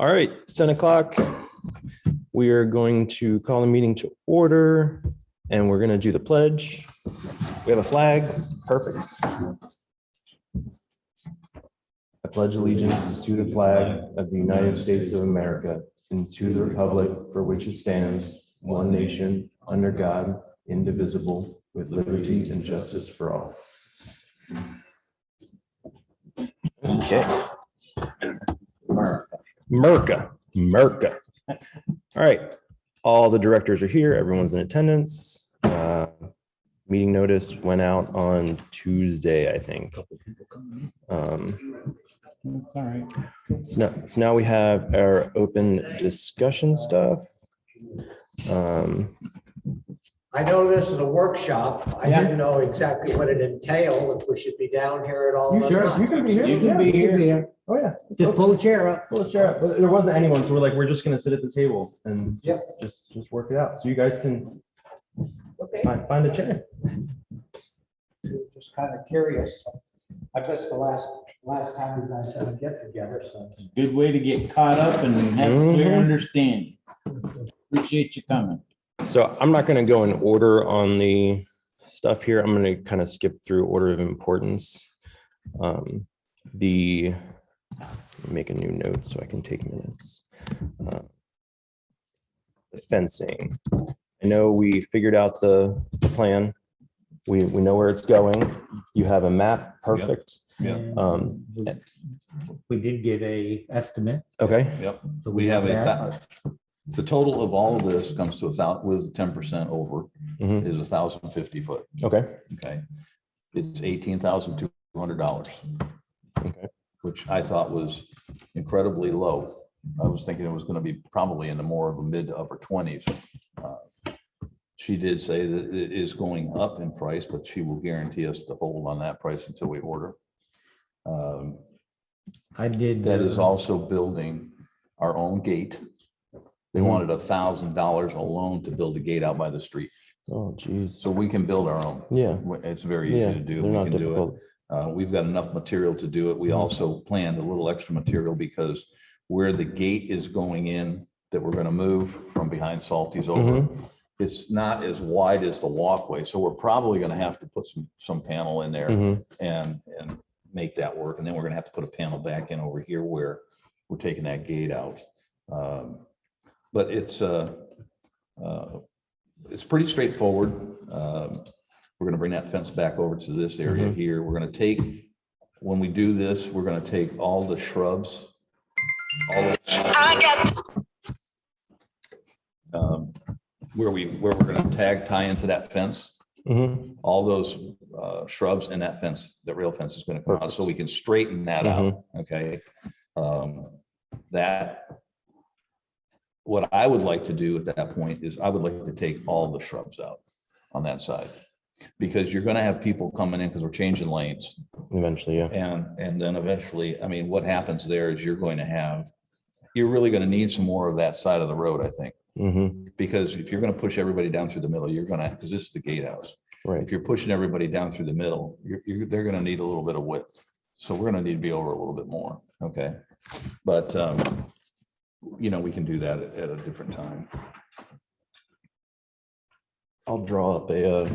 All right, it's 10 o'clock. We are going to call the meeting to order and we're going to do the pledge. We have a flag. Perfect. I pledge allegiance to the flag of the United States of America and to the republic for which it stands, one nation, under God, indivisible, with liberty and justice for all. Okay. Merca. All right. All the directors are here. Everyone's in attendance. Meeting notice went out on Tuesday, I think. All right. So now we have our open discussion stuff. I know this is a workshop. I didn't know exactly what it entailed, if we should be down here at all. or not. You can be here. You can be here. Oh, yeah. Just pull a chair up. Well, sure. But there wasn't anyone, so we're just gonna sit at the table and Yep. just work it out. So you guys can Okay. find a chair. Just kind of curious. I guess the last time you guys had a get together, so. It's a good way to get caught up and have a clear understanding. Appreciate you coming. So I'm not gonna go in order on the stuff here. I'm gonna kind of skip through order of importance. Make a new note so I can take minutes. The fencing. I know we figured out the plan. We know where it's going. You have a map. Perfect. We did get a estimate. Okay. Yep, So we have that. the total of all of this comes to with 10% over Mhm. is 1,050 foot. Okay. Okay. It's $18,200. Okay. Which I thought was incredibly low. I was thinking it was going to be probably in the more of a mid to upper 20s. She did say that it is going up in price, but she will guarantee us to hold on that price until we order. I did. That is also building our own gate. They Mhm. wanted $1,000 alone to build a gate out by the street. Oh, geez. So we can build our own. Yeah. It's very Yeah. easy to do. They're We not can do it. difficult. We've got enough material to do it. We also planned a little extra material because where the gate is going in that we're going to move from behind Salty's over, it's not as wide as the walkway. So we're probably going to have to put some panel in there Mhm. and make that work. And then we're going to have to put a panel back in over here where we're taking that gate out. But it's pretty straightforward. We're going to bring that fence back over to this area Mhm. here. We're going to take, when we do this, we're going to take all the shrubs. Where we're going to tie into that fence, Mhm. all those shrubs and that fence, that rail fence is going to come out, so we can straighten that out, okay? What I would like to do at that point is I would like to take all the shrubs out on that side. Because you're gonna have people coming in because we're changing lanes. Eventually, yeah. And then eventually, I mean, what happens there is you're really gonna need some more of that side of the road, I think. Mm-hmm. Because if you're gonna push everybody down through the middle, because this is the gatehouse. Right. If you're pushing everybody down through the middle, they're gonna need a little bit of width. So we're gonna need to be over a little bit more, okay? But, we can do that at a different time. I'll draw up a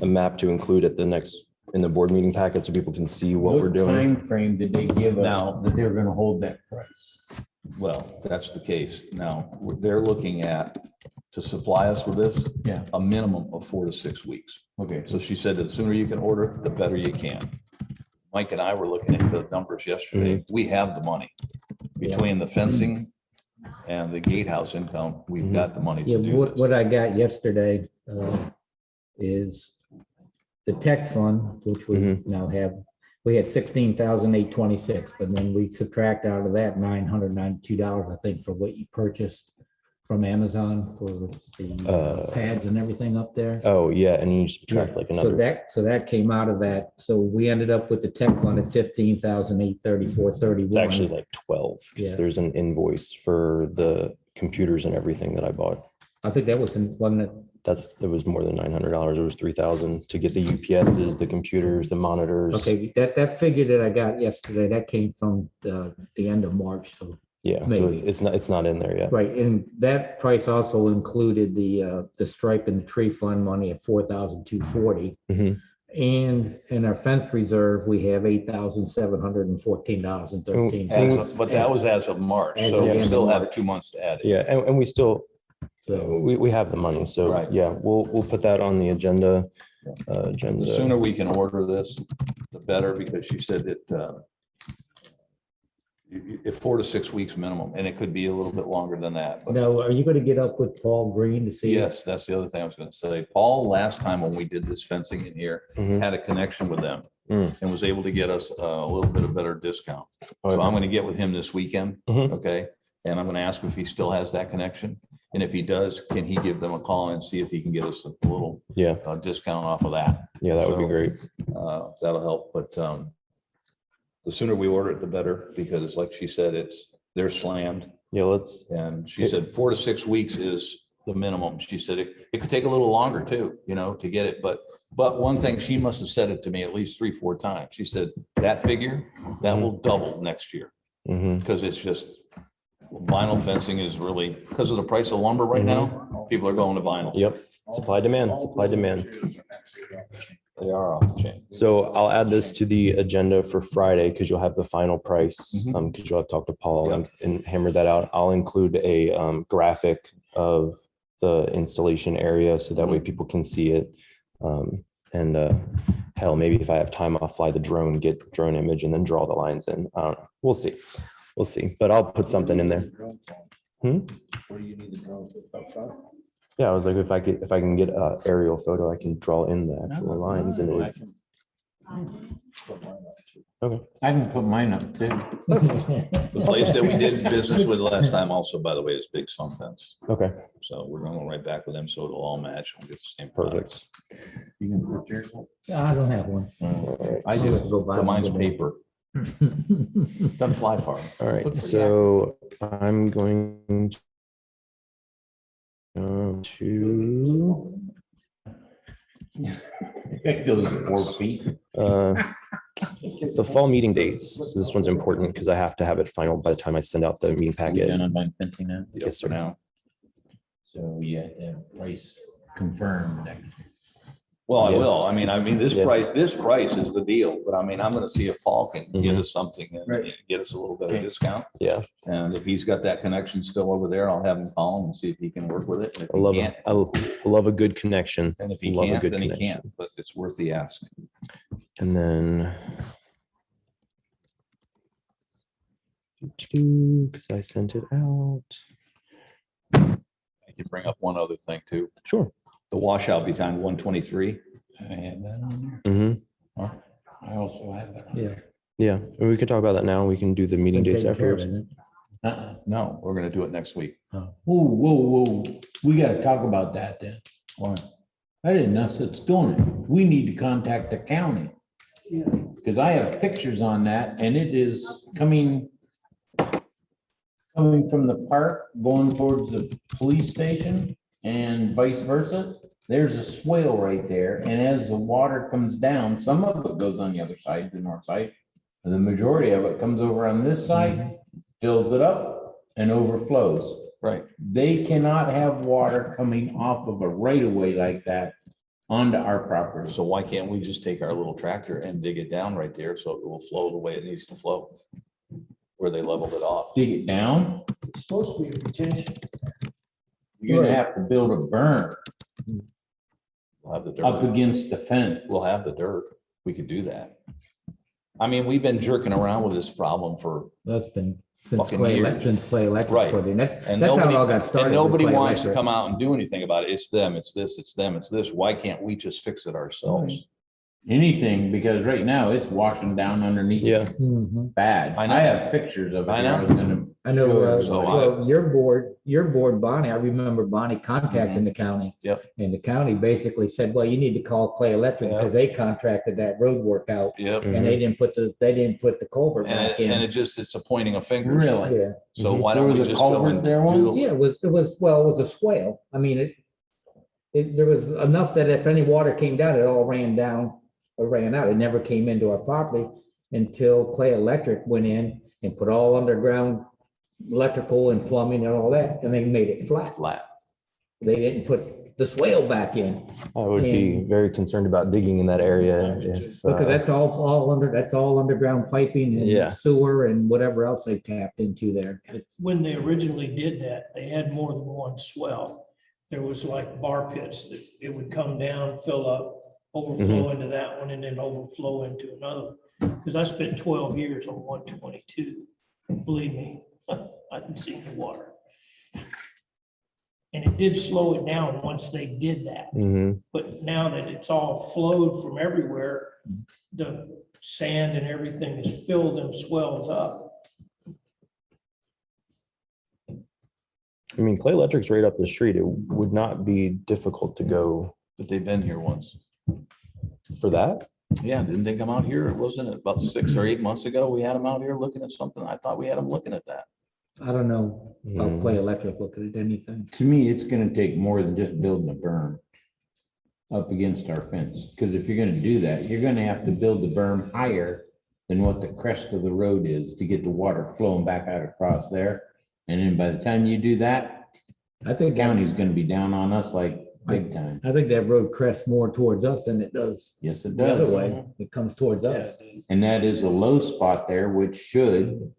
map to include at in the board meeting packet so people can see what we're doing. Time frame did they give us Now- that they're gonna hold that price? Well, that's the case. Now, they're looking at, to supply us with this, Yeah. a minimum of 4 to 6 weeks. Okay. So she said that the sooner you can order, the better you can. Mike and I were looking at the numbers yesterday. We have the money. Between the fencing and the gatehouse income, we've got the money Yeah, to do what this. I got yesterday is the tech fund, which we now have. We had 16,826, but then we subtract out of that $992, I think, for what you purchased from Amazon for the pads and everything up there. Oh, yeah, and you subtract like So another. that came out of that. So we ended up with the tech fund at 15,834.31. It's actually like 12 because Yeah. there's an invoice for the computers and everything that I bought. I think that was in, wasn't it? It was more than $900. It was 3,000 to get the UPSs, the computers, the monitors. Okay, that figure that I got yesterday, that came from the end of March, so Yeah, so Maybe. it's not in there yet. Right, and that price also included the stripe and the tree fund money at 4,240. Mhm. And in our fence reserve, we have $8,714.13. But that was as of March, As so of we end of still have March. 2 months to add it. Yeah, and we still, So, we have the money, so, Right. yeah, we'll put that on the agenda. The sooner Agenda, we can order this, the better, because she said that if 4 to 6 weeks minimum, and it could be a little bit longer than that. But now, are you gonna get up with Paul Green to see? yes, that's the other thing I was gonna say. Paul, last time when we did this fencing in here, Mhm. had a connection with them Mm. and was able to get us a little bit of better discount. So Okay. I'm gonna get with him this weekend, Mhm. okay? And I'm gonna ask if he still has that connection. And if he does, can he give them a call and see if he can get us a little Yeah, discount off of that? yeah, that would be So- great. That'll help, but the sooner we order it, the better, because like she said, they're slammed. Yeah, let's, And she said 4 to 6 weeks is the minimum. She said it could take a little longer too, to get it. But one thing, she must have said it to me at least 3, 4 times. She said, that figure, that will double next year. mhm. Because it's just, vinyl fencing is really, because of the price of lumber right now, people are going to vinyl. Yep, supply, demand, supply, demand. They are off the chain. So I'll add this to the agenda for Friday because you'll have the final price. Mhm. Because you'll have to talk to Paul and hammer that out. I'll include a graphic of the installation area so that way people can see it. And hell, maybe if I have time, I'll fly the drone, get drone image and then draw the lines in. I don't know. We'll see. We'll see. But I'll put something in there. Where do you need the drone? Yeah, I was like, if I can get a aerial photo, I can draw in the actual lines and it. Okay. I can put mine up too. The place that we did business with last time also, by the way, is Big Sun Fence. Okay, So we're going right back with them, so it'll all match. We'll get the same. product. perfect. You can put yours up. I don't have one. All right. I do, but mine's paper. Doesn't fly far. All right, so I'm going to It goes 4 feet. the fall meeting dates. So this one's important because I have to have it final by the time I send out the meeting You packet. done on my fencing now? Yes, sir. Now. So we had the price confirmed. Well, I Yeah. will. I mean, this Yeah. price is the deal, but I mean, I'm gonna see if Paul can get Mhm. us something and Right. get us a little better Okay. discount. Yeah, And if he's got that connection still over there, I'll have him call him and see if he can work with it. And if I he love can't, it. I love a good connection. and if he love a can't, good then he connection. can't, but it's worth the ask. And then because I sent it out. I can bring up one other thing too. Sure. The washout behind 123. I have that on Hmm. there. I also have it on Yeah. there. Yeah, and we can talk about that now. We can do the meeting dates Take care of afterwards. it. No, we're gonna do it next week. Whoa. We gotta talk about that then. Why? That isn't us that's doing it. We need to contact the county. Because I have pictures on that and it is coming from the park, going towards the police station and vice versa. There's a swale right there, and as the water comes down, some of it goes on the other side, the north side. And the majority of it comes over on this side, fills it up and overflows. Right. They cannot have water coming off of a right of way like that onto our property. So why can't we just take our little tractor and dig it down right there so it will flow the way it needs to flow? Where they leveled it off. Dig it down, It's supposed to be a retention. you're gonna have to build a berm We'll have the up dirt. against the fence. We'll have the dirt. We could do that. I mean, we've been jerking around with this problem for, That's been since Fucking Clay, years. Electric Right. put in. That's and how it nobody, all got started. and nobody with Clay wants to Electric. come out and do anything about it. It's them, it's this, it's them, it's this. Why can't we just fix it ourselves? Anything, because right now it's washing down underneath. Yeah, Mhm. Bad. I know. I have pictures of it. I here. know. was gonna I know, show you. So well, your board, Bonnie, I remember Bonnie contacting the county. Mm-hmm. Yep. And the county basically said, well, you need to call Clay Electric Yeah. because they contracted that road work out. Yep. Mhm. And they didn't put the culvert And back it, and in. it just, it's a pointing of fingers. Really? Yeah, So Mhm. why There don't was we a just go culvert and there once? doodle- yeah, it was a swale. I mean, there was enough that if any water came down, it all ran down or ran out. It never came into our property until Clay Electric went in and put all underground electrical and plumbing and all that, and they made it flat. Flat. They didn't put the swale back in, I would be And- very concerned about digging in that area if, because that's all underground piping Yeah. and sewer and whatever else they tapped into there. When they originally did that, they had more than one swell. There was like bar pits that it would come down, fill up, overflow into that one, and then overflow into another. Because I spent 12 years on 122. Believe me, I can see the water. And it did slow it down once they did that. Mhm. But now that it's all flowed from everywhere, the sand and everything is filled and swells up. I mean, Clay Electric's right up the street. It would not be difficult to go But they've been here once. for that. Yeah, didn't they come out here? It wasn't about 6 or 8 months ago. We had them out here looking at something. I thought we had them looking at that. I don't know how Hmm. Clay Electric looked at anything. To me, it's gonna take more than just building a berm up against our fence, because if you're gonna do that, you're gonna have to build the berm higher than what the crest of the road is to get the water flowing back out across there. And then by the time you do that, I the think county's gonna be down on us like big time. I think that road crests more towards us than it does Yes, it the other does. way. It comes towards us. And that is a low spot there, which should,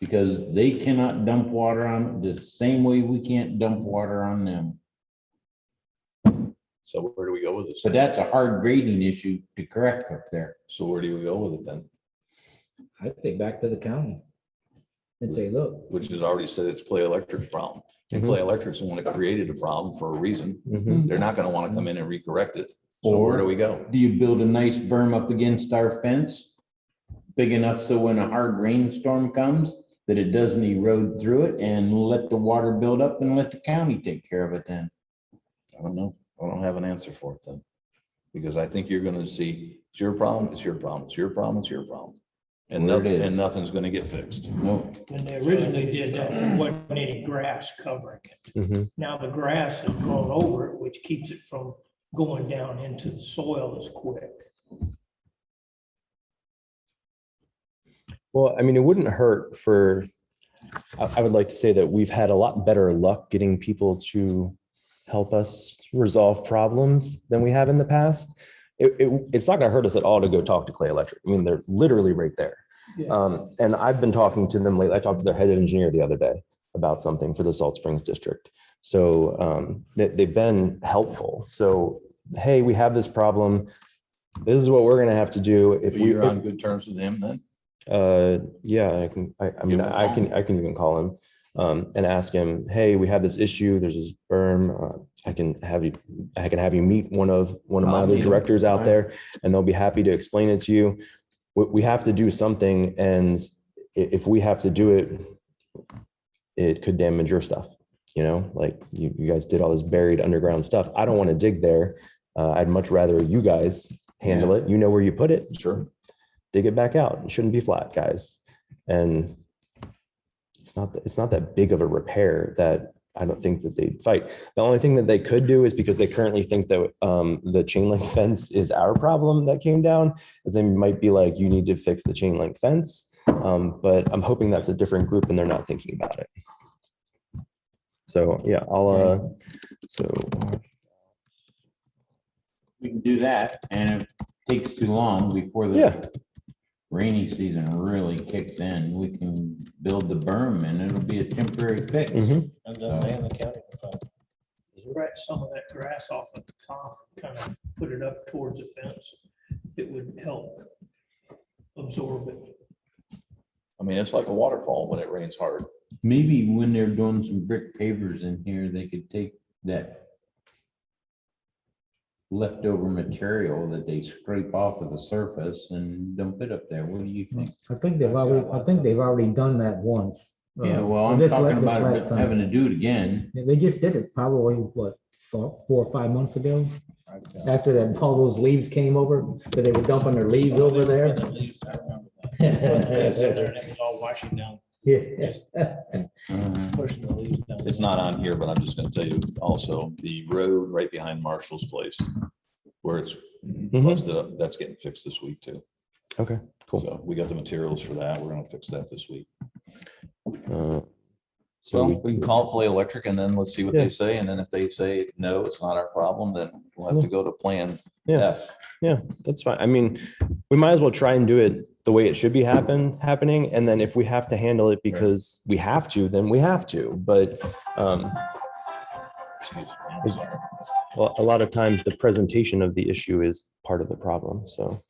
because they cannot dump water on the same way we can't dump water on them. So where do we go with this? But that's a hard grading issue to correct up there. So where do we go with it then? I'd say back to the county and say, look, Which has already said it's Clay Electric's problem. And Mhm. Clay Electric's the one that created a problem for a reason. Mhm. They're not gonna wanna come in and recorrect it. So where do we go? Do you build a nice berm up against our fence? Big enough so when a hard rainstorm comes, that it doesn't erode through it and let the water build up and let the county take care of it then? I don't know. I don't have an answer for it then. Because I think you're gonna see, it's your problem, it's your problem, it's your problem, it's your problem. And Where it nothing, is. and nothing's gonna get fixed. No, When they originally did that, there wasn't any grass covering it. Mhm. Now the grass has grown over it, which keeps it from going down into the soil as quick. Well, I mean, it wouldn't hurt for, I would like to say that we've had a lot better luck getting people to help us resolve problems than we have in the past. It's not gonna hurt us at all to go talk to Clay Electric. I mean, they're literally right there. And I've been talking to them lately. I talked to their head engineer the other day about something for the Salt Springs District. So they've been helpful. So, hey, we have this problem. This is what we're gonna have to do if we. You're on good terms with him then? Yeah, I mean, Give him a call. I can even call him, and ask him, hey, we have this issue, there's this berm, I can have you meet one of my I'll other meet him. directors out Alright. there, and they'll be happy to explain it to you. We have to do something, and if we have to do it, it could damage your stuff, you know, like you guys did all this buried underground stuff. I don't want to dig there. I'd much rather you guys handle it. You know where you put it. Sure. Dig it back out. It shouldn't be flat, guys. And it's not that big of a repair that I don't think that they'd fight. The only thing that they could do is because they currently think that the chain link fence is our problem that came down, they might be like, you need to fix the chain link fence. But I'm hoping that's a different group and they're not thinking about it. So yeah, so we can do that, and if it takes too long before yeah, the rainy season really kicks in, we can build the berm and it'll be a temporary fix. mhm. And then they and the county will come. Scratch some of that grass off at the top, kind of put it up towards the fence. It would help absorb it. I mean, it's like a waterfall when it rains hard. Maybe when they're doing some brick pavers in here, they could take that leftover material that they scrape off of the surface and dump it up there. What do you think? I think they've already done that once. Yeah, well, I'm This talking this about last it time. having to do it again. They just did it probably, what, 4 or 5 months ago? After that, all those leaves came over, because they were dumping their leaves over there. It was all washing down, Yeah. pushing the leaves down. It's not on here, but I'm just gonna tell you also, the road right behind Marshall's place, where it's Mhm. busted up, that's getting fixed this week too. Okay, cool. So we got the materials for that. We're gonna fix that this week. So Well, we can call Play Electric and then let's see what Yeah. they say. And then if they say, no, it's not our problem, then we'll have to go to Plan Yeah. F. Yeah, that's fine. I mean, we might as well try and do it the way it should be happening. And then if we have to handle it because we have to, then we have to. But Excuse me, I'm sorry. well, a lot of times the presentation of the issue is part of the problem. So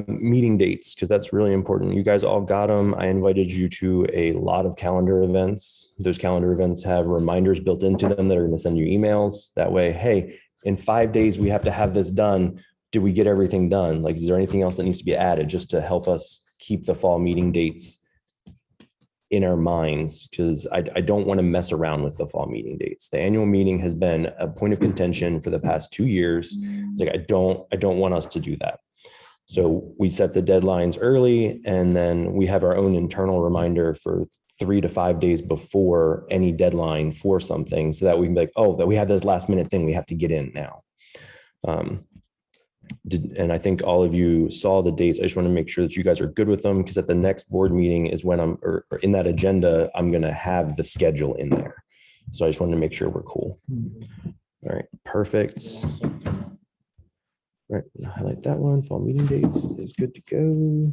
meeting dates, because that's really important. You guys all got them. I invited you to a lot of calendar events. Those calendar events have reminders built into them that are going to send you emails. That way, hey, in 5 days, we have to have this done. Did we get everything done? Like, is there anything else that needs to be added just to help us keep the fall meeting dates in our minds? Because I don't want to mess around with the fall meeting dates. The annual meeting has been a point of contention for the past 2 years. It's like, I don't want us to do that. So we set the deadlines early, and then we have our own internal reminder for 3 to 5 days before any deadline for something, so that we can be like, oh, that we have this last minute thing we have to get in now. And I think all of you saw the dates. I just want to make sure that you guys are good with them, because at the next board meeting is when or in that agenda, I'm going to have the schedule in there. So I just wanted to make sure we're cool. All right, perfect. Right, highlight that one. Fall meeting dates is good to go.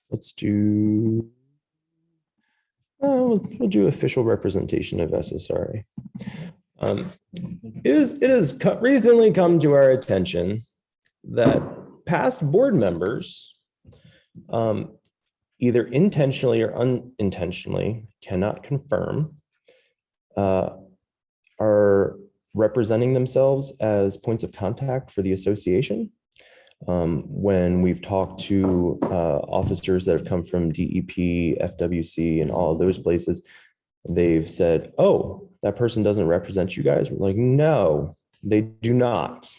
Let's do. We'll do official representation of SSRA. It has recently come to our attention that past board members, either intentionally or unintentionally, cannot confirm, are representing themselves as points of contact for the association. When we've talked to officers that have come from DEP, FWC, and all of those places, they've said, oh, that person doesn't represent you guys. We're like, no, they do not.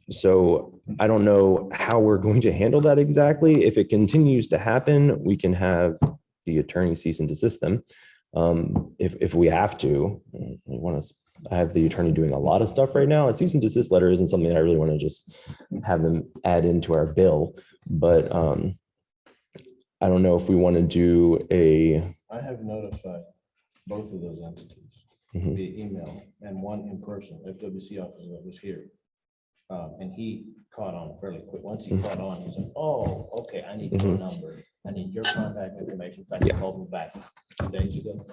So I don't know how we're going to handle that exactly. If it continues to happen, we can have the attorney cease and desist them. If we have to, I have the attorney doing a lot of stuff right now. A cease and desist letter isn't something that I really want to just have them add into our bill, but I don't know if we want to do I have notified both of those entities Mhm. via email and one in person, FWC officer that was here. And he caught on fairly quick. Once he caught on, he said, oh, okay, I need your number. I need your contact information. In fact, he called me back 2 days ago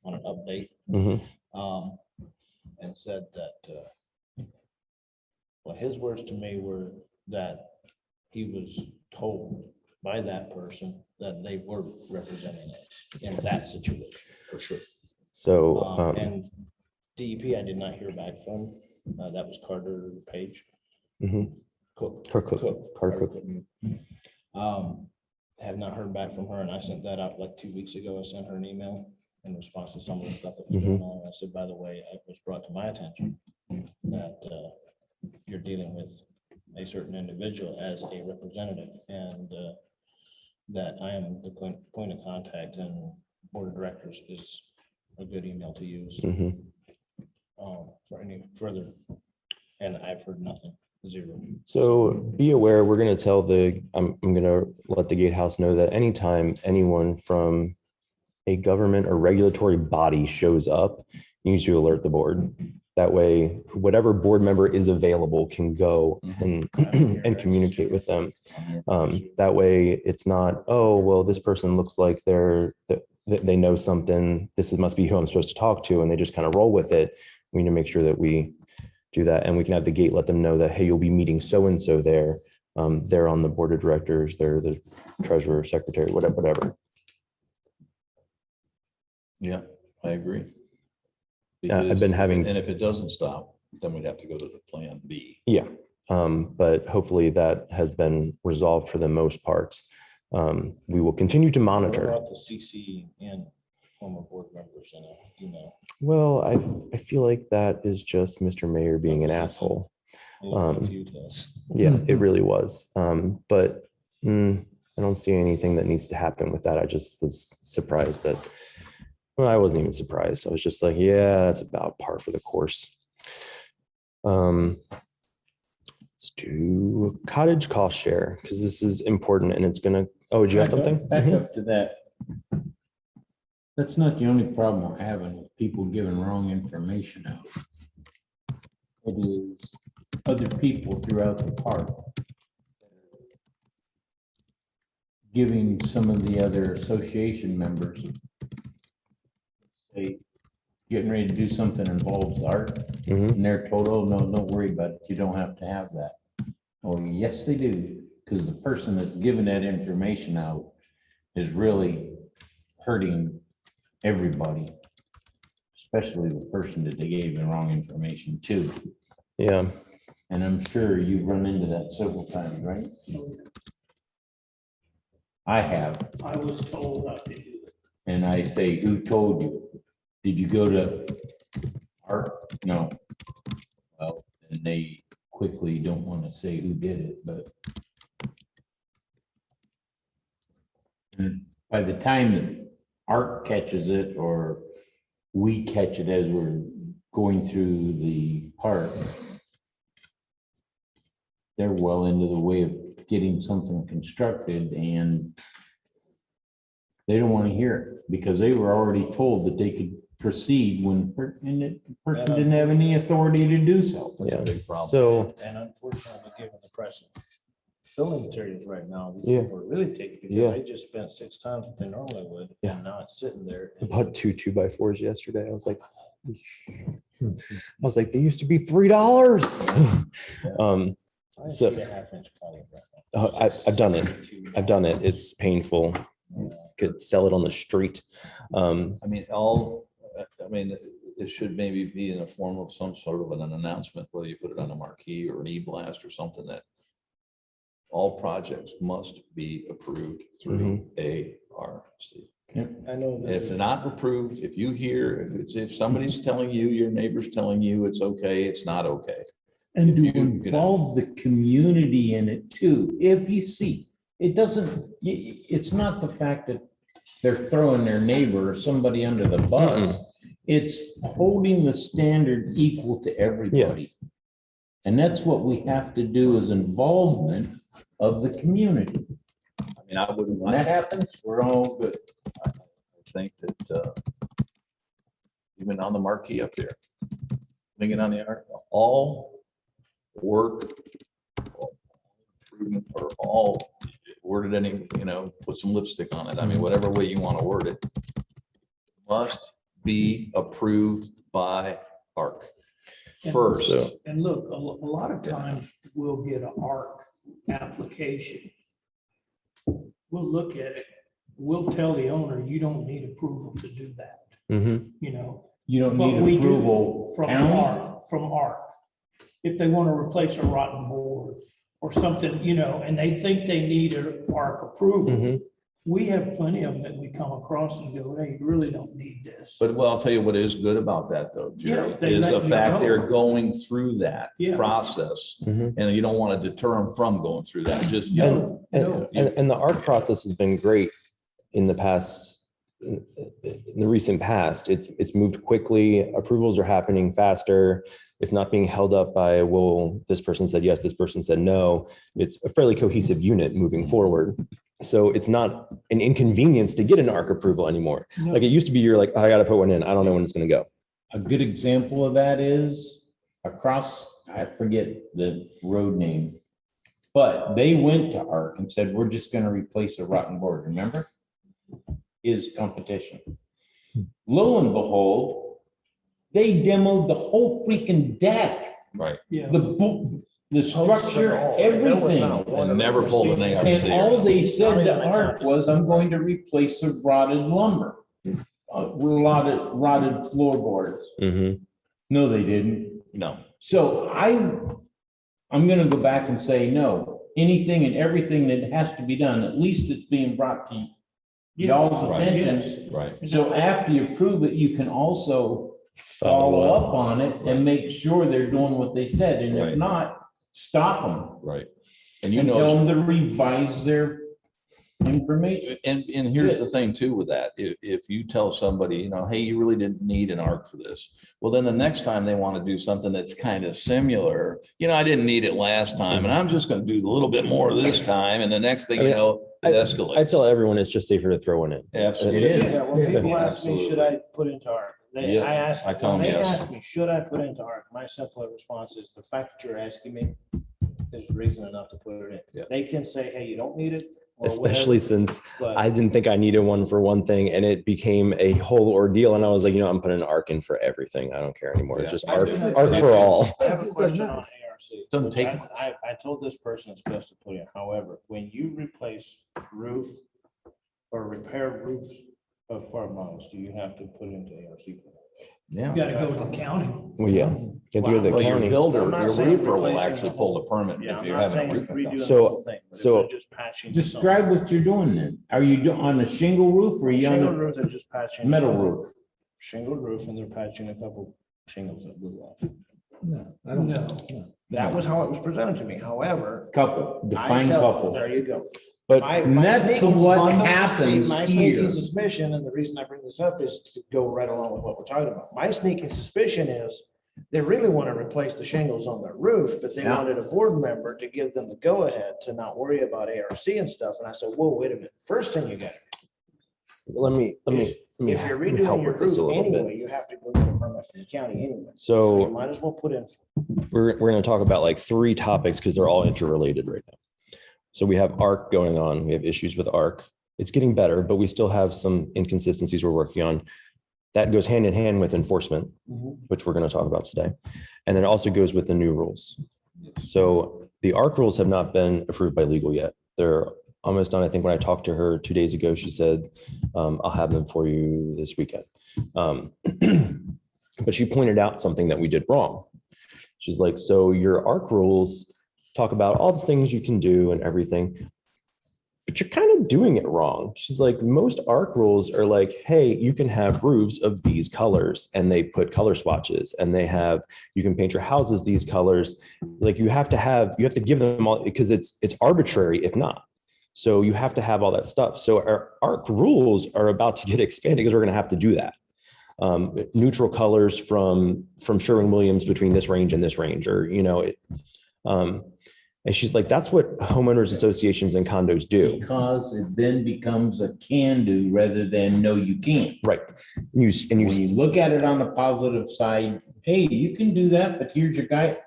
on an update. Mhm. And said that, well, his words to me were that he was told by that person that they were representing us in that situation, for sure. So And DEP, I did not hear back from. That was Carter Page. mhm. Cook. Carter Cook. Have not heard back from her, and I sent that out like 2 weeks ago. I sent her an email in response to some of the stuff that was going on. I said, by the way, it was brought to my attention that you're dealing with a certain individual as a representative, and that I am the point of contact, and board of directors is a good email to use Mhm. for any further. And I've heard nothing, zero. So be aware, we're going to tell I'm going to let the gatehouse know that anytime anyone from a government or regulatory body shows up, you need to alert the board. That way, whatever board member is available can go and communicate with them. That way it's not, oh, well, this person looks like they know something. Must be who I'm supposed to talk to. And they just kind of roll with it. We need to make sure that we do that. And we can have the gate let them know that, hey, you'll be meeting so-and-so there. They're on the board of directors. They're the treasurer, secretary, whatever. Yeah, I agree. I've been having. And if it doesn't stop, then we'd have to go to the Plan B. Yeah, but hopefully that has been resolved for the most part. We will continue to What monitor. about the CC and former board members in a email? Well, I feel like that is just Mr. Mayor being an asshole. A little confused us. Yeah, it really was. But I don't see anything that needs to happen with that. I just was surprised that, well, I wasn't even surprised. I was just like, yeah, that's about par for the course. Let's do cottage cost share, because this is important and it's gonna, oh, do you have something? Back Mhm. up to that. That's not the only problem we're having with people giving wrong information out. It is other people throughout the park giving some of the other association members, say, getting ready to do something involves art, Mhm. and they're told, oh, no, don't worry about it, you don't have to have that. Oh, yes, they do, because the person that's giving that information out is really hurting everybody, especially the person that they gave the wrong information to. Yeah, And I'm sure you've run into that several times, right? I have, I was told not to do it. and I say, who told you? Did you go to Art? No. Well, and they quickly don't want to say who did it, but and by the time that Art catches it, or we catch it as we're going through the park, they're well into the way of getting something constructed, and they don't want to hear it because they were already told that they could proceed when, and the person didn't have any authority to do so. That's a Yeah. big problem. so, And unfortunately, given the price of building materials right now, these Yeah. people are really taking, Yeah. because they just spent 6 times what they normally would. Yeah. And now it's sitting there. I bought 2 2x4s yesterday. I was like, holy sh- I was like, they used to be $3. I so- see a 1/2 inch plywood right now. I've done it. I've done it. It's painful. Could sell it on the street. I mean, it should maybe be in a form of some sort of an announcement, whether you put it on a marquee or an e-blast or something, that all projects must be approved through ARC. I know this If is. they're not approved, if you hear, if somebody's telling you, your neighbor's telling you it's okay, it's not okay. And If to you, you know. involve the community in it too. If you see, it doesn't, it's not the fact that they're throwing their neighbor or somebody under the bus. It's holding the standard equal to everybody. And that's what we have to do, is involvement of the community. I mean, I wouldn't When that happens, we're all good. I think that even on the marquee up there, putting it on the art, all work, all improvement, or all worded any, put some lipstick on it. I mean, whatever way you want to word it, must be approved by ARC first. So- And look, a lot of times we'll get an ARC application. We'll look at it. We'll tell the owner, you don't need approval to do that, Mhm. you know? You don't But we need do approval From county. ARC, from ARC. If they want to replace a rotten board or something, and they think they need an ARC approval, Mhm. we have plenty of them that we come across and go, hey, you really don't need this. But well, I'll tell you what is good about that though, Jerry, Yeah, they is let the you fact go. they're going through that Yeah. process. Mhm. And you don't want to deter them from going through that, just. No, And, no. and the ARC process has been great in the past, in the recent past. It's moved quickly. Approvals are happening faster. It's not being held up by, well, this person said yes, this person said no. It's a fairly cohesive unit moving forward. So it's not an inconvenience to get an ARC approval anymore. No. Like it used to be, you're like, I gotta put one in. I don't know when it's gonna go. A good example of that is across, I forget the road name, but they went to ARC and said, we're just gonna replace a rotten board, remember? Is competition. Lo and behold, they demoed the whole freaking deck, Right. Yeah. the structure, everything. And never pulled an ARC. And all they said to ARC was, I'm going to replace the rotted lumber, rotted floorboards. Mhm. No, they didn't. No, So I'm gonna go back and say, no, anything and everything that has to be done, at least it's being brought to y'all's Right. attention. Yes. right. So after you approve it, you can also follow up on it and make sure they're doing what they said. And if Right. not, stop them. Right. And you And tell know, them to revise their information. And here's the thing too with that, if you tell somebody, you know, hey, you really didn't need an arc for this. Well, then the next time they want to do something that's kind of similar, you know, I didn't need it last time and I'm just going to do a little bit more this time. And the next thing I you mean, know, it I escalates. tell everyone it's just safer to throw one in. Absolutely. It is. Yeah, when people ask me, should I put into ARC? They, Yeah, I asked, I tell when them they yes. ask me, should I put into ARC? My simple response is the fact that you're asking me is reason enough to put it in. Yeah. They can say, hey, you don't need it. or Especially whatever, since but- I didn't think I needed one for one thing and it became a whole ordeal. And I was like, I'm putting an arc in for everything. I don't care anymore. It's Yeah. just I arc, do. arc for all. I have a question on ARC. Doesn't which take I told this person it's best to put in. However, when you replace roof or repair roofs of farm models, do you have to put into ARC? Yeah. You gotta go to the county. Well, yeah. If you're the Well, your county. builder, I'm not your saying roofer will replacing actually the pull the whole- permit Yeah, if I'm you're not having a saying roofing redoing company. the So- whole thing, but if so- they're just patching. Describe what you're doing then. Are you on a shingle roof or are you Shingle on roof, they're just patching. a metal roof? Shingle roof and they're patching a couple shingles that blew off. No, I don't No. know. That was how it was presented to me. However. Couple, I define tell- couple. There you go. But And that's what happens My sneaking here. suspicion, and the reason I bring this up is to go right along with what we're talking about. My sneaking suspicion is they really want to replace the shingles on their roof, but they Yeah. wanted a board member to give them the go-ahead to not worry about ARC and stuff. And I said, whoa, wait a minute. First thing you got, let me if you're help redoing your with this roof a little bit. anyway, you have to go get a permit from the county anyway. So you So might as well put in. we're going to talk about like three topics because they're all interrelated right now. So we have ARC going on. We have issues with ARC. It's getting better, but we still have some inconsistencies we're working on. That goes hand in hand with enforcement, which we're going to talk about today. And then it also goes with the new rules. So the ARC rules have not been approved by legal yet. They're almost done. I think when I talked to her 2 days ago, she said, I'll have them for you this weekend. But she pointed out something that we did wrong. She's like, so your ARC rules talk about all the things you can do and everything, but you're kind of doing it wrong. She's like, most ARC rules are like, hey, you can have roofs of these colors, and they put color swatches, and they have, you can paint your houses these colors. Like you have to give them all, because it's arbitrary if not. So you have to have all that stuff. So our ARC rules are about to get expanded because we're going to have to do that. Neutral colors from Sherwin-Williams between this range and this range, or, and she's like, that's what homeowners associations and condos do. Because it then becomes a can do rather than no, you can't. Right. And When you, you look at it on the positive side, hey, you can do that, but here's your guy.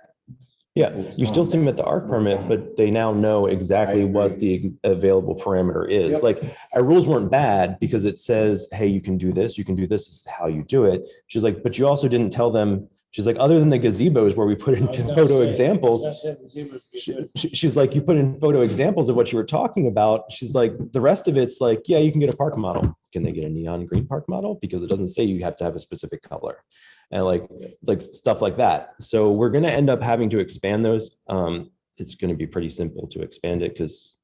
yeah, you still submit the ARC permit, but they now know exactly what the available parameter is. Yep. Like our rules weren't bad because it says, hey, you can do this, this is how you do it. She's like, but you also didn't tell them. She's like, other than the gazebos where we put in photo examples, she's like, you put in photo examples of what you were talking about. She's like, the rest of it's like, yeah, you can get a park model. Can they get a neon green park model? Because it doesn't say you have to have a specific color and like stuff like that. So we're going to end up having to expand those. It's going to be pretty simple to expand it because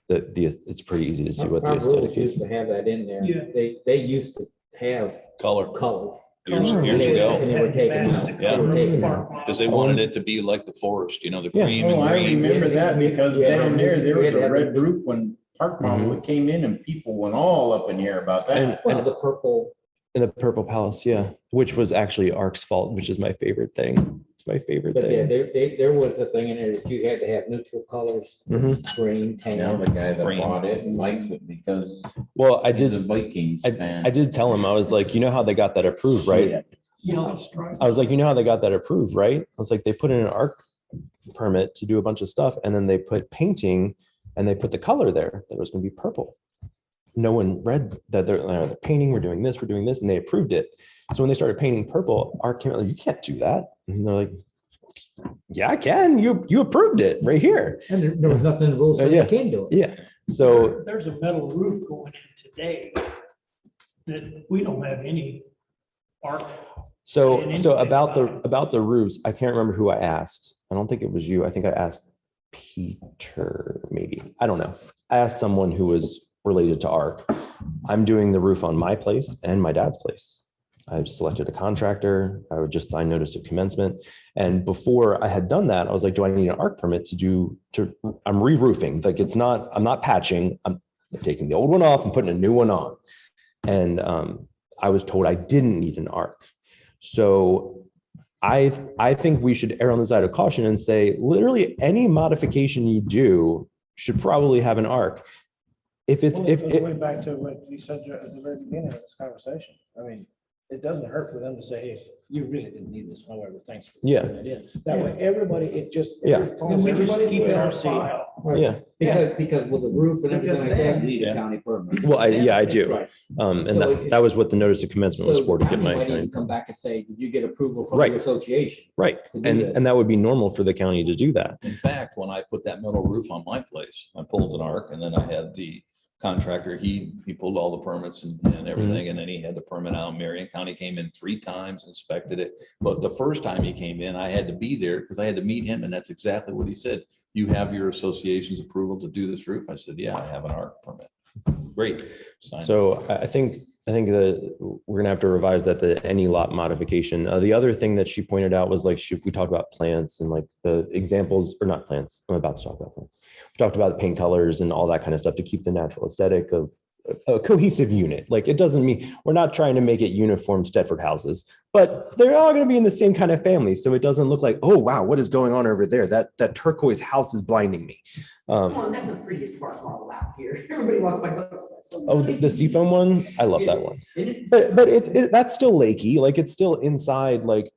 it's pretty easy to see what the Our aesthetic rules used is. to have that in there. Yeah. They used to have Color. color. Years Oh, years They ago, were taken out. Yeah. They were taken out. because they wanted it to be like the forest, the Yeah. cream Oh, and I green. remember that because Yeah. down there was Yeah. a red roof when Park Model came in and people went all up in here about that. Well, the purple, In the Purple Palace, yeah, which was actually ARC's fault, which is my favorite thing. It's my favorite but yeah, thing. there was a thing in there that you had to have neutral colors, Mhm. green, Now tan. the guy that Green. bought it and likes it because Well, I he's a did, Vikings fan. I did tell him, I was like, you know how they got that approved, right? Yellow stripe. I was like, you know how they got that approved, right? I was like, they put in an ARC permit to do a bunch of stuff, and then they put painting, and they put the color there that it was going to be purple. No one read that they're painting, we're doing this, and they approved it. So when they started painting purple, ARC came out like, you can't do that. And they're like, yeah, I can. You approved it right here. And there was nothing in the rules that Yeah. you can do it. Yeah. So There's a metal roof going in today that we don't have any arc. So And about anything about the roofs, I can't remember who I asked. I don't think it was you. I think I asked Peter, maybe. I don't know. I asked someone who was related to ARC. I'm doing the roof on my place and my dad's place. I've selected a contractor. I would just sign notice of commencement. And before I had done that, I was like, do I need an ARC permit I'm re-roofing? Like I'm not patching. They're taking the old one off and putting a new one on. And I was told I didn't need an arc. So I think we should err on the side of caution and say literally any modification you do should probably have an arc. If it's, Well, if it it, goes way back to what you said at the very beginning of this conversation. I mean, it doesn't hurt for them to say, hey, you really didn't need this, however, thanks for Yeah. putting it in. That way, everybody, it just. Yeah. Then we just keep it in our file. yeah, Because with the roof and everything like that, you need Yeah. a county permit. well, I do. Right. And So that was what the notice of commencement was So for, to the get my county might county. even come back and say, did you get approval from Right. your association? Right. to do And, this? and that would be normal for the county to do that. In fact, when I put that metal roof on my place, I pulled an arc and then I had the contractor, he pulled all the permits and everything, and then he had the permit out. Marion County came in 3 times, inspected it. But the first time he came in, I had to be there because I had to meet him, and that's exactly what he said. You have your association's approval to do this roof? I said, yeah, I have an arc permit. Great. Signed it. So I think that we're gonna have to revise that, the any lot modification. The other thing that she pointed out was like, we talked about plants and like the examples, or not plants, I'm about to talk about plants. We talked about paint colors and all that kind of stuff to keep the natural aesthetic of a cohesive unit. Like, it doesn't mean, we're not trying to make it uniform Stedford houses, but they're all gonna be in the same kind of family. So it doesn't look like, oh, wow, what is going on over there? That turquoise house is blinding me. Come on, that's the prettiest park all out here. Everybody walks by. "Oh, that's so Oh, the pretty." seafoam one, I love that one. Isn't it? But that's still lakey, like it's still inside like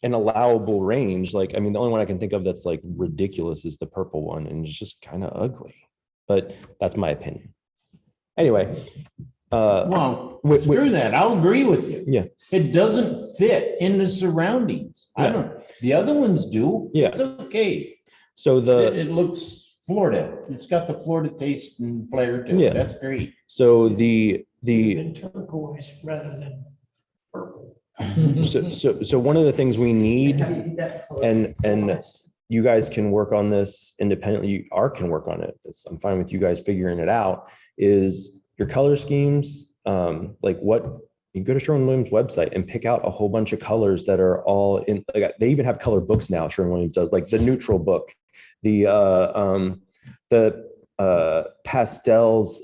an allowable range. Like, I mean, the only one I can think of that's like ridiculous is the purple one, and it's just kind of ugly. But that's my opinion. Anyway, Well, Wait, wait. screw that. I'll agree with you. Yeah. It doesn't fit in the surroundings. I Yeah. don't, the other ones do. Yeah. It's okay. so It, the it looks Florida. It's got the Florida taste and flair to Yeah. it. That's great. so the In turquoise rather than purple. so one of the things we need, How do you do that color? and- So and- much. you guys can work on this independently. Art can work on it. I'm fine with you guys figuring it out. Is your color schemes, like what, you go to Sherwin-Williams website and pick out a whole bunch of colors that are all in, like, they even have color books now. Sherwin-Williams does, like the neutral book, the pastels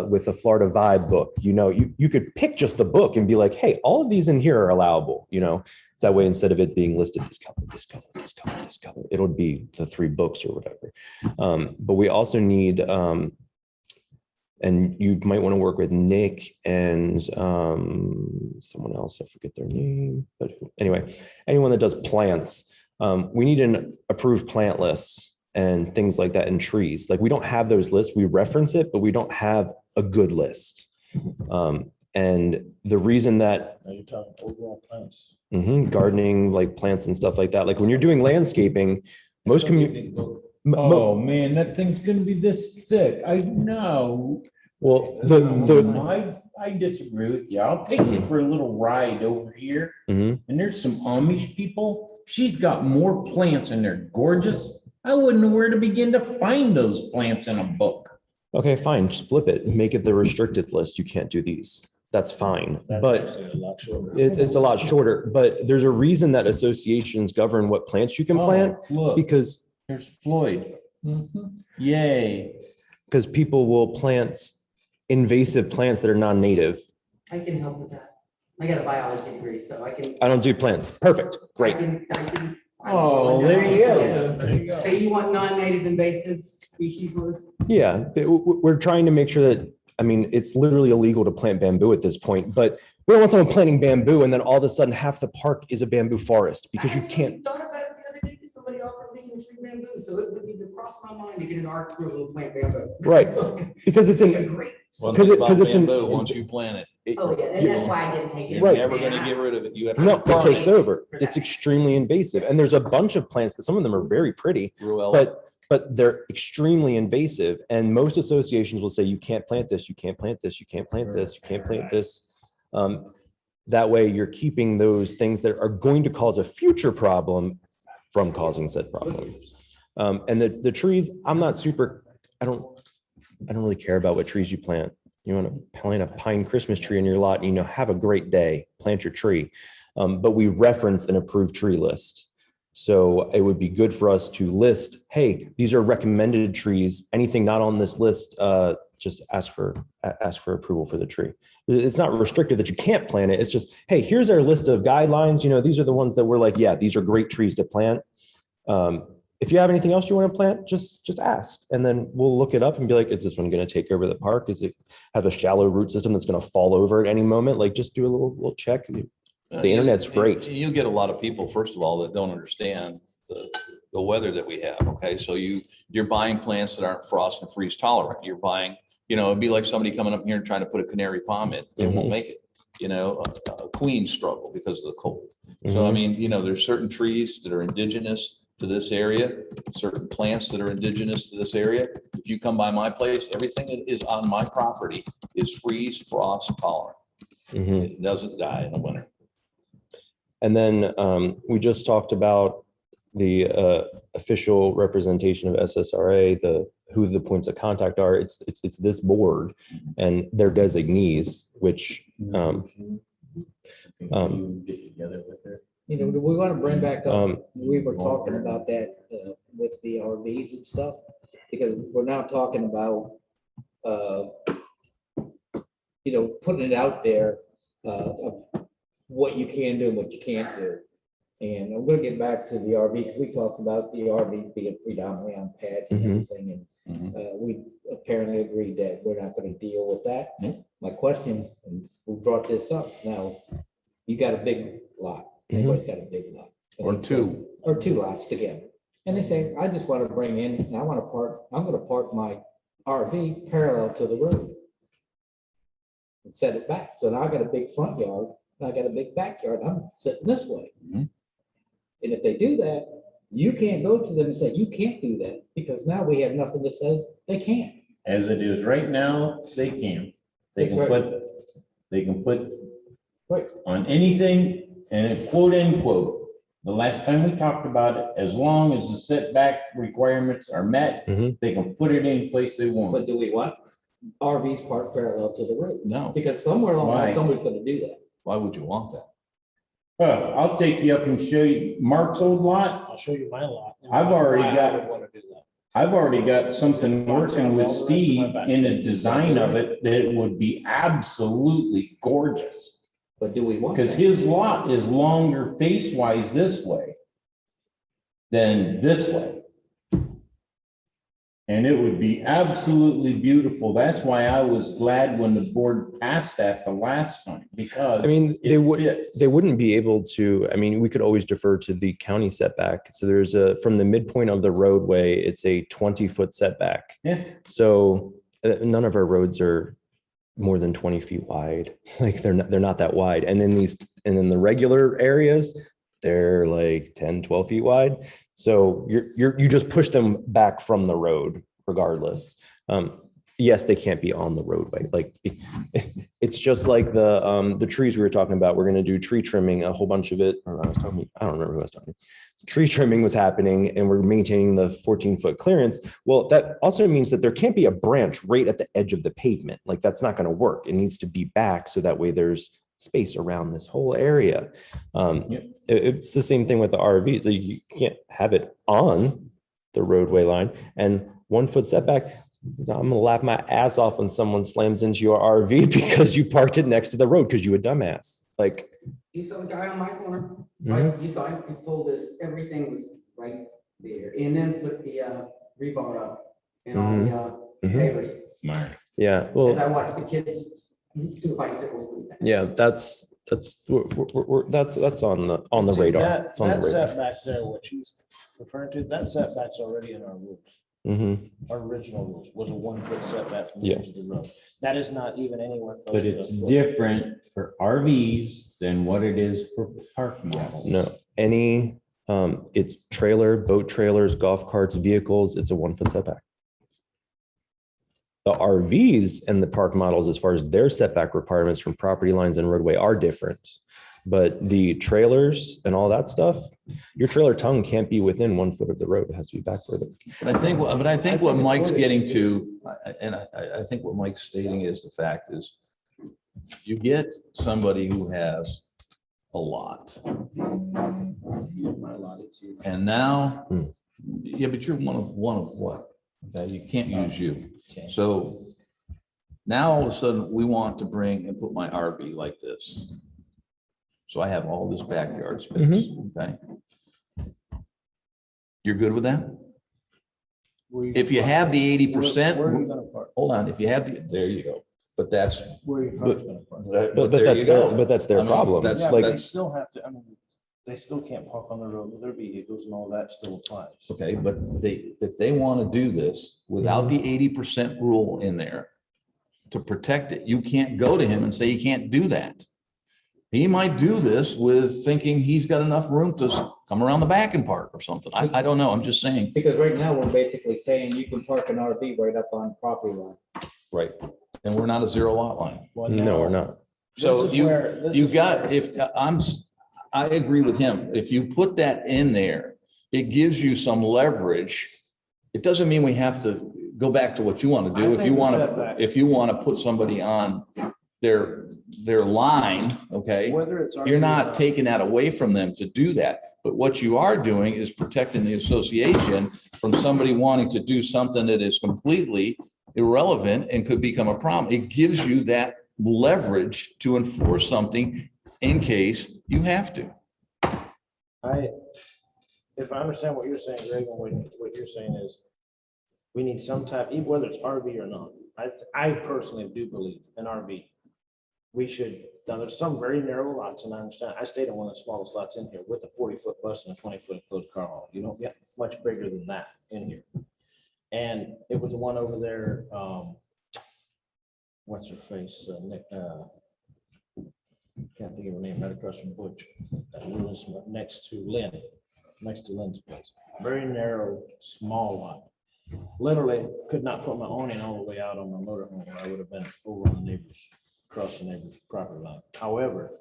with the Florida vibe book. You know, you could pick just the book and be like, hey, all of these in here are allowable, you know. That way, instead of it being listed this color, this color, this color, this color, it'll be the 3 books or whatever. But we also need, and you might want to work with Nick and someone else, I forget their name, but anyway, anyone that does plants, we need an approved plant list and things like that, and trees. Like, we don't have those lists. We reference it, but we don't have a good list. And the reason that Now you're talking overall plans. gardening, like plants and stuff like that, like when you're doing landscaping, most community, Oh, man, that thing's gonna be this thick. I know. well, I disagree with you. I'll take you for a little ride over here. Mhm. And there's some Amish people. She's got more plants and they're gorgeous. I wouldn't know where to begin to find those plants in a book. okay, fine, just flip it, make it the restricted list. You can't do these. That's fine, That's but actually a lot shorter. it's a lot shorter. But there's a reason that associations govern what plants you can plant, Oh, look, because there's Floyd. Yay. people will plant invasive plants that are non-native. I can help with that. I got a biology degree, so I can. I don't do plants. Perfect, great. I can. Oh, there you go. There you go. So you want non-native invasive species list? Yeah, but we're trying to make sure that, I mean, it's literally illegal to plant bamboo at this point, but we don't want someone planting bamboo and then all of a sudden half the park is a bamboo forest because you I can't. actually thought about it the other day, because somebody offered me some free bamboo, so it would even cross my mind to get an art approval to plant bamboo. Right. Because it's It's in, great. One 'cause thing it- about 'cause it's in- bamboo, once you plant it, Oh, yeah, and that's why I didn't take it. you're Right. never gonna get rid of it. You have to. no, it farm takes over. For It's that. extremely invasive. And there's a bunch of plants that some of them are very pretty, Ruella. but they're extremely invasive. And most associations will say, you can't plant this, you can't plant this, you can't plant this, you can't plant this. That way you're keeping those things that are going to cause a future problem from causing said problem. And the trees, I'm not super, I don't really care about what trees you plant. You want to plant a pine Christmas tree in your lot and, have a great day, plant your tree. But we reference an approved tree list. So it would be good for us to list, hey, these are recommended trees. Anything not on this list, just ask for approval for the tree. It's not restrictive that you can't plant it. It's just, hey, here's our list of guidelines. These are the ones that we're like, yeah, these are great trees to plant. If you have anything else you want to plant, just ask. And then we'll look it up and be like, is this one going to take over the park? Is it have a shallow root system that's going to fall over at any moment? Like, just do a little check. The internet's great. You get a lot of people, first of all, that don't understand the weather that we have. Okay, so you're buying plants that aren't frost and freeze tolerant. You're buying, it'd be like somebody coming up here and trying to put a canary palm in. They won't make it. A queen struggle because of the cold. So I mean, there's certain trees that are indigenous to this area, certain plants that are indigenous to this area. If you come by my place, everything that is on my property is freeze frost tolerant. It doesn't die in the winter. And then we just talked about the official representation of SSRA, who the points of contact are. It's this board and their designees, which Get together with her. Do we want to bring back up, we were talking about that with the RVs and stuff, because we're now talking about, putting it out there of what you can do and what you can't do. And I'm gonna get back to the RV, because we talked about the RVs being predominantly on pads and everything, and we apparently agreed that we're not gonna deal with that. My question, and we brought this up, now, you got a big lot, everybody's got a big lot. Or two. Or two lots together. And they say, I just want to bring in, and I'm gonna park my RV parallel to the road. And set it back. So now I got a big front yard, and I got a big backyard, I'm sitting this way. And if they do that, you can't go to them and say, you can't do that, because now we have nothing that says they can't. As it is right now, they can. They That's can right. put Right. on anything, and it quote unquote, the last time we talked about it, as long as the setback requirements are met, they can put it any place they want. But do we want RVs parked parallel to the road? No, Because somewhere along the Why? line, somebody's gonna do that. why would you want that? Well, I'll take you up and show you Mark's old lot. I'll show you my lot. I've already Why I got- would want to do that. I've already got something working with Steve in the design of it that would be absolutely gorgeous. But do we want? Because that? his lot is longer face wise this way than this way. And it would be absolutely beautiful. That's why I was glad when the board passed that the last time, because I mean, it fits. they wouldn't be able to, I mean, we could always defer to the county setback. So there's from the midpoint of the roadway, it's a 20-foot setback. Yeah. So none of our roads are more than 20 feet wide. Like they're not that wide. And in the regular areas, they're like 10, 12 feet wide. So you just push them back from the road regardless. Yes, they can't be on the roadway. Like it's just like the trees we were talking about. We're going to do tree trimming, a whole bunch of it. Or I don't remember who I was talking to. Tree trimming was happening and we're maintaining the 14-foot clearance. Well, that also means that there can't be a branch right at the edge of the pavement. Like that's not going to work. It needs to be back so that way there's space around this whole area. It's the same thing with the RV. So you can't have it on the roadway line and 1 foot setback. I'm gonna laugh my ass off when someone slams into your RV because you parked it next to the road because you a dumbass. Like, You saw the guy on my corner, right? You saw him, he pulled this, everything was right there, and then put the rebar up and all the pavers. Mark. yeah, As well, I watched the kids do bicycles. yeah, that's on the See, radar. That It's on the radar. setback there, what she's referring to, that setback's already in our rules. Mhm. Our original rules was a 1 foot setback from the Yeah. edge of the road. That is not even anywhere close But to it's a foot. different for RVs than what it is for park models. No, it's boat trailers, golf carts, vehicles, it's a 1 foot setback. The RVs and the park models, as far as their setback requirements from property lines and roadway are different. But the trailers and all that stuff, your trailer tongue can't be within 1 foot of the road. It has to be back further. But I think what Mike's getting to, and I think what Mike's stating is the fact is you get somebody who has a lot. And now, yeah, but you're one of what? Okay, you can't use you. So now all of a sudden, we want to bring and put my RV like this. So I have all this backyard space, okay? You're good with that? If you have the 80%, Where are you gonna park? hold on, if you have the, there you go. But that's, Where are your cars gonna park? But there that's you their, go. but that's I their mean, problem. that's- Yeah, Like, but they still have to, I mean, they still can't park on the road with their vehicles and all that still applies. Okay, but if they want to do this without the 80% rule in there to protect it, you can't go to him and say you can't do that. He might do this with thinking he's got enough room to come around the back and park or something. I don't know. I'm just saying. Because right now, we're basically saying you can park an RV right up on property line. Right. And we're not a zero lot line. Well, no, we're now, not. So this is you, where- this you is got, where- if I agree with him. If you put that in there, it gives you some leverage. It doesn't mean we have to go back to what you want to do. I If think you the want to, setback- if you want to put somebody on their line, okay? Whether it's. You're RV or not taking that away from them to do that. But what you are doing is protecting the association from somebody wanting to do something that is completely irrelevant and could become a problem. It gives you that leverage to enforce something in case you have to. If I understand what you're saying, Greg, and what you're saying is, we need some type, even whether it's RV or not. I personally do believe an RV. We should, now there's some very narrow lots, and I understand, I stayed in one of the smallest lots in here with a 40-foot bus and a 20-foot enclosed car hall. You don't get much bigger than that in here. And it was the one over there, what's her face, Nick, can't think of her name, right across from Butch. That was next to Lynn's place. Very narrow, small lot. Literally could not put my awning all the way out on my motorhome, or I would have been over on the neighbors, across the neighbor's property line. However,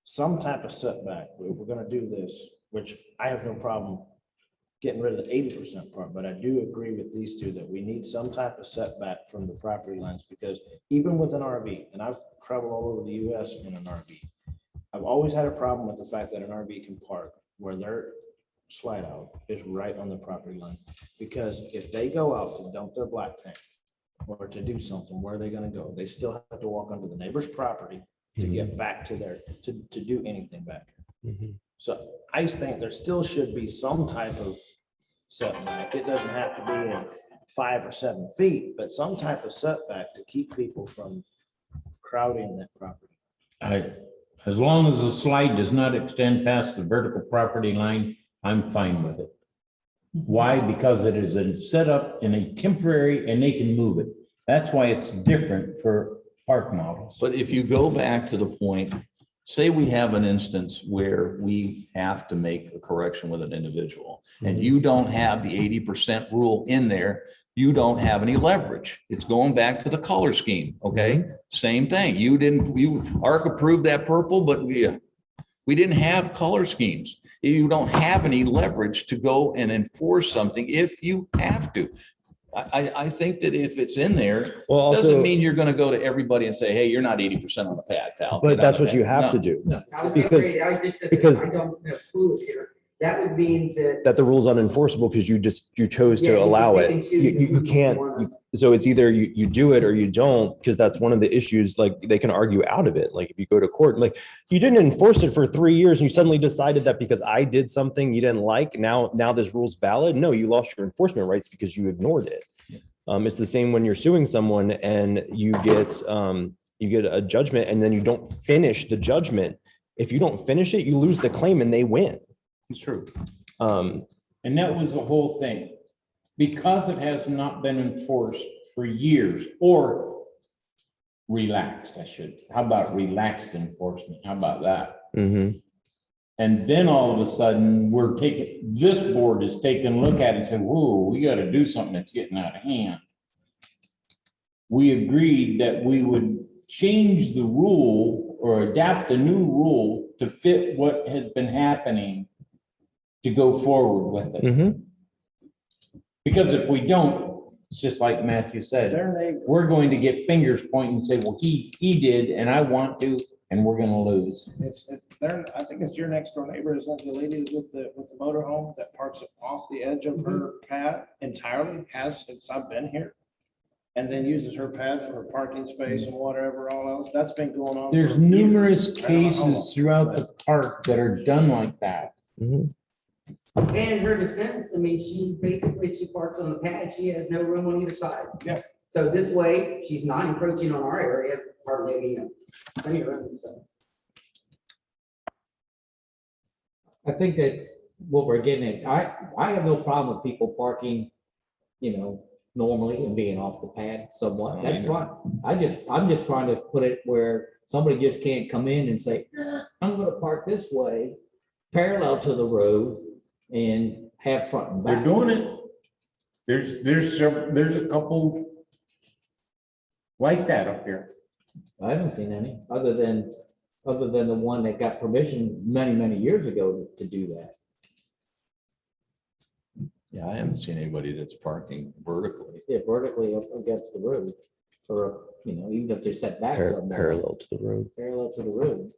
some type of setback, if we're gonna do this, which I have no problem getting rid of the 80% part, but I do agree with these two that we need some type of setback from the property lines, because even with an RV, and I've traveled all over the US in an RV, I've always had a problem with the fact that an RV can park where their slide out is right on the property line. Because if they go out to dump their black tank or to do something, where are they gonna go? They still have to walk onto the neighbor's property to get back to their, to do anything back. So I think there still should be some type of setback. It doesn't have to be in 5 or 7 feet, but some type of setback to keep people from crowding that property. As long as the slide does not extend past the vertical property line, I'm fine with it. Why? Because it is set up in a temporary and they can move it. That's why it's different for park models. But if you go back to the point, say we have an instance where we have to make a correction with an individual and you don't have the 80% rule in there, you don't have any leverage. It's going back to the color scheme, okay? Same thing. ARC approved that purple, but we didn't have color schemes. You don't have any leverage to go and enforce something if you have to. I think that if it's in there, Well, doesn't also, mean you're gonna go to everybody and say, hey, you're not 80% on the pad, pal. but Get on that's the what you pad. have to No. do. I was Because- afraid, I was just, because- I don't have clues here. That would mean that. That the rule's unenforceable because you chose Yeah, to you allow pick it. and choose You if you can't, wanna- so it's either you do it or you don't, because that's one of the issues, like they can argue out of it. Like if you go to court, like you didn't enforce it for 3 years and you suddenly decided that because I did something you didn't like, now this rule's valid. No, you lost your enforcement rights because you ignored it. It's the same when you're suing someone and you get a judgment and then you don't finish the judgment. If you don't finish it, you lose the claim and they win. It's true. And that was the whole thing. Because it has not been enforced for years or relaxed, how about relaxed enforcement? How about that? Mhm. And then all of a sudden, this board is taking a look at it and saying, whoa, we gotta do something that's getting out of hand. We agreed that we would change the rule or adapt a new rule to fit what has been happening to go forward with it. Mhm. Because if we don't, it's just like Matthew said, Their neighbor, we're going to get fingers pointing and say, well, he did, and I want to, and we're gonna lose. It's there, I think it's your next door neighbor, isn't it? The lady with the motorhome that parks off the edge of her pad entirely, has since I've been here. And then uses her pad for her parking space and whatever, all else. That's been going on. There's for years. numerous I don't know how long. cases throughout the park that are done like that. Mhm. And in her defense, I mean, she basically, if she parks on the pad, she has no room on either side. Yeah. So this way, she's not encroaching on our area, hardly any, plenty of room, so. I think that's what we're getting at. I have no problem with people parking, normally and being off the pad somewhat. That's fine. I'm just trying to put it where somebody just can't come in and say, I'm gonna park this way, parallel to the road and have front and They're back. doing it. There's a couple like that up here. I haven't seen any, other than the one that got permission many, many years ago to do that. Yeah, I haven't seen anybody that's parking vertically. Yeah, vertically up against the road, or, even if they're set back somewhere. Parallel to the road. Parallel to the road.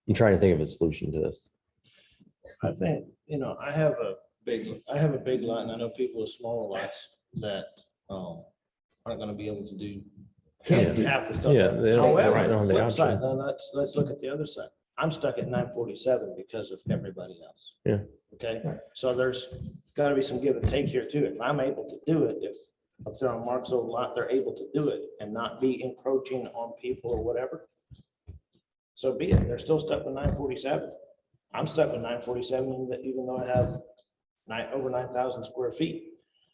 I'm trying to think of a solution to this. I think, I have a big lot, and I know people with smaller lots that aren't gonna be able to do Can't do. half the stuff. Yeah, they don't- However, right on the flip outside. side, now let's look at the other side. I'm stuck at 947 because of everybody else. Yeah. Okay, Right. so there's gotta be some give and take here too. If I'm able to do it, if they're on Mark's old lot, they're able to do it and not be encroaching on people or whatever. So be it. They're still stuck with 947. I'm stuck with 947, even though I have over 9,000 square feet.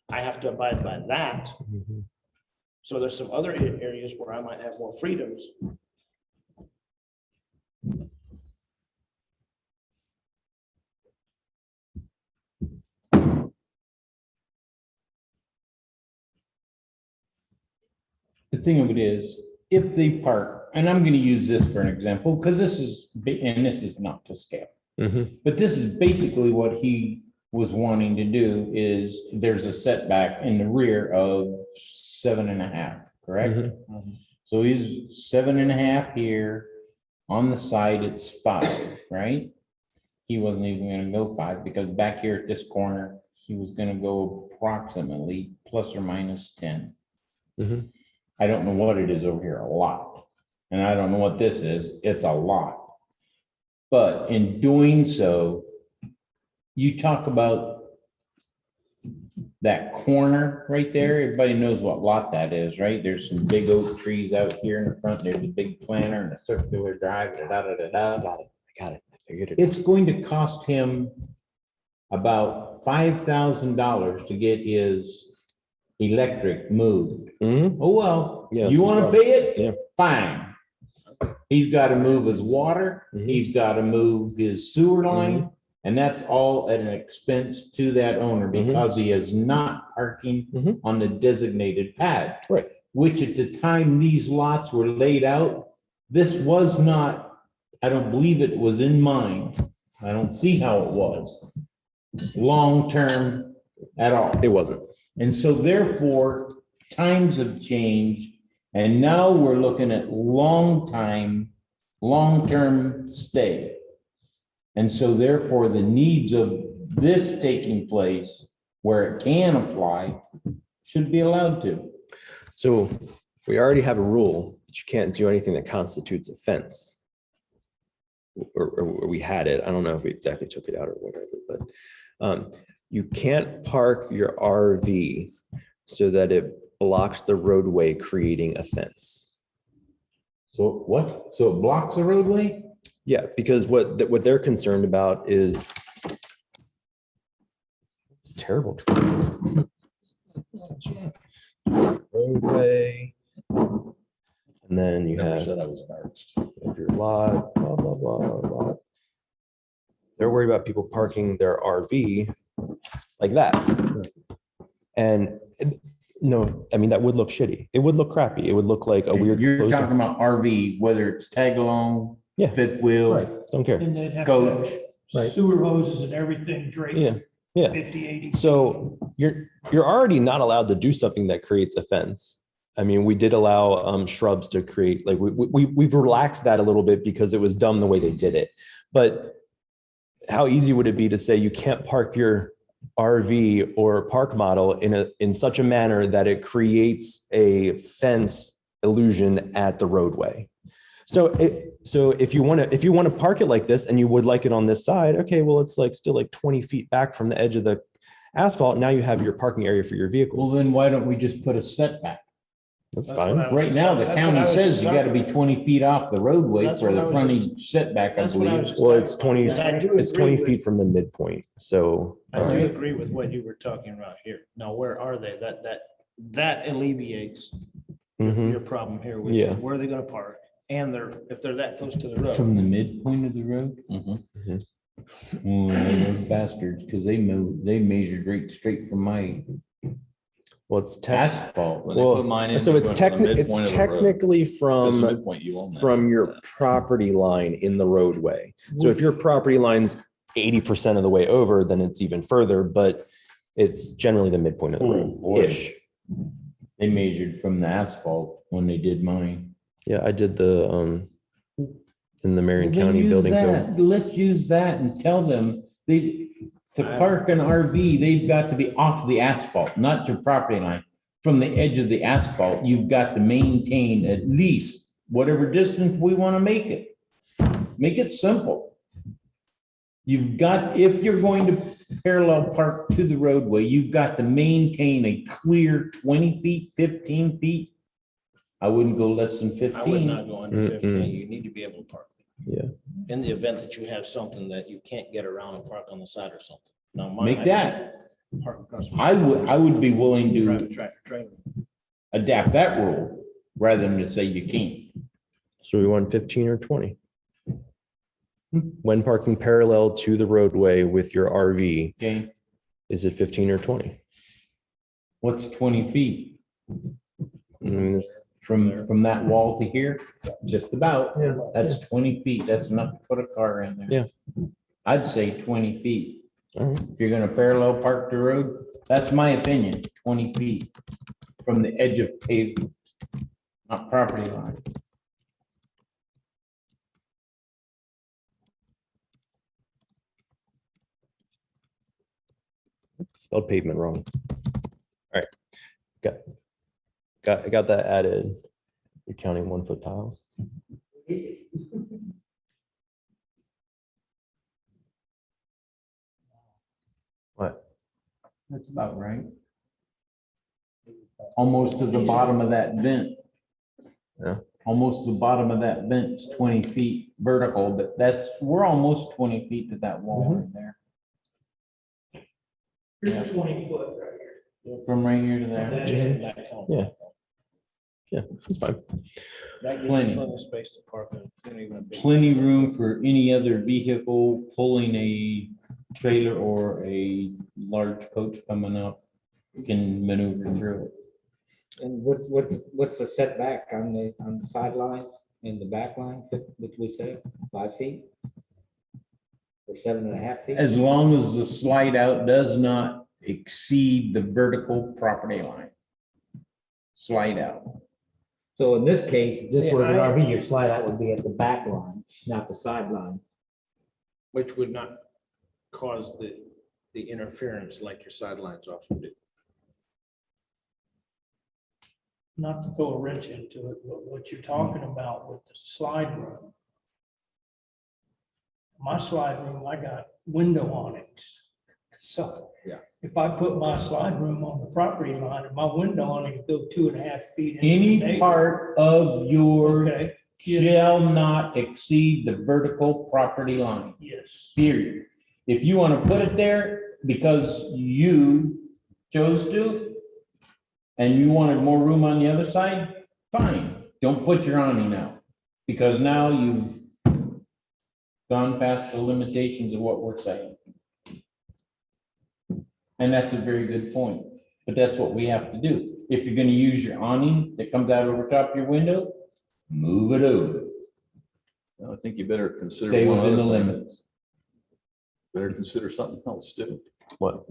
I have to abide by that. Mhm. So there's some other areas where I might have more freedoms. The thing of it is, if they park, and I'm gonna use this for an example, because this is, and this is not to scale. Mhm. But this is basically what he was wanting to do is there's a setback in the rear of 7.5, correct? Mhm. So he's 7.5 here. On the side, it's 5, right? He wasn't even gonna go 5 because back here at this corner, he was gonna go approximately plus or minus 10. Mhm. I don't know what it is over here, a lot. And I don't know what this is. It's a lot. But in doing so, you talk about that corner right there. Everybody knows what lot that is, right? There's some big oak trees out here in the front. There's a big planter and a circular drive. I got it. I got it. I figured it. It's going to cost him about $5,000 to get his electric moved. Mhm. Oh, well, Yeah, you that's want to his pay it? Yeah. Fine. He's got to move his water, Mhm. he's got to move his sewer line, and that's all at an expense to that owner Mhm. because he is not parking Mhm. on the designated pad. Right. Which at the time these lots were laid out, this was not, I don't believe it was in mind. I don't see how it was long-term at all. It wasn't. And so therefore, times have changed, and now we're looking at long-term stay. And so therefore, the needs of this taking place where it can apply should be allowed to. So we already have a rule that you can't do anything that constitutes offense. Or we had it. I don't know if we exactly took it out or whatever, but you can't park your RV so that it blocks the roadway, creating a fence. So what? So it blocks the roadway? Yeah, because what they're concerned about is it's terrible. Roadway. And then you Never have said I was an artist. of your lot, blah, blah, blah, blah. They're worried about people parking their RV like that. And no, I mean, that would look shitty. It would look crappy. It would look like a weird. You're closed- talking about RV, whether it's tag along, Yeah. fifth wheel, Right, don't care. And they'd have to coach. Right. sewer hoses and everything draped Yeah, yeah. 50, 80. So you're already not allowed to do something that creates a fence. I mean, we did allow shrubs to create, like, we've relaxed that a little bit because it was dumb the way they did it. But how easy would it be to say you can't park your RV or park model in such a manner that it creates a fence illusion at the roadway? So if you want to park it like this and you would like it on this side, okay, well, it's like still like 20 feet back from the edge of the asphalt. Now you have your parking area for your Well, vehicles. then why don't we just put a setback? That's That's what fine. I- Right now, the That's what I county was says just you gotta be talking 20 feet off the roadway That's for what I the was frontage setback, I That's what I believe. was just Well, talking it's about, 20, because I do it's agree 20 with- feet from the midpoint. So, I do all right. agree with what you were talking about here. Now, where are they? That alleviates Mhm. your problem here, which Yeah. is where are they gonna park? And if they're that close to the road. From the midpoint of the road? Mhm. Oh, those bastards, because they measured right straight from my Well, it's tech. asphalt. When they put mine in, So they it's went from the technically, it's midpoint of the road. technically That's the from midpoint, you own that. from your property line in the roadway. So if your property line's 80% of the way over, then it's even further, but it's generally the midpoint of the Oh, road boy. ish. They measured from the asphalt when they did mine. Yeah, I did the in the Marion Well, then County use Building Code. that. Let's use that and tell them to park an RV, they've got to be off the asphalt, not your property line. From the edge of the asphalt, you've got to maintain at least whatever distance we want to make it. Make it simple. You've got, if you're going to parallel park to the roadway, you've got to maintain a clear 20 feet, 15 feet. I wouldn't go less than I would 15. not go under Mm-mm. 15. You need to be able to park. Yeah. In the event that you have something that you can't get around and park on the side or something. Now, mine, Make that. Park across. from- I would be willing to Private tractor trailer. adapt that rule rather than to say you can't. So we want 15 or 20? When parking parallel to the roadway with your RV, Okay, is it 15 or 20? what's 20 feet I mean, it's, from that wall to here? Just about. Yeah. That's 20 feet. That's enough to put a car in there. Yeah. I'd say 20 feet. all right. If you're gonna parallel park the road, that's my opinion, 20 feet from the edge of pavement, not property line. Spelled pavement wrong. All right. I got that added. You're counting 1 foot tiles. What? That's about right. Almost to the bottom of that vent. Yeah. Almost the bottom of that vent's 20 feet vertical, but we're almost 20 feet to that wall right there. Here's 20 foot right here. From right here to there. Just from that count. Yeah. Yeah, that's fine. That gives you Plenty. plenty of space to park in. You know, even a big- Plenty room for any other vehicle pulling a trailer or a large coach coming up can maneuver through it. And what's the setback on the sidelines and the back line, which we say, 5 feet? Or 7.5 feet? As long as the slide out does not exceed the vertical property line. Slide out. So in this case, if See, this was an I- RV, your slide out would be at the back line, not the sideline. Which would not cause the interference like your sidelines often do. Not to throw a wrench into it, but what you're talking about with the slide room. My slide room, I got window awnings. So. Yeah. If I put my slide room on the property line and my window awning go 2.5 feet. into the Any neighbor, part of your Okay, shall not exceed the vertical property line, yes. period. If you want to put it there because you chose to, and you wanted more room on the other side, fine, don't put your awning out. Because now you've gone past the limitations of what we're saying. And that's a very good point, but that's what we have to do. If you're gonna use your awning that comes out over top your window, move it over, I think you better consider stay one within other the thing. limits. Better consider something else too. What?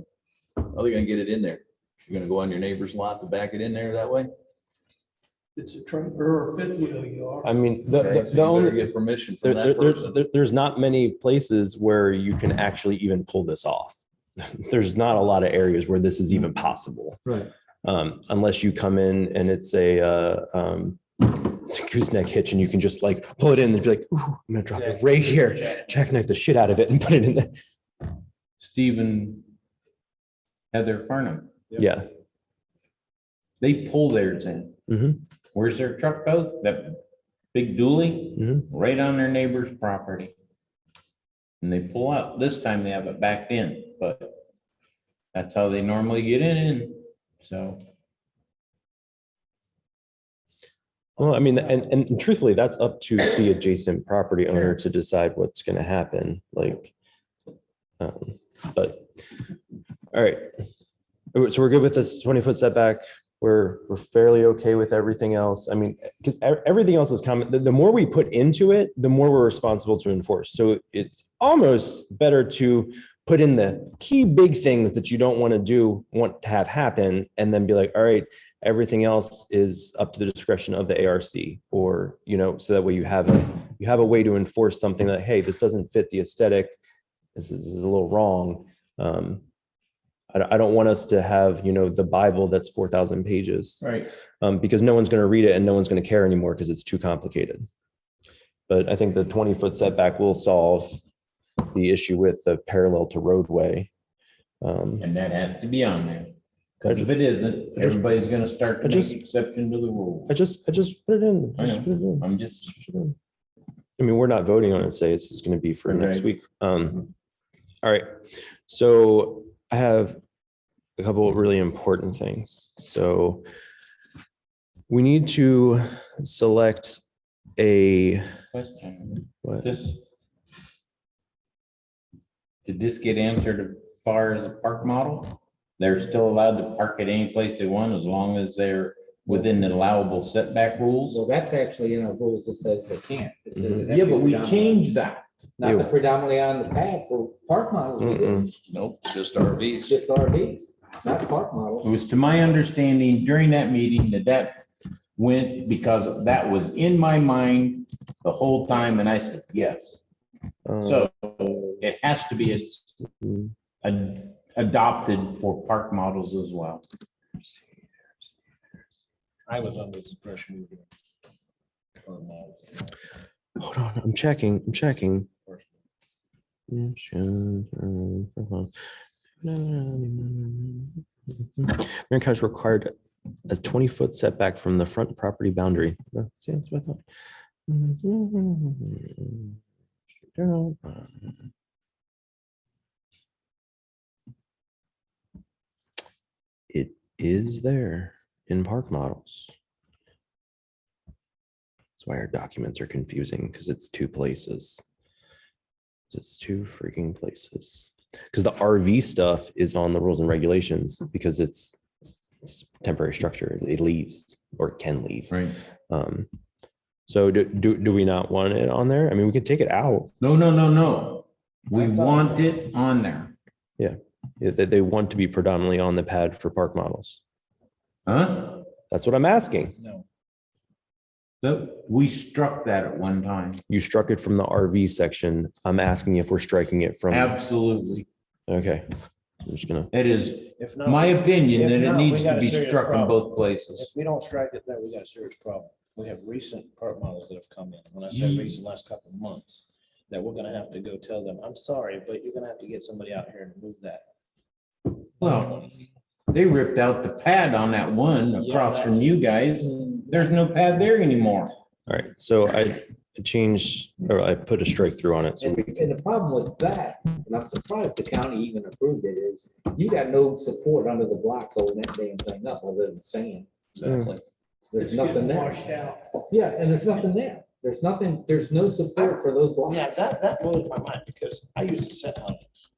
How are they gonna get it in there? You're gonna go on your neighbor's lot to back it in there that way? It's a tractor or fifth wheel you are. I mean, Okay, so the you better only, get permission there, from that there, person. there's not many places where you can actually even pull this off. There's not a lot of areas where this is even possible. Right. Unless you come in and it's it's a gooseneck hitch and you can just like pull it in and be like, ooh, I'm gonna drop it right here, jackknife the shit out of it and put it in there. Stephen, Heather Farnham, Yeah. they pull theirs in. Mhm. Where's their truck go? That big dually, Mhm. right on their neighbor's property. And they pull out. This time they have it backed in, but that's how they normally get in. So. Well, I mean, and truthfully, that's up to the adjacent property owner to decide what's gonna happen, like. But, all right. So we're good with this 20-foot setback. We're fairly okay with everything else. I mean, because everything else is common. The more we put into it, the more we're responsible to enforce. So it's almost better to put in the key big things that you don't want to have happen, and then be like, all right, everything else is up to the discretion of the ARC, or, so that way you have a way to enforce something that, hey, this doesn't fit the aesthetic. This is a little wrong. I don't want us to have, the Bible that's 4,000 pages. Right. Because no one's going to read it and no one's going to care anymore because it's too complicated. But I think the 20-foot setback will solve the issue with the parallel to roadway. And that has to be on there. Because if it isn't, everybody's gonna start to make exception to the rule. I just put it in. I know. Just put it in. I'm just, I mean, we're not voting on it. Say it's going to be for next Right. week. All right. So I have a couple of really important things. So we need to select a, question, what? did this get answered as far as a park model? They're still allowed to park at any place they want as long as they're within the allowable setback rules? Well, that's actually in our rules that says they can't. It says it has to Yeah, be but we predominantly- changed that. Not the predominantly on the pad for park models, we didn't. Nope, just It's RVs. just RVs, not park It models. was to my understanding during that meeting that went because that was in my mind the whole time, and I said, yes. So it has to be adopted for park models as well. I was under the impression we were doing. hold on, I'm checking. Marion County is required a 20-foot setback from the front property boundary. See, that's what I thought. It is there in park models. That's why our documents are confusing, because it's two places. It's two freaking places. Because the RV stuff is on the rules and regulations because it's temporary structure. It leaves or can leave. Right. So do we not want it on there? I mean, we could take it out. No. We want it on there. Yeah, that they want to be predominantly on the pad for park models. Huh? That's what I'm asking. No, We struck that at one time. You struck it from the RV section. I'm asking if we're striking it from. Absolutely. Okay. I'm just gonna, It is if not. my opinion if that it not, we needs got to a be serious struck in problem. both places. If we don't strike it, then we got a serious problem. We have recent park models that have come in. When I say recent, last couple of months, that we're gonna have to go tell them, I'm sorry, but you're gonna have to get somebody out here and move that. Well, they ripped out the pad on that one across from you guys. There's no pad there anymore. all right. So I changed, or I put a strike through on it. So we And the problem with that, and I'm surprised the county even approved it, is you got no support under the block holding that damn thing up other than sand. Exactly. There's It's nothing getting there. washed out. Yeah, and there's nothing there. There's nothing, there's no support for those blocks. Yeah, that blows my mind because I used to set huntings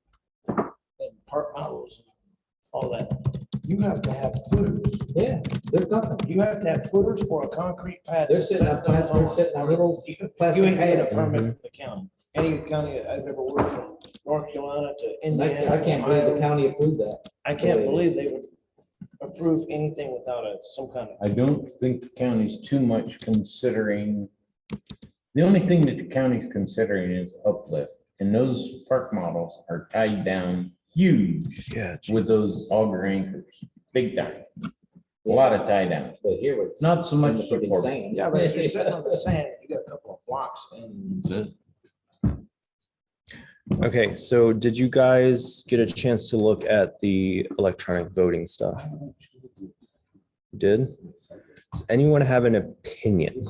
and park models, all that. You have to have footers. Yeah, there's nothing. You have to have footers for a concrete pad. They're to sitting set up, those they're on. sitting on little You plastic ain't getting a pads. permit from the county. Any county I've ever worked from, North Carolina to I Indiana. can't believe the Ohio. county approved that. I can't believe they would approve anything without some kind of. I don't think the county's too much considering. The only thing that the county's considering is uplift, and those park models are tied down huge Yeah. with those auger anchors, big time. A lot of tie down, But here it's. not so much pretty support. sand. Yeah, but if you're sitting on the sand, you got a couple of blocks and That's it. Okay, so did you guys get a chance to look at the electronic voting stuff? Did? Does anyone have an opinion?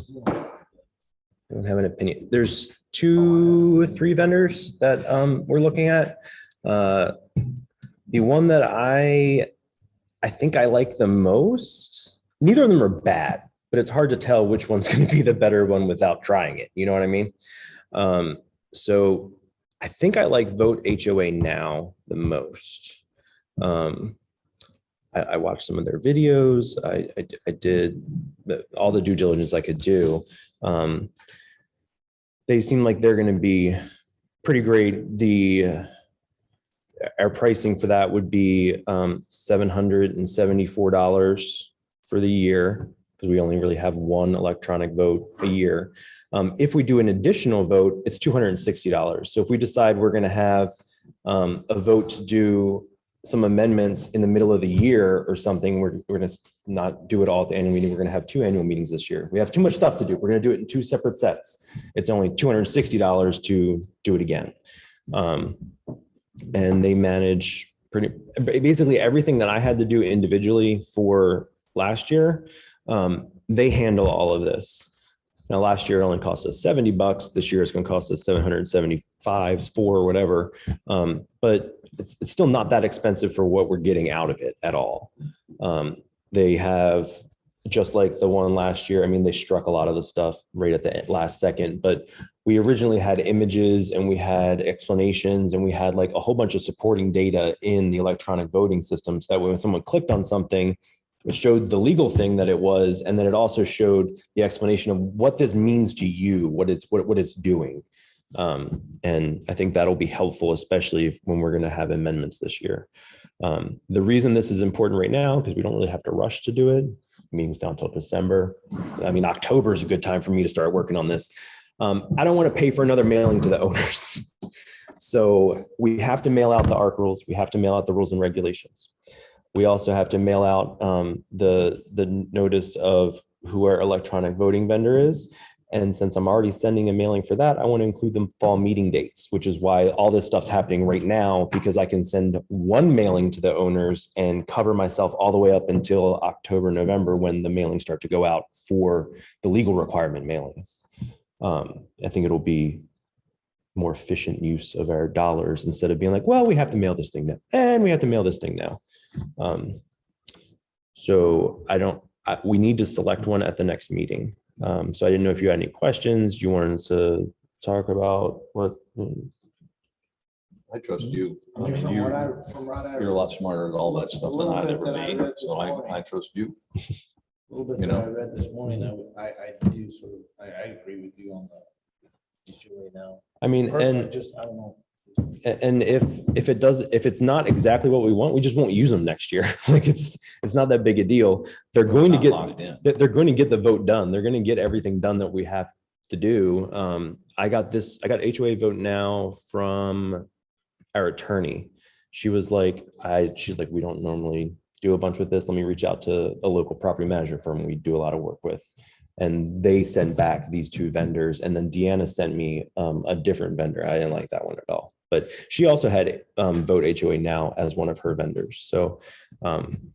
Anyone have an opinion? There's 3 vendors that we're looking at. The one that I think I like the most, neither of them are bad, but it's hard to tell which one's going to be the better one without trying it. You know what I mean? So I think I like Vote HOA Now the most. I watched some of their videos. I did all the due diligence I could do. They seem like they're going to be pretty great. Our pricing for that would be $774 for the year, because we only really have one electronic vote a year. If we do an additional vote, it's $260. So if we decide we're going to have a vote to do some amendments in the middle of the year or something, we're going to not do it all at the annual meeting. We're going to have 2 annual meetings this year. We have too much stuff to do. We're going to do it in 2 separate sets. It's only $260 to do it again. And they manage basically everything that I had to do individually for last year. They handle all of this. Now, last year it only cost us $70. This year it's going to cost us $775 or whatever. But it's still not that expensive for what we're getting out of it at all. They have, just like the one last year, I mean, they struck a lot of the stuff right at the last second, but we originally had images and we had explanations and we had like a whole bunch of supporting data in the electronic voting systems. That way, when someone clicked on something, it showed the legal thing that it was, and then it also showed the explanation of what this means to you, what it's doing. And I think that'll be helpful, especially when we're going to have amendments this year. The reason this is important right now, because we don't really have to rush to do it. Meetings down until December. I mean, October is a good time for me to start working on this. I don't want to pay for another mailing to the owners. So we have to mail out the ARC rules. We have to mail out the rules and regulations. We also have to mail out the notice of who our electronic voting vendor is. And since I'm already sending a mailing for that, I want to include the fall meeting dates, which is why all this stuff's happening right now, because I can send one mailing to the owners and cover myself all the way up until October, November, when the mailings start to go out for the legal requirement mailings. I think it'll be more efficient use of our dollars instead of being like, well, we have to mail this thing now and we have to mail this thing now. So we need to select one at the next meeting. So I didn't know if you had any questions you wanted to talk about. What? I trust you. I mean, from you're what I a lot smarter at all that stuff than I'd ever That I be. read this So morning. I trust you. A little bit You that I know. read this morning, I do sort of, I agree with you on the HOA now. I mean, Personally, and just, I don't know. if it's not exactly what we want, we just won't use them next year. Like it's not that big a deal. They're going to Not get locked in. they're going to get the vote done. They're going to get everything done that we have to do. I got HOA Vote Now from our attorney. She's like, we don't normally do a bunch with this. Let me reach out to a local property management firm we do a lot of work with. And they sent back these 2 vendors. And then Deanna sent me a different vendor. I didn't like that one at all. But she also had Vote HOA Now as one of her vendors. So I'm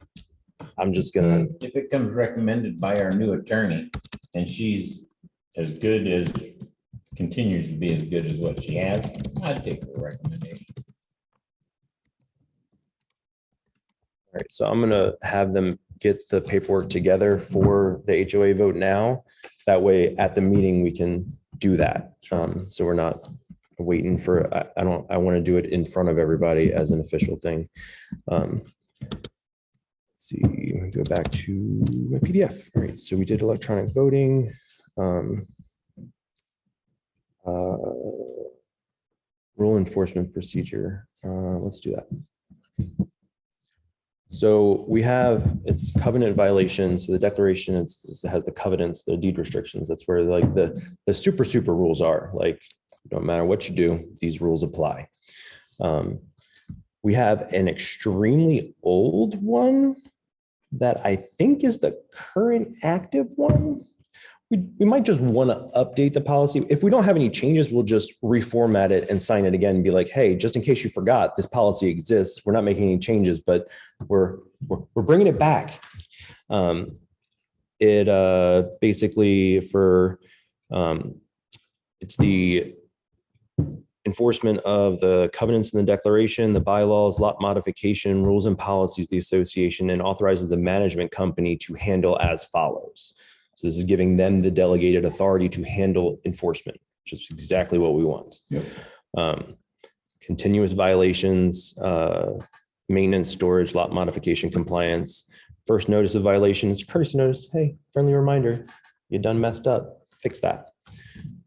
just gonna. If it comes recommended by our new attorney and she's as good as, continues to be as good as what she has, I'd take the recommendation. All right, so I'm gonna have them get the paperwork together for the HOA Vote Now. That way at the meeting, we can do that. So we're not waiting for, I want to do it in front of everybody as an official thing. Let's see, let me go back to my PDF. All right, so we did electronic voting. Rule enforcement procedure. Let's do that. So we have, it's covenant violations. So the declaration has the covenants, the deed restrictions. That's where like the super rules are. Like, no matter what you do, these rules apply. We have an extremely old one that I think is the current active one. We might just want to update the policy. If we don't have any changes, we'll just reformat it and sign it again and be like, hey, just in case you forgot, this policy exists. We're not making any changes, but we're bringing it back. It basically for it's the enforcement of the covenants in the declaration, the bylaws, lot modification, rules and policies of the association, and authorizes the management company to handle as follows. So this is giving them the delegated authority to handle enforcement, which is exactly what we want. Yep. Continuous violations, maintenance, storage, lot modification, compliance. First notice of violations, courtesy notice. Hey, friendly reminder, you done messed up, fix that.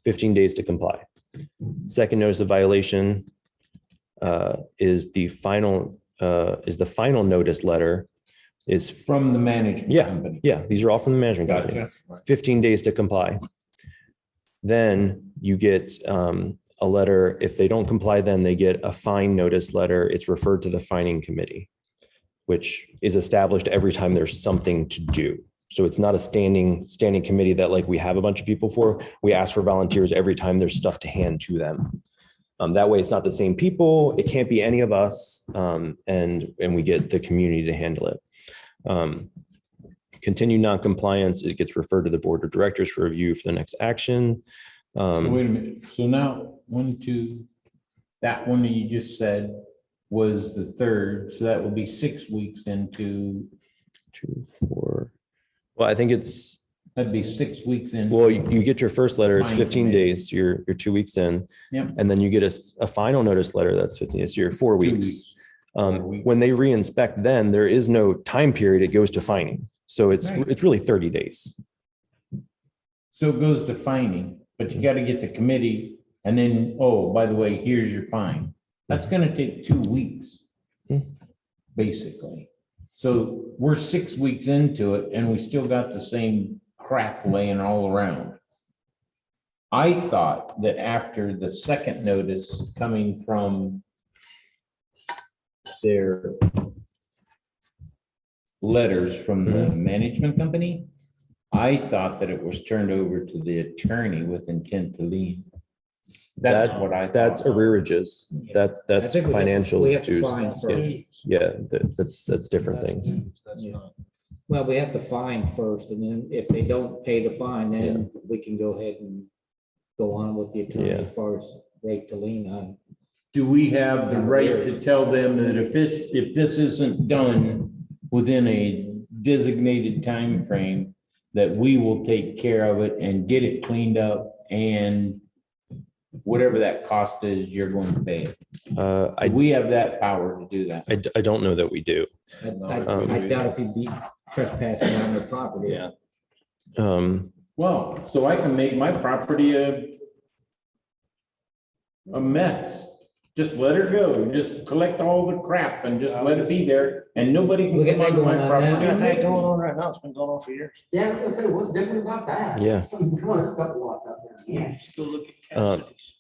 15 days to comply. Second notice of violation is the final notice letter. Is From the management company. yeah, these are all from the management company. Gotcha. 15 days to comply. Then you get a letter. If they don't comply, then they get a fine notice letter. It's referred to the fining committee, which is established every time there's something to do. So it's not a standing committee that like we have a bunch of people for. We ask for volunteers every time there's stuff to hand to them. That way it's not the same people. It can't be any of us. And we get the community to handle it. Continued non-compliance, it gets referred to the board of directors for review for the next action. So wait a minute. So now that one that you just said was the third. So that would be 6 weeks into, 2, 4. Well, I think it's, that'd be 6 weeks in. well, you get your first letter, it's Fine 15 committee. days, you're 2 weeks in. Yep. And then you get a final notice letter that's 15 days, so you're 4 2 weeks. When they re-inspect, then there is no time period, it goes to fining. So it's Right. really 30 days. So it goes to fining, but you got to get the committee and then, oh, by the way, here's your fine. That's going to take 2 weeks, Hmm. basically. So we're 6 weeks into it and we still got the same crap laying all around. I thought that after the second notice coming from their letters from the management company, I thought that it was turned over to the attorney with intent to lien. That's what I thought. That's arrearages. That's I think we have- financial we have to dues. fine first. Yeah, that's different things. That's Yeah. not. Well, we have to fine first, and then if they don't pay the fine, then we can go ahead and go on with the attorney Yeah. as far as rate to lien on. Do we have the right to tell them that if this isn't done within a designated time frame, that we will take care of it and get it cleaned up and whatever that cost is, you're going to pay it? We have that power to do that. I don't know that we do. I doubt if he'd be trespassing on their property. Yeah. Well, so I can make my property a mess. Just let her go. Just collect all the crap and just let it be there and nobody can Look at come that onto my going on property. now. Got that going on right now. It's been going on for years. Yeah, I was gonna say, what's different about that? Yeah. Come on, there's a couple lots out there. Yeah. Go look at Uh, Cassidy's.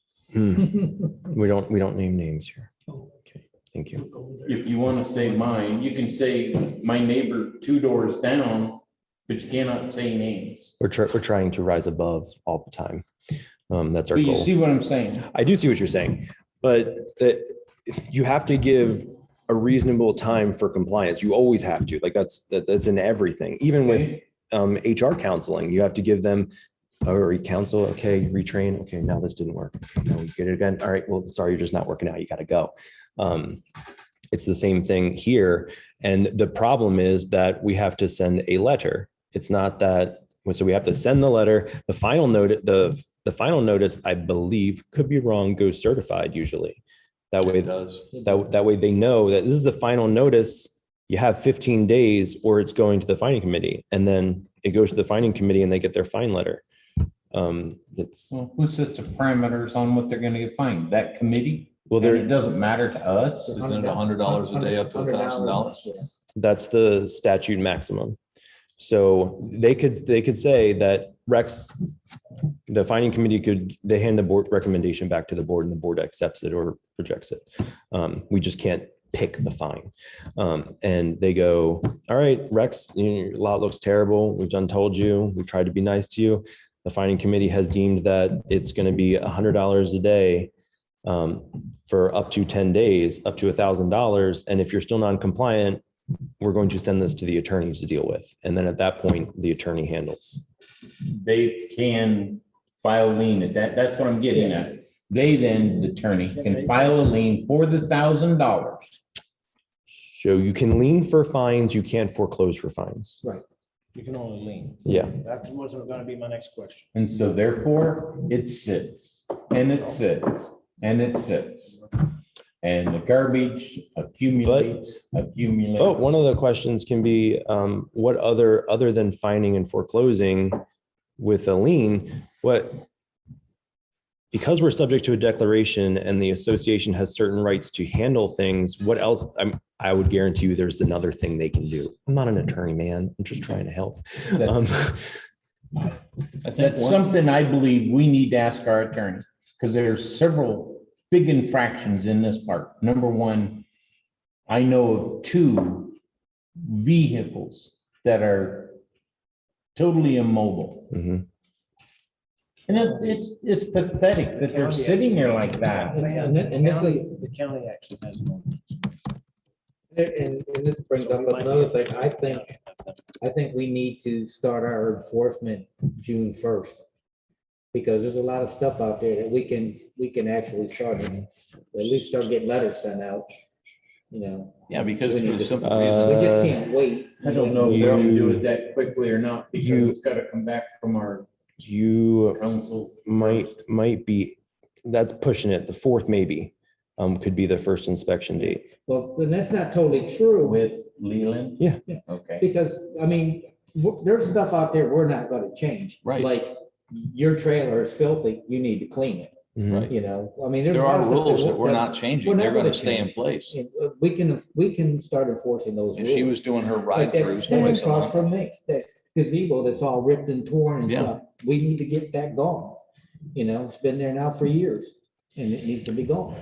We don't name names here. Oh, Okay, thank you. look over there. If you want to say mine, you can say my neighbor 2 doors down, but you cannot say names. We're trying to rise above all the time. That's our But you goal. see what I'm saying? I do see what you're saying, but you have to give a reasonable time for compliance. You always have to, like that's in everything, even with HR counseling, you have to give them a re-counsel. Okay, retrain. Okay, now this didn't work. Okay, now we get it again. All right, well, sorry, you're just not working out. You got to go. It's the same thing here. And the problem is that we have to send a letter. It's not that, so we have to send the letter, the final note, the final notice, I believe, could be wrong, goes certified usually. That way, It does. that way they know that this is the final notice. You have 15 days or it's going to the fining committee, and then it goes to the fining committee and they get their fine letter. That's Well, who sets the parameters on what they're gonna get fined? That committee? Well, And it there, doesn't matter to us. Isn't it $100 a day up to $1,000? that's the statute maximum. So they could say that Rex, the finding committee they hand the board recommendation back to the board and the board accepts it or rejects it. We just can't pick the fine. And they go, all right, Rex, your lot looks terrible. We've done told you, we've tried to be nice to you. The finding committee has deemed that it's going to be $100 a day for up to 10 days, up to $1,000. And if you're still non-compliant, we're going to send this to the attorneys to deal with. And then at that point, the attorney handles. They can file a lien at that. That's what I'm getting at. They then, the attorney, can file a lien for the $1,000. So you can lien for fines, you can't foreclose for fines. You can only lean. Yeah. That wasn't gonna be my next question. And so therefore, it sits and it sits and it sits. And the garbage accumulates. But one of the questions can be, what other than finding and foreclosing with a lien, because we're subject to a declaration and the association has certain rights to handle things, what else? I would guarantee you there's another thing they can do. I'm not an attorney, man. I'm just trying to help. That's something I believe we need to ask our attorney, because there's several big infractions in this park. Number one, I know of 2 vehicles that are totally immobile. Mhm. And it's pathetic that they're sitting there like that. And this is, The county actually has one. and this brings up another thing. I think we need to start our enforcement June 1st. Because there's a lot of stuff out there that we can actually start and at least start getting letters sent out, you know. Yeah, because We need for the to- simple We reason, just can't wait. I don't know if they're gonna do it that quickly or not, because it's gotta come back from our You council. might be, that's pushing it. The 4th maybe could be the first inspection date. Well, then that's not totally true With Leland? Yeah. Okay. because, I mean, there's stuff out there we're not gonna change. Right. Like your trailer is filthy, you need to clean it, Mhm. you know, I mean. there's there a lot are of stuff rules that we're not we're changing. not They're going gonna to stay in change. place. We can start enforcing those And rules. she was doing her Like ride that throughs stand twice a across month. from me, that gazebo that's all ripped and torn and Yeah. stuff, we need to get that gone. You know, it's been there now for years, and it needs to be gone.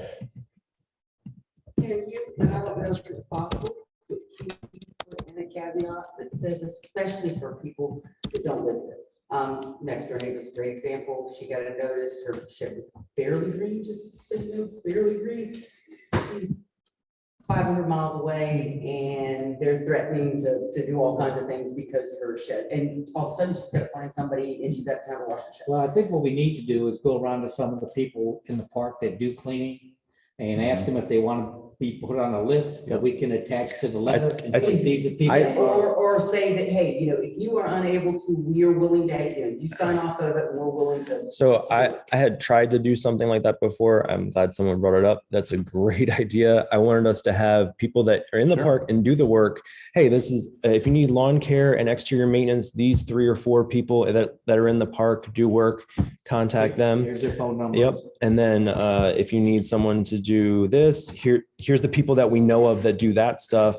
Can you, and I don't know if it's possible, could you put in a caveat that says especially for people that don't live there? Next door neighbor's a great example. She got a notice, her shed was barely green, just so you know, barely green. She's 500 miles away and they're threatening to do all kinds of things because her shed, and all of a sudden she's gotta find somebody and she's at town to wash the shed. Well, I think what we need to do is go around to some of the people in the park that do cleaning and ask them if they want to be put on a list that we can attach to the letter. And I say, think- these are people. I- that are- Or say that, hey, you know, if you are unable to, we are willing to, you know, you sign off of it, we're willing to. So I had tried to do something like that before. I'm glad someone brought it up. That's a great idea. I wanted us to have people that are in the Sure. park and do the work. Hey, this is, if you need lawn care and exterior maintenance, these 3 or 4 people that are in the park do work, contact them. Here's their phone numbers. Yep. And then if you need someone to do this, here's the people that we know of that do that stuff.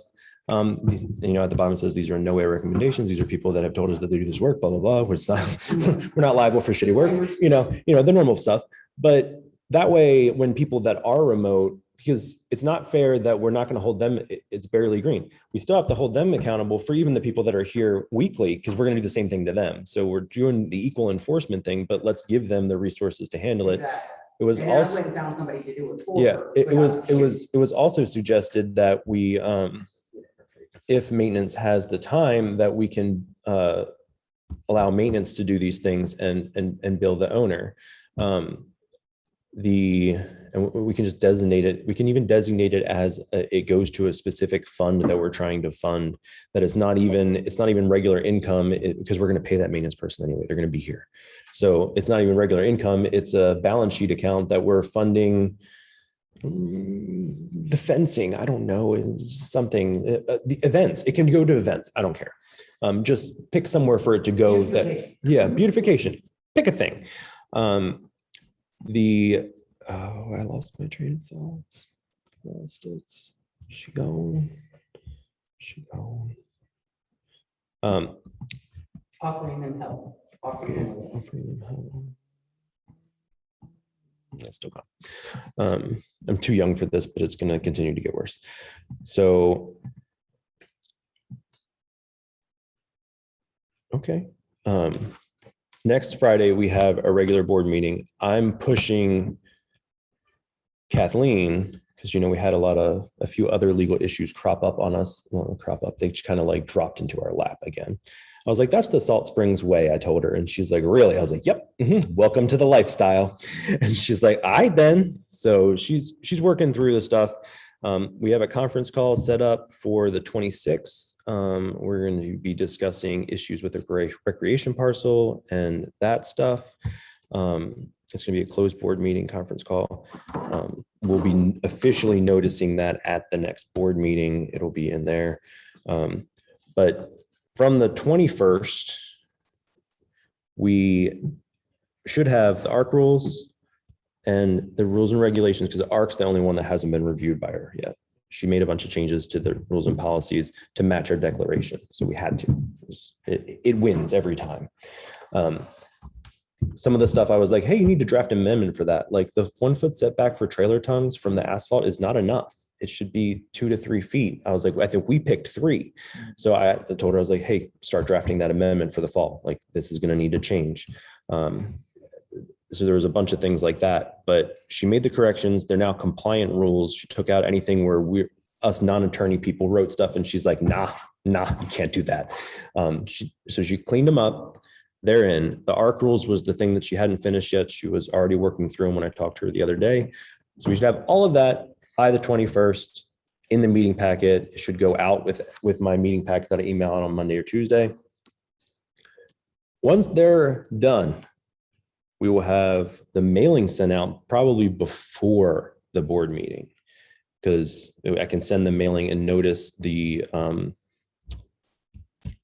You know, at the bottom it says these are in no way recommendations. These are people that have told us that they do this work, blah, blah, blah. We're not, we're not liable for shitty work, you know, the normal stuff. But that way, when people that are remote, because it's not fair that we're not going to hold them, it's barely green. We still have to hold them accountable for even the people that are here weekly, because we're going to do the same thing to them. So we're doing the equal enforcement thing, but let's give them the resources to handle it. Exactly. It was And I also. went and found somebody to do it for Yeah, her. it but I was here. also suggested that we, if maintenance has the time, that we can allow maintenance to do these things and bill the owner. And we can just designate it. We can even designate it as it goes to a specific fund that we're trying to fund. That it's not even regular income, because we're going to pay that maintenance person anyway. They're going to be here, so it's not even regular income. It's a balance sheet account that we're funding. The fencing, I don't know, it's something, the events, it can go to events. I don't care. Just pick somewhere for it to go that, Beautification. yeah, beautification, pick a thing. Oh, I lost my train of thoughts. Lost it. She gone. She gone. Offering them help. Offering them help. Offering them help. That's still gone. I'm too young for this, but it's going to continue to get worse. So, okay. Next Friday, we have a regular board meeting. I'm pushing Kathleen, because, we had a few other legal issues crop up on us. Well, crop up, they just kind of like dropped into our lap again. I was like, that's the Salt Springs way, I told her. And she's like, really? I was like, yep. Welcome to the lifestyle. And she's like, all right, then. So she's working through the stuff. We have a conference call set up for the 26th. We're going to be discussing issues with the recreation parcel and that stuff. It's going to be a closed board meeting conference call. We'll be officially noticing that at the next board meeting. It'll be in there. But from the 21st, we should have the ARC rules and the rules and regulations, because the ARC's the only one that hasn't been reviewed by her yet. She made a bunch of changes to the rules and policies to match our declaration. So we had to. It wins every time. Some of the stuff I was like, hey, you need to draft an amendment for that. Like the 1 foot setback for trailer tongues from the asphalt is not enough. It should be 2 to 3 feet. I was like, I think we picked 3. So I told her, I was like, hey, start drafting that amendment for the fall. Like this is going to need to change. So there was a bunch of things like that, but she made the corrections. They're now compliant rules. She took out anything where us non-attorney people wrote stuff and she's like, nah, you can't do that. So she cleaned them up. They're in. The ARC rules was the thing that she hadn't finished yet. She was already working through them when I talked to her the other day. So we should have all of that by the 21st in the meeting packet. It should go out with my meeting packet that I email out on Monday or Tuesday. Once they're done, we will have the mailing sent out probably before the board meeting, because I can send the mailing and notice the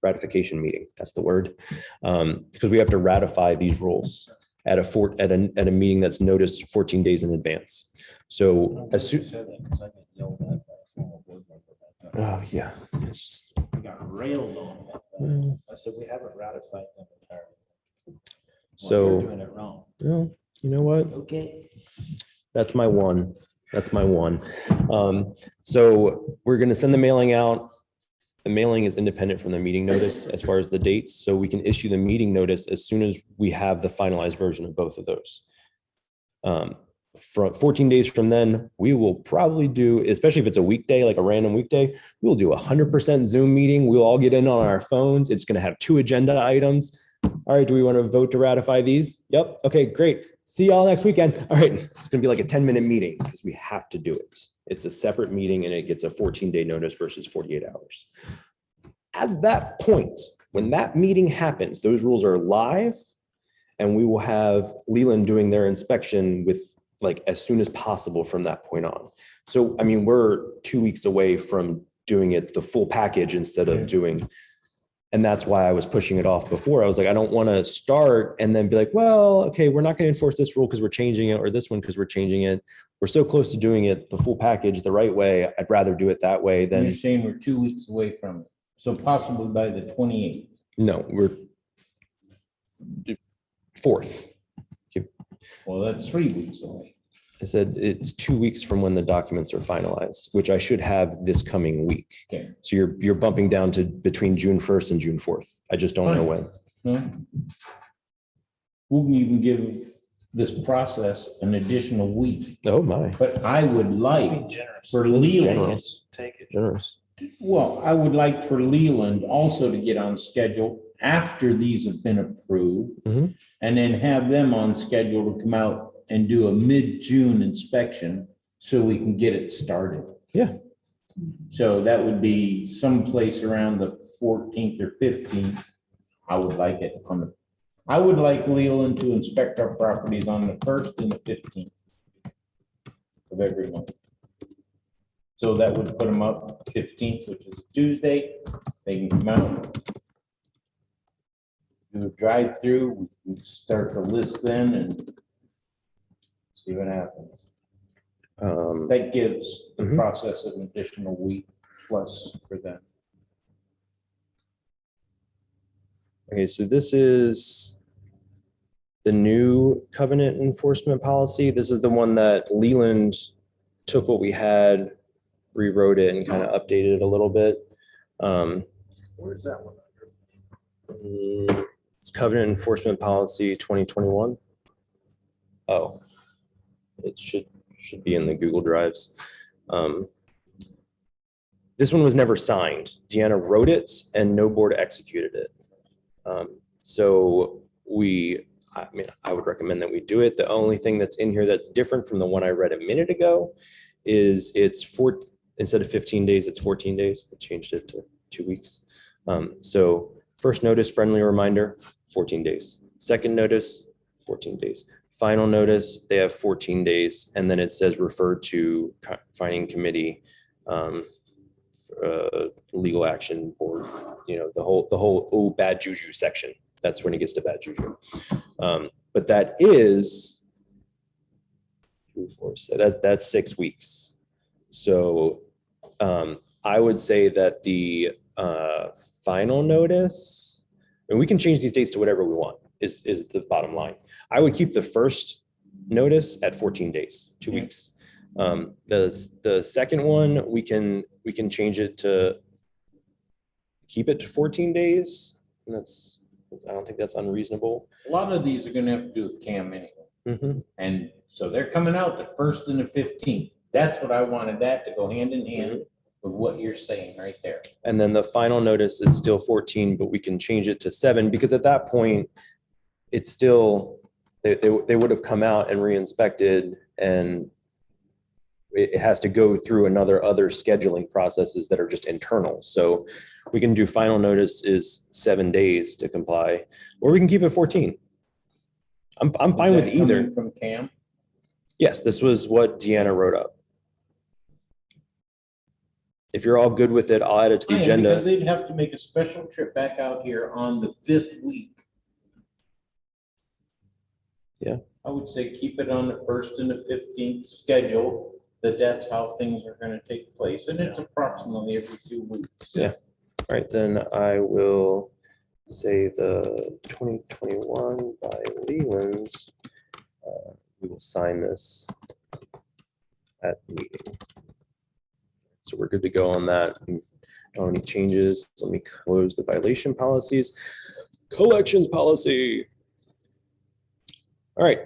ratification meeting. That's the word. Because we have to ratify these rules at a meeting that's noticed 14 days in advance. So as soon. Oh yeah. We got railed on that. I said, we haven't ratified them entirely. Well, So you're doing it wrong. well, you know what? Okay. That's my one. So we're going to send the mailing out. The mailing is independent from the meeting notice as far as the dates. So we can issue the meeting notice as soon as we have the finalized version of both of those. From 14 days from then, we will probably do, especially if it's a weekday, like a random weekday, we'll do 100% Zoom meeting. We'll all get in on our phones. It's going to have 2 agenda items. All right, do we want to vote to ratify these? Yep. Okay, great. See y'all next weekend. All right, it's going to be like a 10-minute meeting because we have to do it. It's a separate meeting and it gets a 14-day notice versus 48 hours. At that point, when that meeting happens, those rules are live and we will have Leland doing their inspection with like as soon as possible from that point on. So, I mean, we're 2 weeks away from doing it the full package instead of doing. And that's why I was pushing it off before. I was like, I don't want to start and then be like, well, okay, we're not going to enforce this rule because we're changing it, or this one because we're changing it. We're so close to doing it the full package the right way. I'd rather do it that way You're than. saying we're 2 weeks away from it. So possibly by the 28th. No, we're 4th. Well, that's 3 weeks away. I said it's 2 weeks from when the documents are finalized, which I should have this coming week. Okay. So you're bumping down to between June 1st and June 4th. I just don't know when. No. We can even give this process an additional week, Oh my. but I would like Being generous. for That's Leland, generous. Take it. Generous. well, I would like for Leland also to get on schedule after these have been approved. Mhm. And then have them on schedule to come out and do a mid-June inspection so we can get it started. Yeah. So that would be someplace around the 14th or 15th. I would like it on the, I would like Leland to inspect our properties on the 1st and the 15th of every month. So that would put them up 15th, which is Tuesday. They can come out. Do a drive-through, we can start the list then and See what happens. Um, That gives the Mhm. process an additional week plus for them. Okay, so this is the new covenant enforcement policy. This is the one that Leland took what we had, rewrote it, and kind of updated it a little bit. Where's that one? It's covenant enforcement policy 2021. Oh, it should be in the Google Drives. This one was never signed. Deanna wrote it and no board executed it. So I mean, I would recommend that we do it. The only thing that's in here that's different from the one I read a minute ago is instead of 15 days, it's 14 days. They changed it to 2 weeks. So first notice, friendly reminder, 14 days. Second notice, 14 days. Final notice, they have 14 days. And then it says refer to fining committee, legal action board, the whole bad juju section. That's when it gets to bad juju. But that is 2, 4, that's 6 weeks. So I would say that the final notice, and we can change these dates to whatever we want, is the bottom line. I would keep the first notice at 14 days, 2 weeks. The second one, we can change it to keep it to 14 days. And I don't think that's unreasonable. A lot of these are gonna have to do with CAM anyway. And so they're coming out the 1st and the 15th. That's what I wanted that to go hand in hand with what you're saying right there. And then the final notice is still 14, but we can change it to 7 because at that point, it's still, they would have come out and re-inspected, and it has to go through other scheduling processes that are just internal. So we can do final notice is 7 days to comply, or we can keep it 14. I'm fine Was with that either. coming from CAM? Yes, this was what Deanna wrote up. If you're all good with it, I'll add it to the Because agenda. they'd have to make a special trip back out here on the 5th week. Yeah. I would say keep it on the 1st and the 15th schedule, that's how things are gonna take place, and it's approximately every 2 weeks. Yeah. All right, then I will say the 2021 by Leland's. We will sign this at the meeting. So we're good to go on that. Don't have any changes. Let me close the violation policies. Collections policy. All right.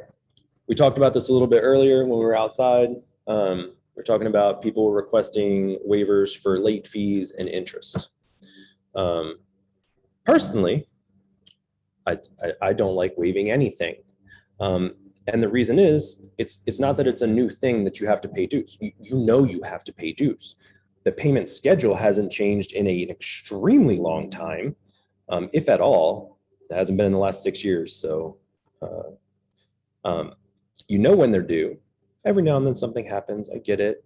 We talked about this a little bit earlier when we were outside. We're talking about people requesting waivers for late fees and interest. Personally, I don't like waiving anything. And the reason is, it's not that it's a new thing that you have to pay dues. You know you have to pay dues. The payment schedule hasn't changed in an extremely long time, if at all. It hasn't been in the last 6 years. So, you know when they're due. Every now and then something happens. I get it.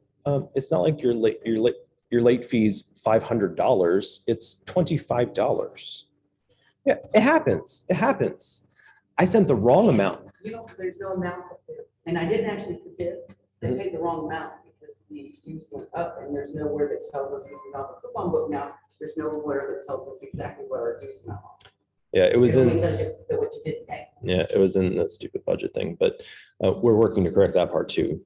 It's not like your late fees $500. It's $25. Yeah, it happens. It happens. I sent the wrong amount. There's no amount up there. And I didn't actually forget, they paid the wrong amount because the dues went up, and there's nowhere that tells us, if we have a coupon book now, there's nowhere that tells us exactly what our dues amount are. Yeah, it was It only in. tells you what you didn't pay. Yeah, it was in the stupid budget thing, but we're working to correct that part too,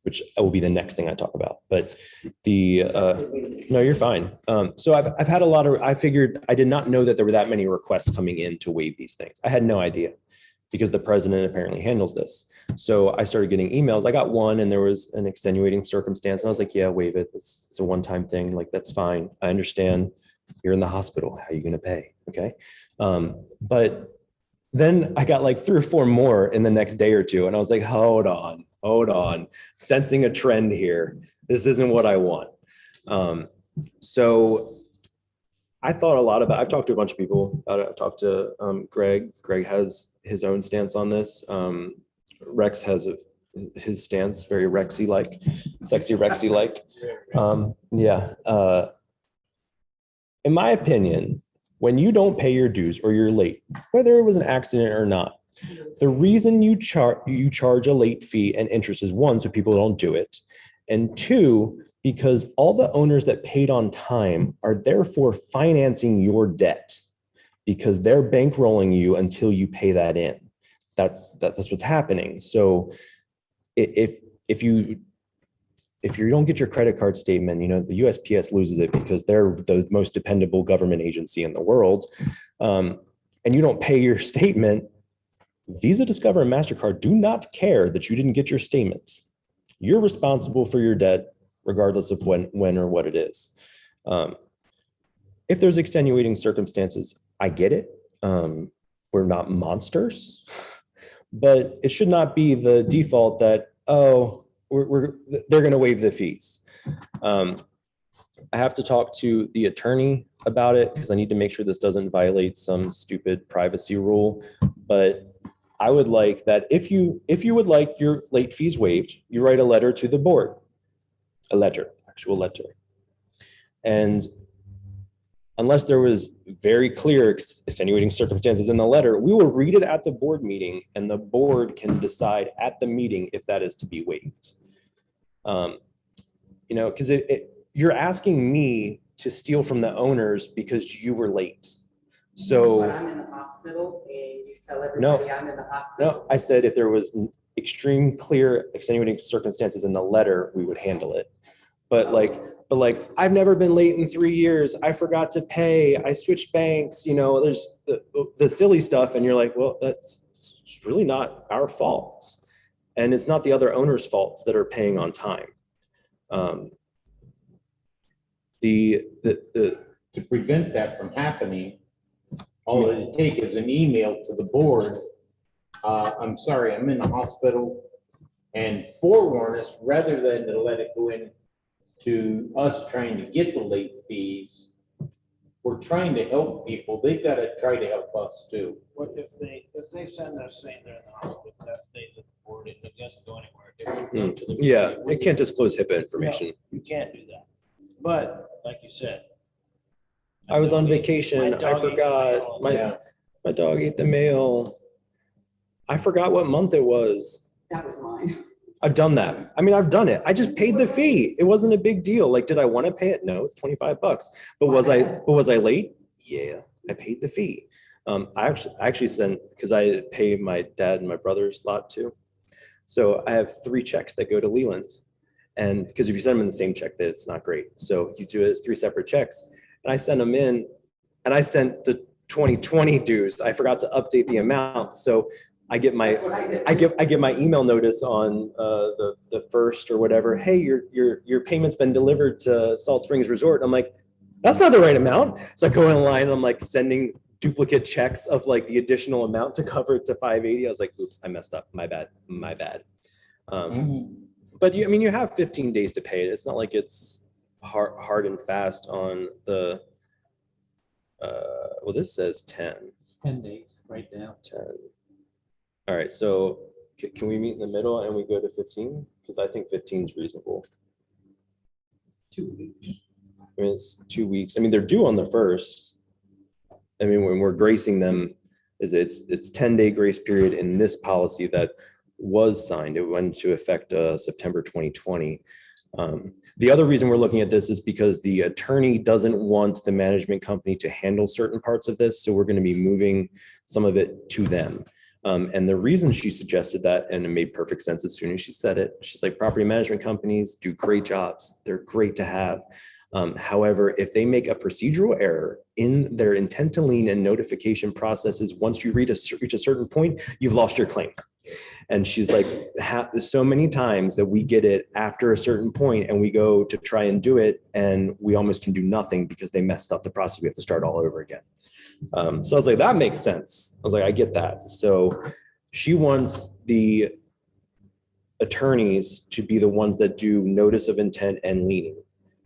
which will be the next thing I talk about. But no, you're fine. So I've had I figured, I did not know that there were that many requests coming in to waive these things. I had no idea because the president apparently handles this. So I started getting emails. I got one and there was an extenuating circumstance. And I was like, yeah, waive it. It's a one-time thing. Like, that's fine. I understand you're in the hospital. How are you going to pay? Okay. But then I got like 3 or 4 more in the next day or two. And I was like, hold on, sensing a trend here. This isn't what I want. So I thought a lot about, I've talked to a bunch of people about it. I talked to Greg. Greg has his own stance on this. Rex has his stance, very Rexy-like, sexy Rexy-like. In my opinion, when you don't pay your dues or you're late, whether it was an accident or not, The reason you charge a late fee and interest is one, so people don't do it. And two, because all the owners that paid on time are therefore financing your debt because they're bankrolling you until you pay that in. That's what's happening. So if you don't get your credit card statement, the USPS loses it because they're the most dependable government agency in the world. And you don't pay your statement, Visa, Discover, and MasterCard do not care that you didn't get your statements. You're responsible for your debt, regardless of when or what it is. If there's extenuating circumstances, I get it. We're not monsters, but it should not be the default that, they're going to waive the fees. I have to talk to the attorney about it because I need to make sure this doesn't violate some stupid privacy rule. But I would like that if you would like your late fees waived, you write a letter to the board, actual letter. And unless there was very clear extenuating circumstances in the letter, we will read it at the board meeting and the board can decide at the meeting if that is to be waived. Because you're asking me to steal from the owners because you were late. So But I'm in the hospital and you tell everybody I'm in the hospital. no, I said if there was extreme clear extenuating circumstances in the letter, we would handle it. But I've never been late in 3 years. I forgot to pay. I switched banks. There's the silly stuff, and you're like, well, it's really not our fault, and it's not the other owners' faults that are paying on time. To prevent that from happening, all it would take is an email to the board. I'm sorry, I'm in the hospital, and forewarn us rather than to let it go in to us trying to get the late fees. We're trying to help people. They've got to try to help us too. What if they send us saying they're in the hospital, that stays at the board, it doesn't go anywhere. It wouldn't go to the- Yeah, it can't disclose HIPAA information. You can't do that. But like you said. I was on My vacation. dog I ate the forgot. mail. My dog ate the mail. I forgot what month it was. That was mine. I've done that. I've done it. I just paid the fee. It wasn't a big deal. Like, did I want to pay it? No, it's $25. But was I late? Yeah, I paid the fee. I actually sent, because I pay my dad and my brother's lot too. So I have 3 checks that go to Leland. And because if you send them in the same check, that's not great. So you do it as 3 separate checks. And I sent them in, and I sent the 2020 dues. I forgot to update the amount. So I get my That's what I did. I get my email notice on the 1st or whatever. Hey, your payment's been delivered to Salt Springs Resort. I'm like, that's not the right amount. So I go online and I'm like sending duplicate checks of like the additional amount to cover it to 580. I was like, oops, I messed up. My bad. But you have 15 days to pay it. It's not like it's hard and fast on the. Well, this says 10. It's 10 days right now. 10. All right, so can we meet in the middle and we go to 15? Because I think 15 is reasonable. 2 weeks. It's 2 weeks. They're due on the 1st. When we're gracing them, it's 10-day grace period in this policy that was signed. It went into effect September 2020. The other reason we're looking at this is because the attorney doesn't want the management company to handle certain parts of this. So we're going to be moving some of it to them. And the reason she suggested that, and it made perfect sense as soon as she said it, she's like, property management companies do great jobs. They're great to have. However, if they make a procedural error in their intent to lien and notification processes, once you reach a certain point, you've lost your claim. And she's like, so many times that we get it after a certain point and we go to try and do it and we almost can do nothing because they messed up the process. We have to start all over again. So I was like, that makes sense. I was like, I get that. So she wants the attorneys to be the ones that do notice of intent and liening,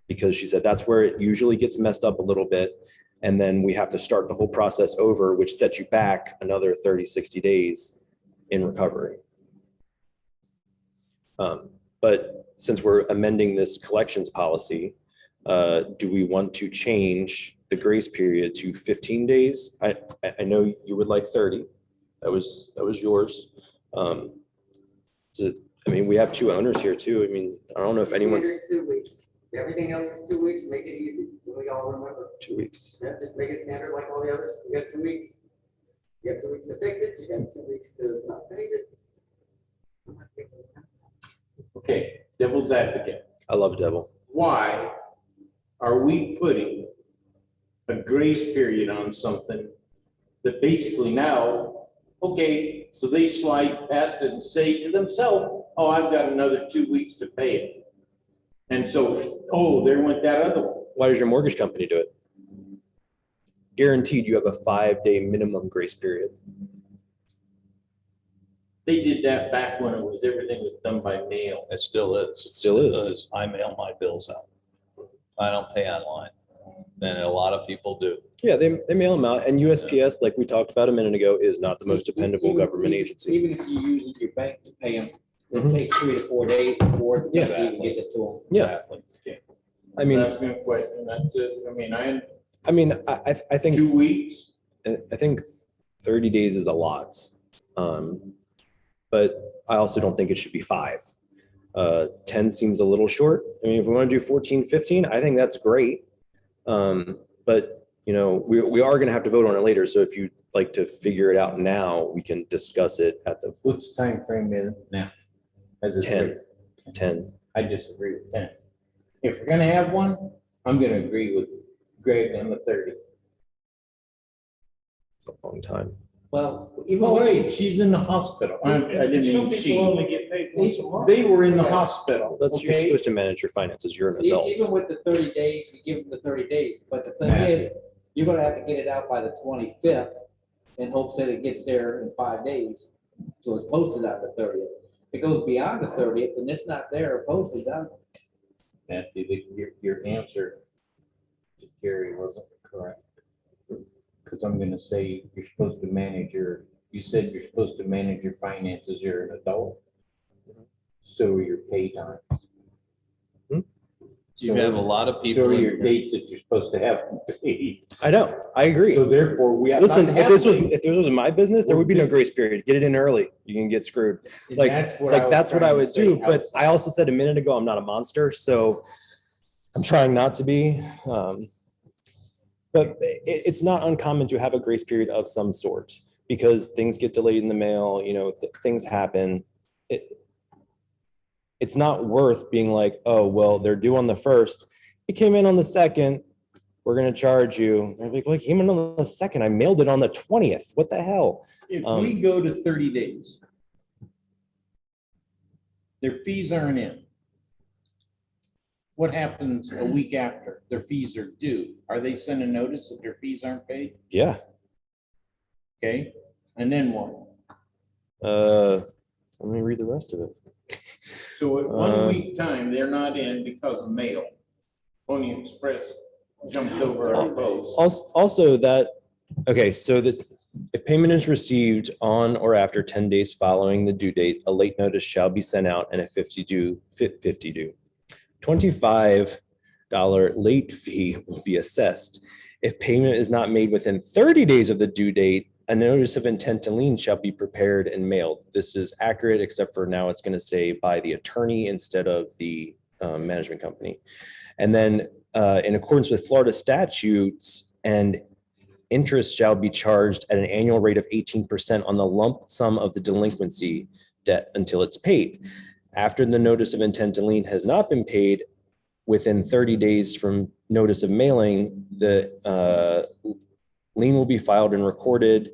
because she said that's where it usually gets messed up a little bit. And then we have to start the whole process over, which sets you back another 30, 60 days in recovery. But since we're amending this collections policy, do we want to change the grace period to 15 days? I know you would like 30. That was yours. I mean, we have two owners here too. I mean, I don't know if anyone's Standard 2 weeks. Everything else is 2 weeks, make it easy. We all remember. 2 weeks. Yeah, just make it standard like all the others. You got 2 weeks. You have 2 weeks to fix it, you got 2 weeks to not pay it. Okay, devil's advocate. I love Devil. Why are we putting a grace period on something that basically now, okay, so they slide past it and say to themselves, oh, I've got another 2 weeks to pay it. And so, oh, there went that other one. Why does your mortgage company do it? Guaranteed you have a 5-day minimum grace period. They did that back when everything was done by mail. It still is. It still is. Because I mail my bills out. I don't pay online. And a lot of people do. Yeah, they mail them out, and USPS, like we talked about a minute ago, is not the most dependable government agency. Even if you use your bank to pay them, it takes 3 to 4 days before the Yeah. bank even gets it to them. Yeah. I mean, That's my question. That's it. I mean, I think 2 weeks. I think 30 days is a lot. But I also don't think it should be 5. 10 seems a little short. I mean, if we want to do 14, 15, I think that's great. But you know, we are going to have to vote on it later. So if you'd like to figure it out now, we can discuss it at the What's the time frame is now? As it's 10. 10. I disagree with 10. If we're gonna have one, I'm gonna agree with Greg on the 30. It's a long time. Well, Oh, wait, she's in the hospital. I didn't Some mean people she. only get paid once a month. They were in the hospital. That's, you're okay? supposed to manage your finances. You're an adult. even with the 30 days, you give them the 30 days, but the thing Matthew. is, you're gonna have to get it out by the 25th in hopes that it gets there in 5 days. So it's posted out the 30th. If it goes beyond the 30th and it's not there or posted, done. Matthew, your answer to Carrie wasn't correct. Because I'm gonna say you're supposed to manage you said you're supposed to manage your finances, you're an adult. So are your pay times. You have a lot of So people. are in your here. dates that you're supposed to have paid. I know. I agree. So therefore, we have. Listen, not if this was have to. if this was my business, there would be no grace period. Get it in early. You can get screwed. Like, That's what that's what I was would trying to do. say. But I also said a minute ago, I'm not a monster, so I'm trying not to be. But it's not uncommon to have a grace period of some sort because things get delayed in the mail, you know, things happen. It's not worth being like, oh, well, they're due on the 1st. It came in on the 2nd. We're going to charge you. They're like, well, it came in on the 2nd. I mailed it on the 20th. What the hell? If we go to 30 days, their fees aren't in. What happens a week after their fees are due? Are they sending notice that their fees aren't paid? Yeah. Okay, and then what? Let me read the rest of it. So at 1 week time, they're not in because of mail. Pony Express jumped over our boats. Also that, okay, so that if payment is received on or after 10 days following the due date, a late notice shall be sent out and a 50 due, $25 late fee will be assessed. If payment is not made within 30 days of the due date, a notice of intent to lien shall be prepared and mailed. This is accurate, except for now it's going to say by the attorney instead of the management company. And then in accordance with Florida statutes, and interest shall be charged at an annual rate of 18% on the lump sum of the delinquency debt until it's paid. After the notice of intent to lien has not been paid within 30 days from notice of mailing, the lien will be filed and recorded.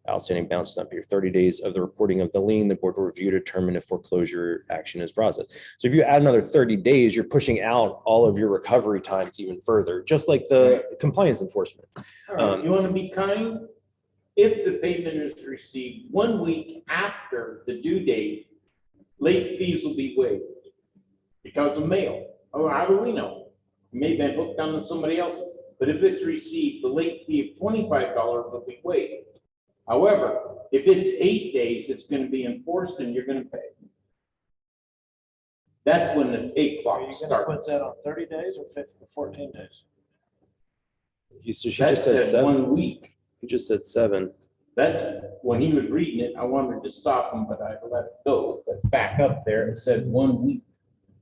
Outstanding balance is not paid 30 days of the recording of the lien. The board will review to determine if foreclosure action is processed. So if you add another 30 days, you're pushing out all of your recovery times even further, just like the compliance enforcement. All right, you want to be kind? If the payment is received 1 week after the due date, late fees will be waived because of mail. Oh, how do we know? It may have been hooked on somebody else's, but if it's received, the late fee of $25 will be waived. However, if it's 8 days, it's going to be enforced and you're going to pay. That's when the 8 Are clock you gonna put starts. that on 30 days or 14 days? She just That said said 7. 1 week. You just said 7. That's, when he was reading it, I wanted to stop him, but I let it go. But back up there, it said 1 week.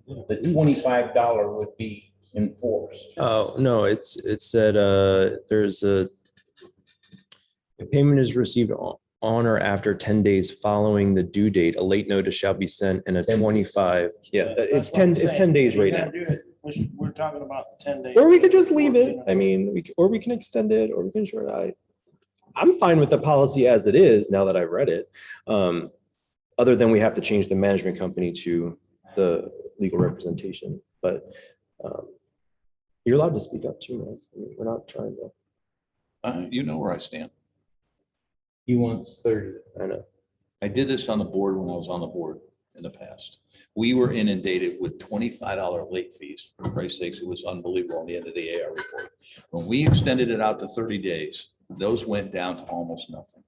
The $25 would be enforced. Oh, no, it said, there's a payment is received on or after 10 days following the due date, a late notice shall be sent and a 25. Yeah, it's 10 days right now. We're talking about 10 days. Or we could just leave it. I mean, or we can extend it, or we can short it. I'm fine with the policy as it is now that I've read it. Other than we have to change the management company to the legal representation, but you're allowed to speak up too, man. I mean, we're not trying to. You know where I stand. He wants 30. I know. I did this on the board when I was on the board in the past. We were inundated with $25 late fees. For Christ's sakes, it was unbelievable on the end of the AR report. When we extended it out to 30 days, those went down to almost nothing.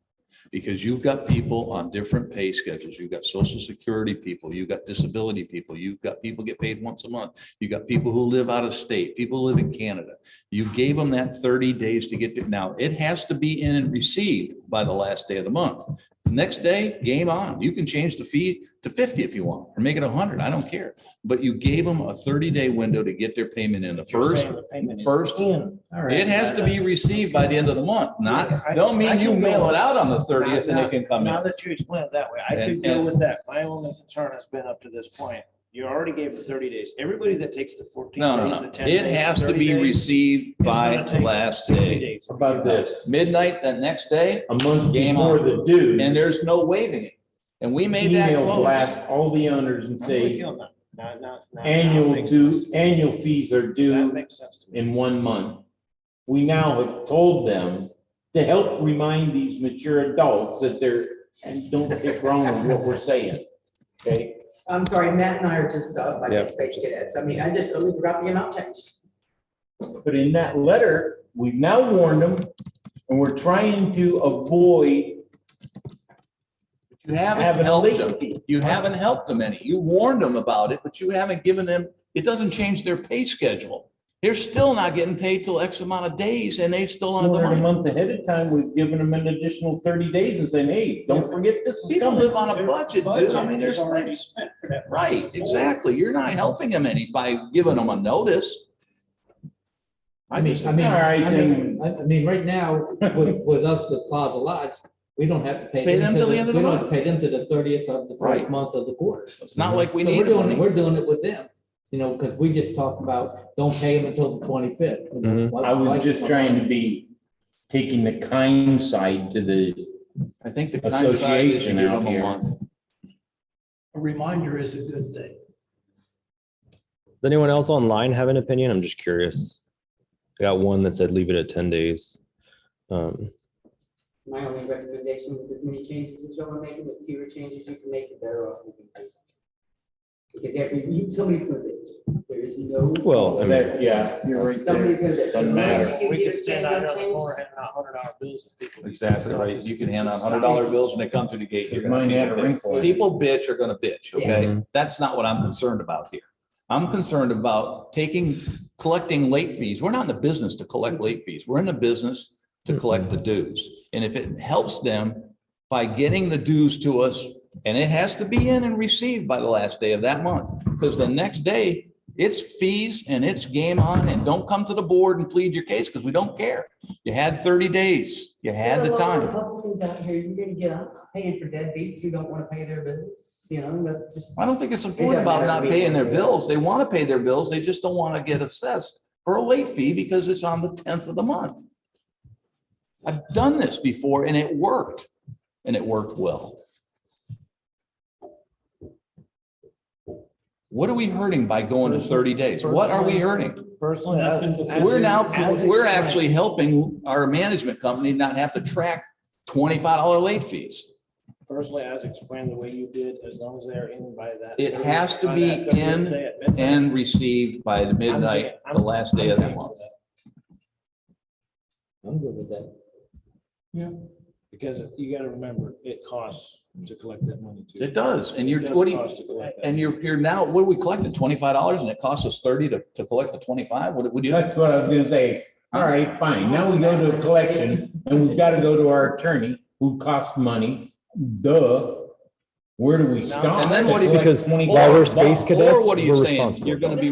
Because you've got people on different pay schedules. You've got social security people, you've got disability people, you've got people get paid once a month. You've got people who live out of state, people who live in Canada. You gave them that 30 days to get it. Now, it has to be in and received by the last day of the month. The next day, game on. You can change the fee to 50 if you want, or make it 100. I don't care. But you gave them a 30-day window to get their payment in. The first, it has to be received by the end of the month, don't mean you mail it out on the 30th and it can come Now in. that you explain it that way, I And- could deal with that. My only concern has been up to this point. You already gave the 30 days. Everybody that takes the 14 days, No. the 10 It days, has to 30 be days, received it's by gonna the take last 60 day. days. How about this? Midnight the next day, A month Game before on. the due. and there's no waiving it. And we made that Email close. blast all the owners and I'm with say, you on that. Now annual makes sense to me. annual fees are That due makes sense to me. in 1 month. We now have told them to help remind these mature adults that they're, and don't get wrong with what we're saying. Okay? I'm sorry, Matt and I are just, I Yeah, guess, basic just- heads. I mean, I just totally forgot the amount changed. But in that letter, we've now warned them, and we're trying to avoid You haven't having a helped them. late fee. You haven't helped them any. You warned them about it, but you haven't given them, it doesn't change their pay schedule. They're still not getting paid till X amount of days and they still aren't Ordered a going. month ahead of time, we've given them an additional 30 days and saying, hey, don't forget this is People coming. live on a budget, dude. I mean, there's already things. spent for that. Right, exactly. You're not helping them any by giving them a notice. I mean, All right, then. I mean, right now, with us with Plaza Lodge, we don't have to pay. Pay them till the end of the We don't have month. to pay them to the 30th of the Right. first month of the quarter. It's not like we So need the money. we're doing it with them, you know, because we just talked about, don't pay them until the 25th. Mhm. I was just trying to be, taking the kind side to the, I think the kind side is you Association give out them a here. month. A reminder is a good thing. Does anyone else online have an opinion? I'm just curious. I got one that said leave it at 10 days. My only recommendation with as many changes as y'all are making, the fewer changes you can make, the better off you can be. Because somebody's gonna bitch. There is no. Well, I mean- that, yeah, you're right Somebody's there. gonna bitch. Doesn't Unless matter. you can We get could a stand change out on there on the change. corner handing out $100 bills. and people- Exactly right. You can hand out $100 bills and they come through the gate. You're gonna Mine had a bitch. wrinkle in it. People bitch are gonna bitch, okay? Mhm. That's not what I'm concerned about here. I'm concerned about collecting late fees. We're not in the business to collect late fees. We're in the business to collect the dues. And if it helps them by getting the dues to us, and it has to be in and received by the last day of that month, because the next day, it's fees and it's game on, and don't come to the board and plead your case, because we don't care. You had 30 days. You had the There are a time. couple things out here, you're gonna get paying for deadbeats who don't wanna pay their bills, you know, but just. I don't think it's a It point doesn't about have not to be paying their one. bills. They want to pay their bills. They just don't want to get assessed for a late fee because it's on the 10th of the month. I've done this before and it worked, and it worked well. What are we hurting by going to 30 days? What are we hurting? Personally, We're actually helping our management company not have to track $25 late fees. Personally, as explained the way you did, as long as they're in by that. It has to by be that 30th in day at midnight, And received by the midnight, the last day of the I'm game for month. that. I'm good with that. Because you gotta remember, it costs to collect that money too. It does, and It you're, does what do you, cost to collect that. and you're now, what are we collecting, $25, and it costs us 30 to collect the 25? What would you? That's what I was gonna say. All right, fine. Now we go to a collection and we've got to go to our attorney who costs money, duh. Where do we stop? And then what do you- Because $20 while we're space bucks. cadets, Or what are you we're saying? responsible. You're gonna be,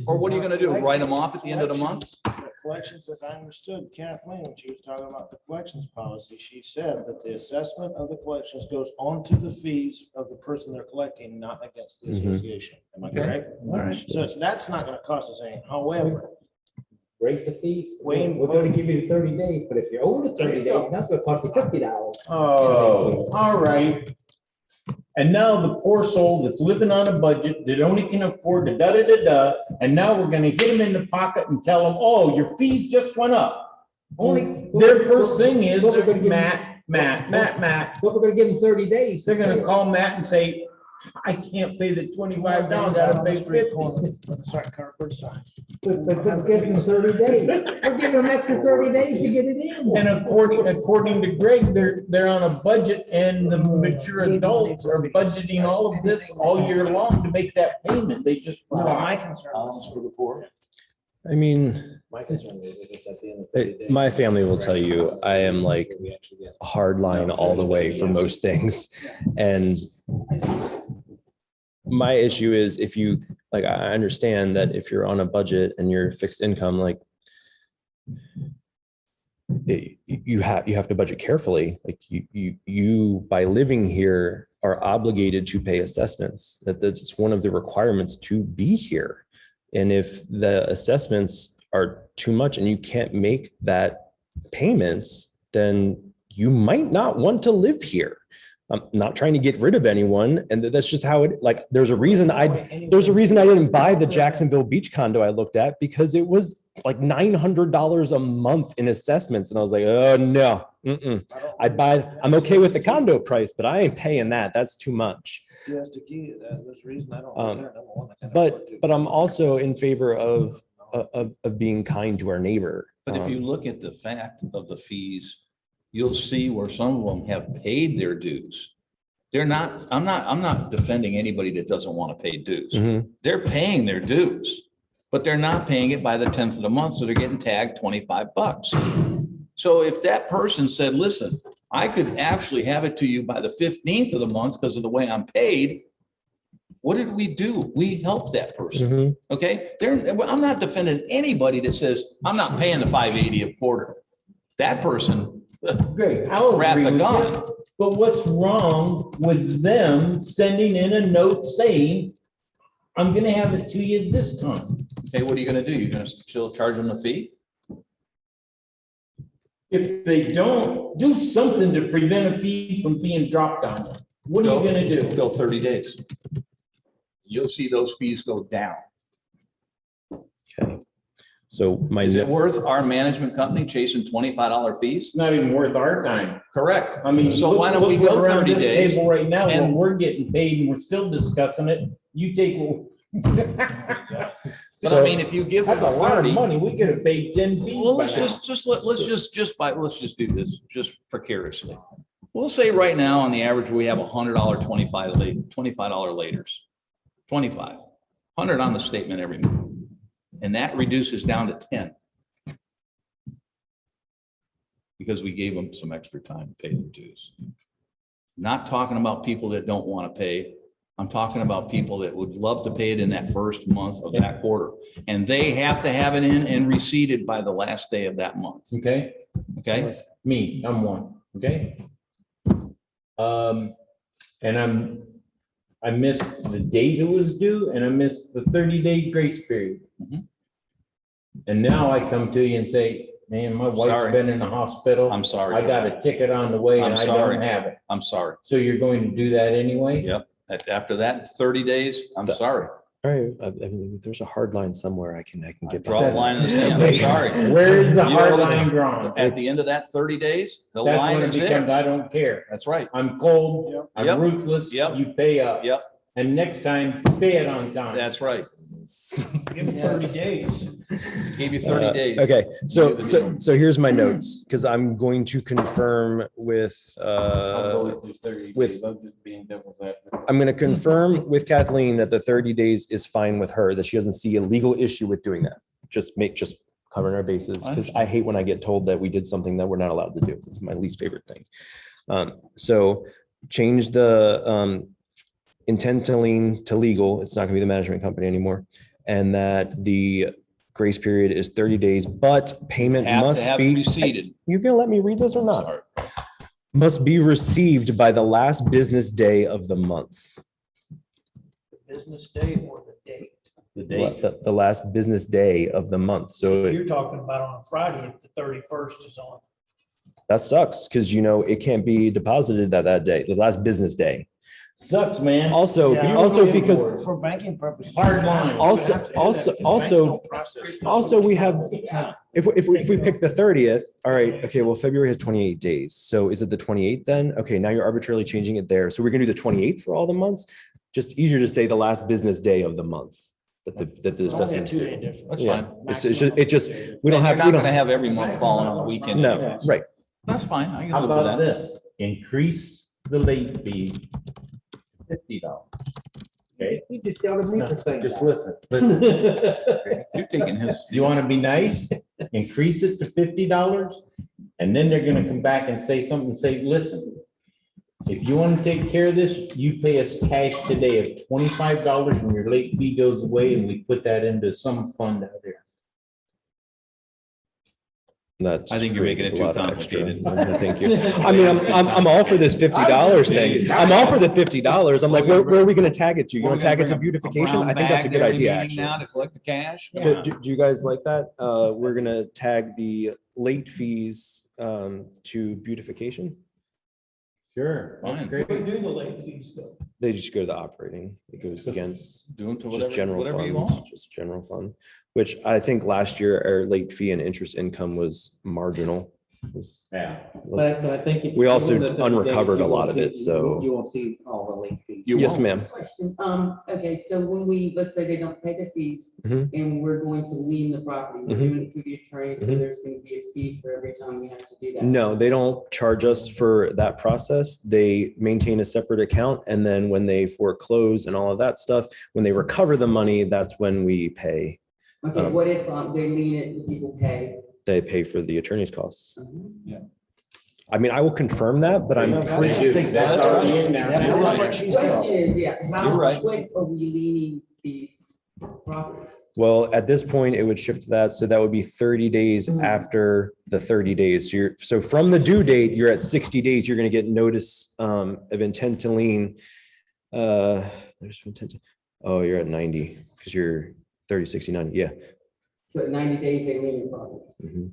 or what are you gonna do? Write them off at the end of the month? The Collections, as I understood Kathleen, when she was talking about the collections policy, she said that the assessment of the collections goes onto the fees of the person they're collecting, not against the Mhm. association. Am I Okay. correct? All right. So that's not gonna cost us anything. However, Raise the fees. Wayne- We're gonna give you the 30 days, but if you're over the 30 days, that's gonna cost you $50. Oh, all right. And now the poor soul that's living on a budget that only can afford the da-da-da-da, and now we're gonna hit them in the pocket and tell them, oh, your fees just went up. Only, their first thing is, What we're gonna give Matt, But we're gonna give them 30 days. they're gonna call Matt and say, I can't pay the $25, I gotta pay 50. Sorry, Carver sign. But give them 30 days. We're giving them extra 30 days to get it in. And according to Greg, they're on a budget and the mature adults are budgeting all of this all year long to make that payment. They just. No, my concern Alms for the poor. I mean, my concern is if it's at the end of 30 days. my family will tell you, I am like We actually get- hard line all the way for most things. And my issue is if you, like, I understand that if you're on a budget and you're fixed income, like you have to budget carefully. Like you by living here are obligated to pay assessments. That's one of the requirements to be here. And if the assessments are too much and you can't make that payments, then you might not want to live here. I'm not trying to get rid of anyone. And that's just how it, like, there's a reason I didn't buy the Jacksonville Beach condo I looked at because it was like $900 a month in assessments. And I was like, oh no, I'm okay with the condo price, but I ain't paying that. That's too much. Siesta Key, there's a reason I don't live there, number one, I can't But afford to. I'm also in favor of being kind to our neighbor. But if you look at the fact of the fees, you'll see where some of them have paid their dues. They're not, I'm not defending anybody that doesn't want to pay dues. Mhm. They're paying their dues, but they're not paying it by the 10th of the month, so they're getting tagged $25. So if that person said, listen, I could actually have it to you by the 15th of the month because of the way I'm paid, what did we do? We helped that person. Mhm. Okay, I'm not defending anybody that says, I'm not paying the $5.80 a quarter. That person, Great, I'll Wrath agree of with God. you. But what's wrong with them sending in a note saying, I'm gonna have it to you this time? okay, what are you gonna do? You're gonna still charge them the fee? If they don't, do something to prevent a fee from being dropped on you. What are you gonna do? Go 30 days. You'll see those fees go down. Okay. So my, Is it worth our management company chasing $25 fees? It's not even worth our time. Correct. I mean, So look, why don't we look go around 30 this days? table right now, when and- we're getting paid and we're still discussing it, you take. But I mean, if you give them That's a lot of 30, money. We could have paid 10 fees. well, by let's now. let's just do this just precariously. We'll say right now on the average, we have $100 $25 laters, 25, 100 on the statement every month. And that reduces down to 10. Because we gave them some extra time to pay their dues. Not talking about people that don't want to pay. I'm talking about people that would love to pay it in that first month of that quarter. And they have to have it in and receipted by the last day of that month. Okay, Okay? me, I'm one, okay? And I missed the date it was due and I missed the 30-day grace period. Mhm. And now I come to you and say, man, my wife's Sorry. been in the hospital. I'm sorry. I got a ticket on the way and I'm I sorry. don't have it. I'm sorry. So you're going to do that anyway? Yep. After that 30 days, I'm sorry. all right, I mean, there's a hard line somewhere I can get. Draw a line in the sand. I'm sorry. Where is the You hard are- line drawn? At the end of that 30 days, the That's line when it is becomes, there. I don't care. That's right. I'm cold, Yep. I'm ruthless, Yep. you pay up. Yep. And next time, pay it on time. That's right. Give them 30 days. Gave you 30 days. Okay, so here's my notes, because I'm going to confirm with, I'll go with the 30 with- days. I'm just being devil's advocate. I'm gonna confirm with Kathleen that the 30 days is fine with her, that she doesn't see a legal issue with doing that. Just covering our bases, because I hate when I get told that we did something that we're not allowed to do. It's my least favorite thing. So change the intent to lien to legal. It's not gonna be the management company anymore. And that the grace period is 30 days, but payment must be. Preceded. You gonna let me read this or not? Must be received by the last business day of the month. Business day or the date? The date. The last business day of the month. So You're talking about on a Friday if the 31st is on. that sucks because it can't be deposited that day, the last business day. Sucks, man. Also, Yeah, also because For banking purposes. Hard line. Also, we have, if we pick the 30th, all right, okay, well, February has 28 days. So is it the 28th then? Okay, now you're arbitrarily changing it there. So we're gonna do the 28th for all the months? Just easier to say the last business day of the month that the assessment's due. That's Yeah, fine. it just, we don't have, You're we not don't gonna have every month falling on the weekend. no, right. That's fine. I can How live with about that. this? Increase the late fee $50. Okay? You just yelled at me No, for saying Just that. listen. You're taking his. You want to be nice? Increase it to $50. And then they're gonna come back and say something, say, listen, if you want to take care of this, you pay us cash today of $25 when your late fee goes away and we put that into some fund out there. That's I think you're making it creating a too lot of extra. complicated. Thank you. I mean, I'm all for this $50 thing. I'm all for the $50. I'm like, where are we gonna tag it to? You We're want to gonna tag it to bring a beautification? brown I think that's a bag good every idea, meeting actually. Now to collect the cash. Do you guys like that? We're gonna tag the late fees to beautification. Sure. Fine. Where do the late fees go? They just go to the operating. It goes against Do them to just whatever, general whatever you funds, want. just general fund, which I think last year our late fee and interest income was marginal. Was- Yeah. But I think. if We you also do the 30 days, unrecovered you a lot won't of see- it, so- You won't see all the late fees. Yes, ma'am. Question, okay, so when we, let's say they don't pay the fees Mhm. and we're going to lien the property, we're Mhm. doing it through the attorney, so Mhm. there's gonna be a fee for every time we have to do that. No, they don't charge us for that process. They maintain a separate account. And then when they foreclose and all of that stuff, when they recover the money, that's when we pay. Okay, what if, they lien it and people pay? They pay for the attorney's costs. Mhm. I mean, I will confirm that, but I'm pretty, That's already in there. That's Now. what she Question said. is, yeah, You're how right. quick are we leaning these properties? well, at this point, it would shift to that. So that would be 30 days Mhm. after the 30 days. So from the due date, you're at 60 days, you're going to get notice of intent to lien. There's intent to, oh, you're at 90 because you're 30, 60, 90. Yeah. So at 90 days, they lien the property. Mhm.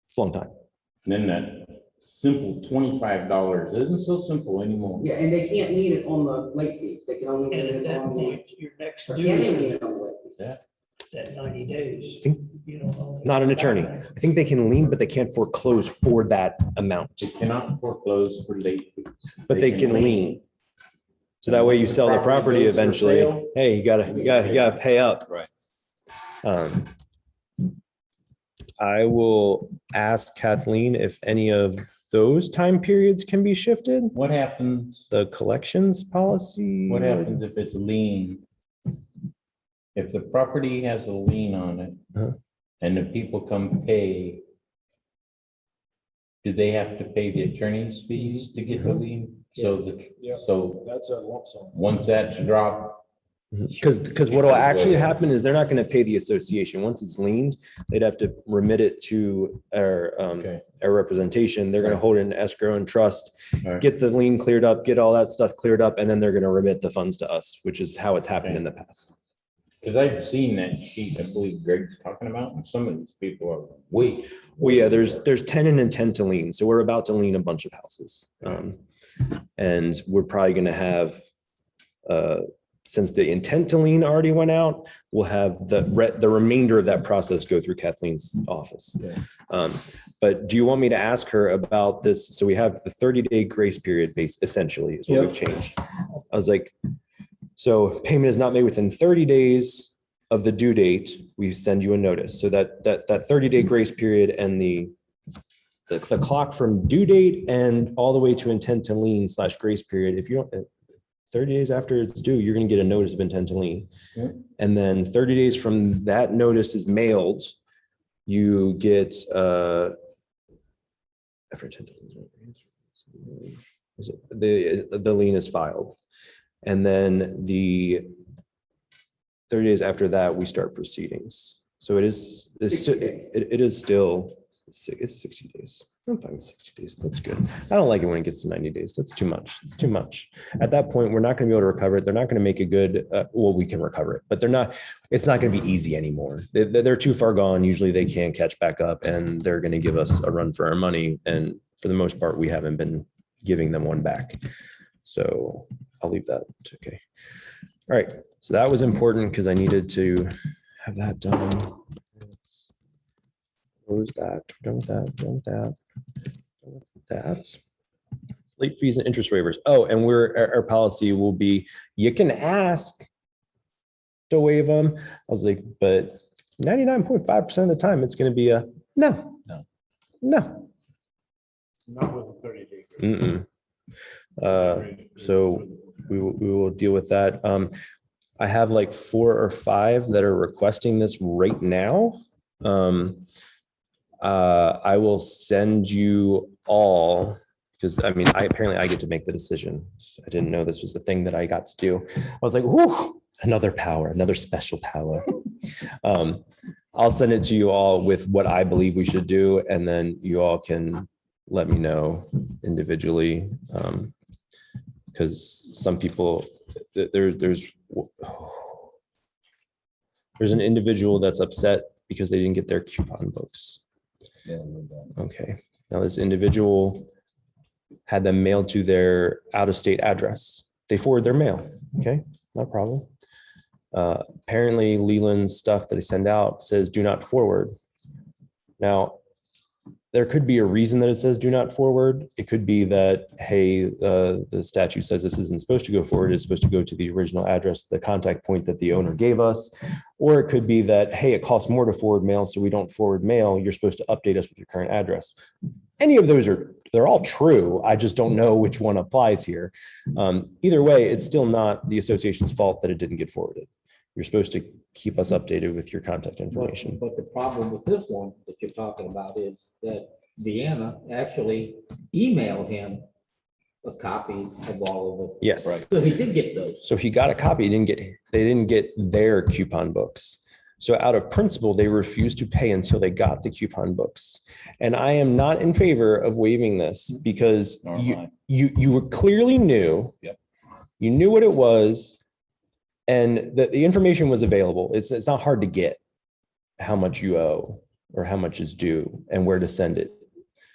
It's a long time. And then that simple $25 isn't so simple anymore. Yeah, and they can't lien it on the late fees, they can only lien And at it that on the, point, your next or due can they lien is it on the late fees? that 90 days. Think- You don't know. Not an attorney. I think they can lien, but they can't foreclose for that amount, They cannot foreclose for late fees. but they can lien. So that way you sell the property goes for eventually. sale. Hey, you gotta pay up. Right. Um, I will ask Kathleen if any of those time periods can be shifted. What happens, The collections policy. what happens if it's lien? If the property has a lien on it Uh-huh. and the people come pay, do they have to pay the attorney's fees to get the lien? So so That's a lump sum. once that's dropped, Because what'll actually happen is they're not gonna pay the association. Once it's liened, they'd have to remit it to okay. our representation. They're gonna Right. hold it in escrow and trust, Right. get the lien cleared up, get all that stuff cleared up, and then they're gonna remit the funds to us, which is how it's happened in the past. Because I've seen that sheet, I believe Greg's talking about, and some of these people are way. Well, yeah, there's tenant intent to lien. So we're about to lien a bunch of houses. And we're probably gonna have, since the intent to lien already went out, we'll have the remainder of that process go through Kathleen's office. But do you want me to ask her about this? So we have the 30-day grace period base essentially is what we've changed. I was like, so payment is not made within 30 days of the due date, we send you a notice. So that 30-day grace period and the clock from due date and all the way to intent to lien / grace period, if you don't, 30 days after it's due, you're gonna get a notice of intent to lien. Yeah. And then 30 days from that notice is mailed, you get, after intent to lien, is it- the lien is filed. And then the 30 days after that, we start proceedings. So it is, it's 60 days. it is still, it's 60 days. I'm fine with 60 days. That's good. I don't like it when it gets to 90 days. That's too much. It's too much. At that point, we're not going to be able to recover it. They're not going to make a good, well, we can recover it, but it's not going to be easy anymore. They're too far gone. Usually they can't catch back up and they're going to give us a run for our money. And for the most part, we haven't been giving them one back. So I'll leave that. Okay. All right. So that was important because I needed to have that done. Close that, done with that, done with that, done with that. Late fees and interest waivers. Oh, and our policy will be, you can ask to waive them. I was like, but 99.5% of the time, it's going to be a no. No. Not with a 30-day. So we will deal with that. I have like 4 or 5 that are requesting this right now. I will send you all, because I mean, apparently I get to make the decision. I didn't know this was the thing that I got to do. I was like, whoo, another power, another special power. I'll send it to you all with what I believe we should do, and then you all can let me know individually. Because some people, there's an individual that's upset because they didn't get their coupon books. Yeah. Okay, now this individual had them mailed to their out-of-state address. They forward their mail. Okay, no problem. Apparently Leland's stuff that they send out says do not forward. Now, there could be a reason that it says do not forward. It could be that, hey, the statute says this isn't supposed to go forward. It's supposed to go to the original address, the contact point that the owner gave us. Or it could be that, hey, it costs more to forward mail, so we don't forward mail. You're supposed to update us with your current address. Any of those they're all true. I just don't know which one applies here. Either way, it's still not the association's fault that it didn't get forwarded. You're supposed to keep us updated with your contact information. But the problem with this one that you're talking about is that Deanna actually emailed him a copy of all of this. Yes. Right. So he did get those. So he got a copy. They didn't get their coupon books. So out of principle, they refused to pay until they got the coupon books. And I am not in favor of waiving this because Nor am I. you were clearly knew. Yep. You knew what it was, and the information was available. It's not hard to get how much you owe or how much is due and where to send it.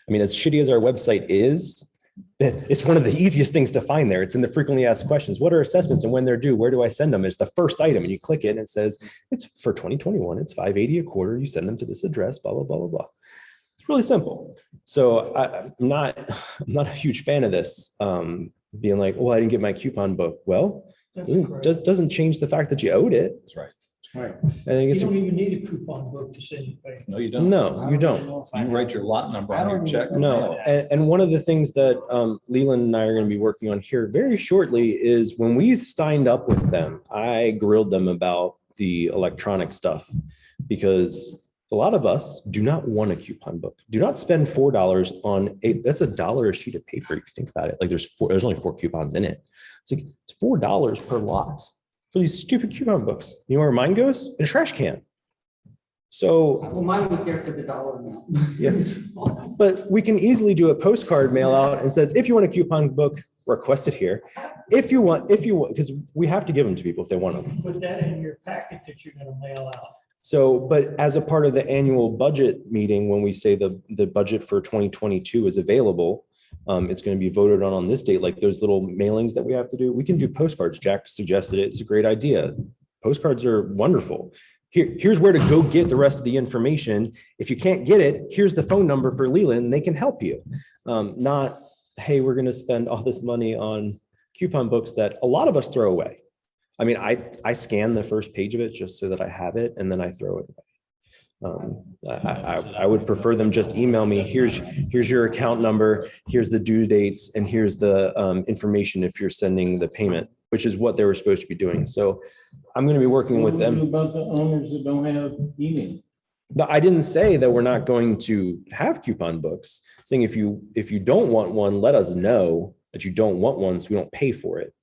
I mean, as shitty as our website is, it's one of the easiest things to find there. It's in the frequently asked questions. What are assessments and when they're due? Where do I send them? It's the first item and you click it and it says it's for 2021. It's $5.80 a quarter. You send them to this address, blah, blah, blah, blah, blah. It's really simple. So I'm not a huge fan of this being like, well, I didn't get my coupon book. Well, it doesn't change the fact that you owed it. That's right. Right. I think You it's, don't even need a coupon book to send you pay. No, you don't. no, you don't. You write your lot number on your check. No, and one of the things that Leland and I are going to be working on here very shortly is when we signed up with them, I grilled them about the electronic stuff because a lot of us do not want a coupon book. Do not spend $4 on that's $1 a sheet of paper. If you think about it, like there's only 4 coupons in it. It's like it's $4 per lot for these stupid coupon books. You know where mine goes? In a trash can. So Well, mine was there for the dollar amount. yes, but we can easily do a postcard mail out and says, if you want a coupon book, request it here. If you want, because we have to give them to people if they want them. Put that in your packet that you're gonna mail out. So, but as a part of the annual budget meeting, when we say the budget for 2022 is available, it's going to be voted on this date, like those little mailings that we have to do. We can do postcards. Jack suggested it. It's a great idea. Postcards are wonderful. Here's where to go get the rest of the information. If you can't get it, here's the phone number for Leland. They can help you. Not, hey, we're going to spend all this money on coupon books that a lot of us throw away. I mean, I scan the first page of it just so that I have it, and then I throw it away. I would prefer them just email me. Here's your account number. Here's the due dates, and here's the information if you're sending the payment. which is what they were supposed to be doing. So I'm going to be working with What do we do them. about the owners that don't have email? No, I didn't say that we're not going to have coupon books. Saying if you don't want one, let us know that you don't want one so we don't pay for it.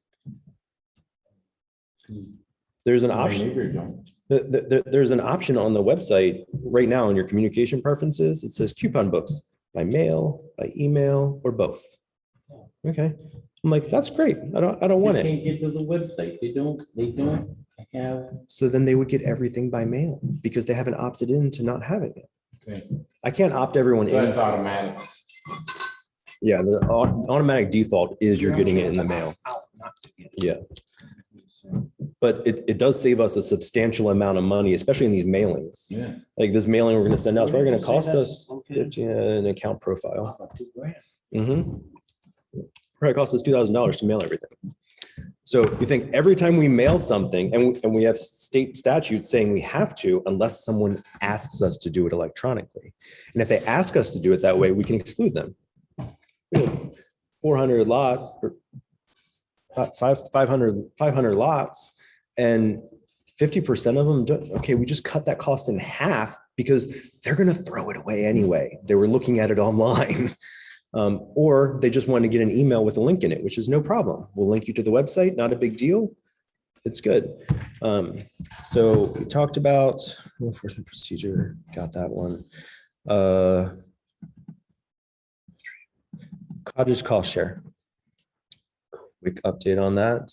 There's an My option. neighbor don't. There's an option on the website right now in your communication preferences. It says coupon books by mail, by email, or both. Okay. I'm like, that's great. I don't want They it. can't get to the website. They don't have. So then they would get everything by mail because they haven't opted in to not having it. Okay. I can't opt everyone in. That's automatic. Yeah, the automatic default is you're getting it in the mail. Yeah. But it does save us a substantial amount of money, especially in these mailings. Yeah. Like this mailing we're gonna send out, it's probably gonna Say cost that's us okay. an account profile. About $2,000. Probably cost us $2,000 to mail everything. So you think every time we mail something and we have state statutes saying we have to, unless someone asks us to do it electronically. And if they ask us to do it that way, we can exclude them. We have 400 lots or 500 lots and 50% of them don't. Okay, we just cut that cost in half because they're going to throw it away anyway. They were looking at it online. Or they just want to get an email with a link in it, which is no problem. We'll link you to the website, not a big deal. It's good. So we talked about enforcement procedure, got that one. Cottage cost share. Quick update on that.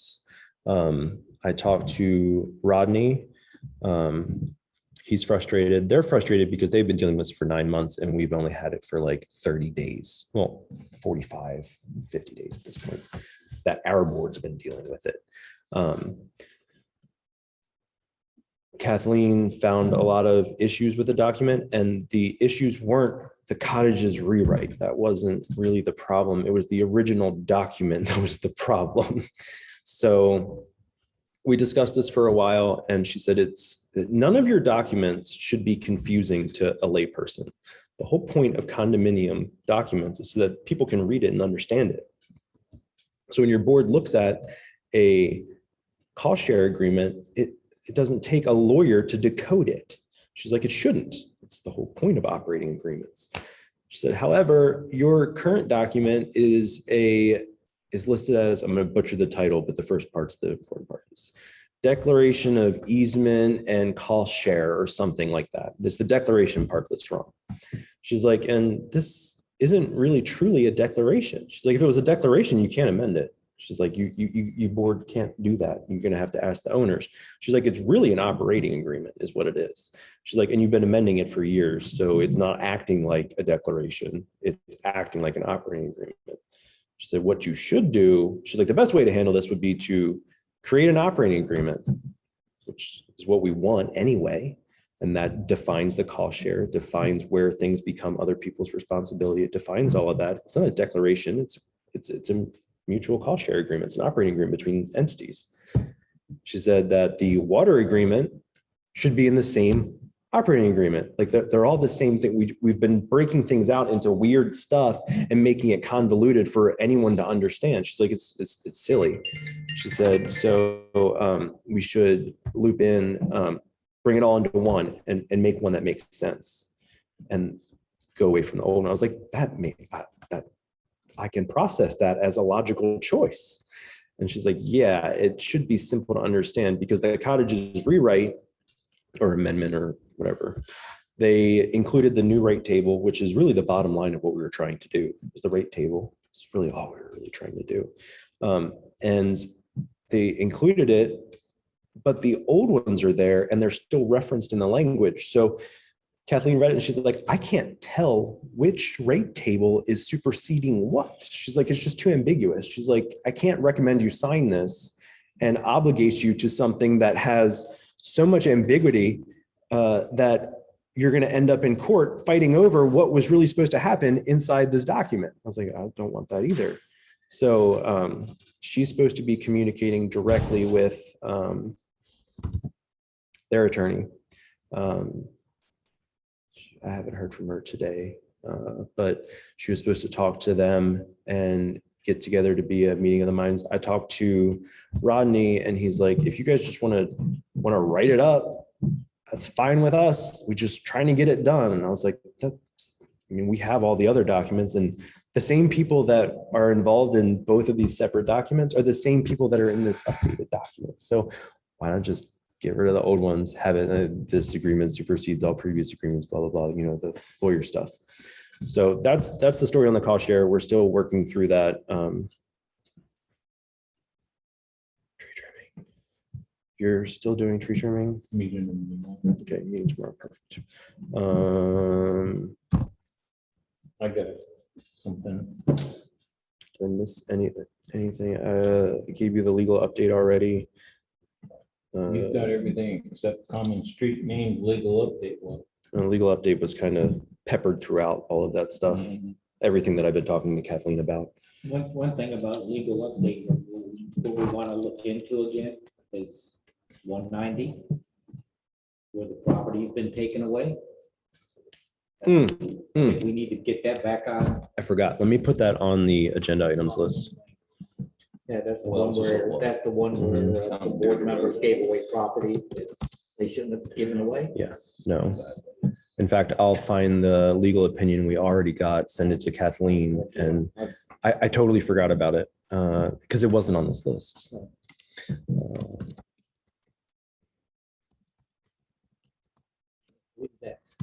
I talked to Rodney. He's frustrated. They're frustrated because they've been dealing with this for 9 months and we've only had it for like 30 days. Well, 45, 50 days at this point that our board's been dealing with it. Kathleen found a lot of issues with the document and the issues weren't the cottage's rewrite. That wasn't really the problem. It was the original document that was the problem. So we discussed this for a while and she said none of your documents should be confusing to a layperson. The whole point of condominium documents is so that people can read it and understand it. So when your board looks at a cost share agreement, it doesn't take a lawyer to decode it. She's like, it shouldn't. It's the whole point of operating agreements. She said, however, your current document is listed as, I'm going to butcher the title, but the first part's the important part, is declaration of easement and cost share or something like that. There's the declaration part that's wrong. She's like, and this isn't really truly a declaration. She's like, if it was a declaration, you can't amend it. She's like, you board can't do that. You're going to have to ask the owners. She's like, it's really an operating agreement is what it is. She's like, and you've been amending it for years. So it's not acting like a declaration. It's acting like an operating agreement. She said, what you should do, she's like, the best way to handle this would be to create an operating agreement, which is what we want anyway. And that defines the cost share, it defines where things become other people's responsibility. It defines all of that. It's not a declaration. It's a mutual cost share agreement. It's an operating agreement between entities. She said that the water agreement should be in the same operating agreement. Like they're all the same thing. We've been breaking things out into weird stuff and making it convoluted for anyone to understand. She's like, it's silly. She said, so we should loop in, bring it all into one and make one that makes sense and go away from the old one. I was like, I can process that as a logical choice. And she's like, yeah, it should be simple to understand because the cottage's rewrite or amendment or whatever, they included the new rate table, which is really the bottom line of what we were trying to do. It was the rate table. It's really all we were really trying to do. And they included it, but the old ones are there and they're still referenced in the language. So Kathleen read it and she's like, I can't tell which rate table is superseding what. She's like, it's just too ambiguous. She's like, I can't recommend you sign this and obligate you to something that has so much ambiguity that you're going to end up in court fighting over what was really supposed to happen inside this document. I was like, I don't want that either. So she's supposed to be communicating directly with their attorney. I haven't heard from her today, but she was supposed to talk to them and get together to be a meeting of the minds. I talked to Rodney and he's like, if you guys just want to write it up, that's fine with us. We're just trying to get it done. And I was like, we have all the other documents, and the same people that are involved in both of these separate documents are the same people that are in this updated document. So why not just get rid of the old ones, have it, this agreement supersedes all previous agreements, blah, blah, blah, the lawyer stuff. So that's the story on the cost share. We're still working through that. Tree trimming. You're still doing tree trimming? Okay, meeting tomorrow, perfect. I got something. Did I miss anything? I gave you the legal update already. You've got everything except common street name, legal update one. The legal update was kind of peppered throughout all of that stuff. Everything that I've been talking to Kathleen about. One thing about legal update, what we want to look into again is 190, where the property's been taken away. If we need to get that back on. I forgot. Let me put that on the agenda items list. Yeah, that's the Well, one where, that's the board members gave away property that they shouldn't have given away. No. In fact, I'll find the legal opinion we already got, send it to Kathleen, and That's, I totally forgot about it because it wasn't on this list. So,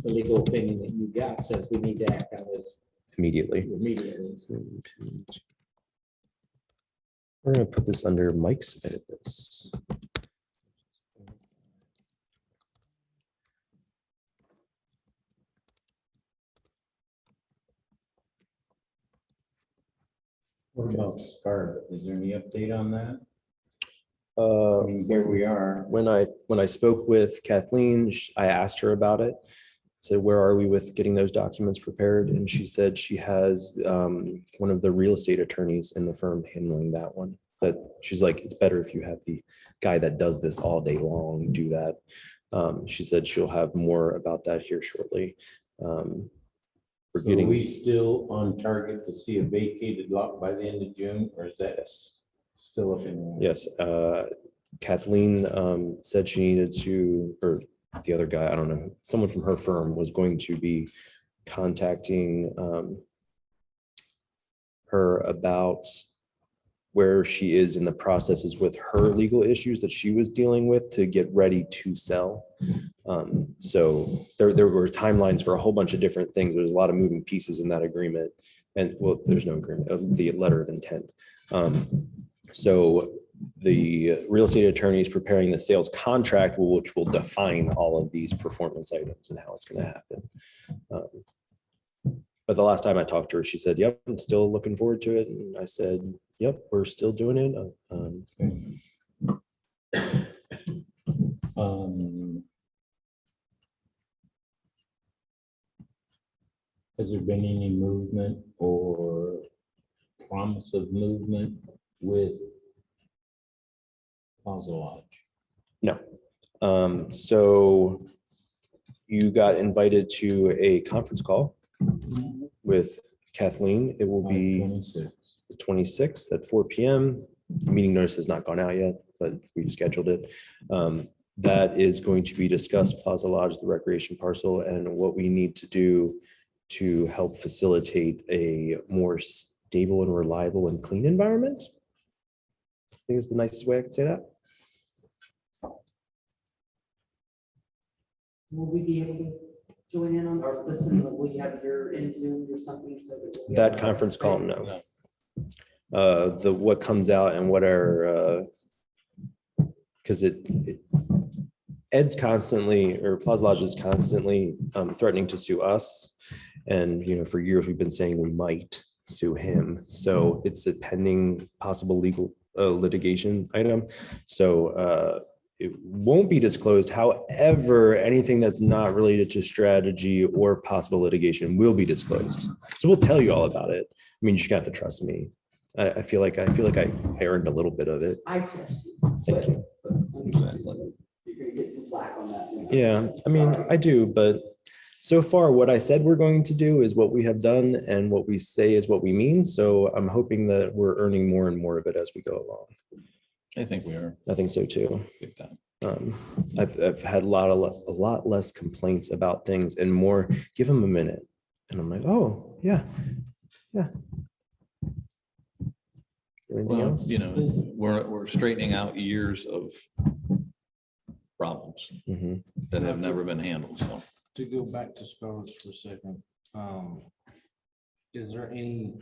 the legal opinion that you got says we need to act on this immediately. immediately. We're gonna put this under Mike submitted this. What about Scarlet? Is there any update on that? Uh, I mean, here we are. when I spoke with Kathleen, I asked her about it. Said, where are we with getting those documents prepared? And she said she has one of the real estate attorneys in the firm handling that one. But she's like, it's better if you have the guy that does this all day long do that. She said she'll have more about that here shortly. We're So getting. we still on target to see a vacated lot by the end of June, or is that still up in? the air? Yes, Kathleen said she needed to, or the other guy, I don't know, someone from her firm was going to be contacting her about where she is in the processes with her legal issues that she was dealing with to get ready to sell. So there were timelines for a whole bunch of different things. There's a lot of moving pieces in that agreement. And well, there's no agreement of the letter of intent. So the real estate attorney is preparing the sales contract, which will define all of these performance items and how it's going to happen. But the last time I talked to her, she said, yep, I'm still looking forward to it. And I said, yep, we're still doing it. Has there been any movement or promise of movement with Plaza Lodge? No. So you got invited to a conference call with Kathleen. It will be 26. the 26th at 4 p.m. Meeting notice has not gone out yet, but we've scheduled it. That is going to be discussed Plaza Lodge, the recreation parcel, and what we need to do to help facilitate a more stable and reliable and clean environment. I think is the nicest way I could say that. Will we be able to join in on or listen? Will you have your in Zoom or something so that? we'll be able That to conference call, participate? no. The what comes out and what our because Ed's constantly, or Plaza Lodge is constantly threatening to sue us. And, for years we've been saying we might sue him. So it's a pending possible legal litigation item. So it won't be disclosed. However, anything that's not related to strategy or possible litigation will be disclosed. So we'll tell you all about it. I mean, you just have to trust me. I feel like I earned a little bit of it. I trust you. Thank you. But you're gonna get some slack on that. Yeah, I mean, I do, but so far, what I said we're going to do is what we have done, and what we say is what we mean. So I'm hoping that we're earning more and more of it as we go along. I think we are I think so too. big time. I've had a lot less complaints about things and more, give them a minute. And I'm like, oh, yeah. Anything Well, else? you know, we're straightening out years of problems Mhm. that have never been handled, so. To go back to Spellers for a second, is there any,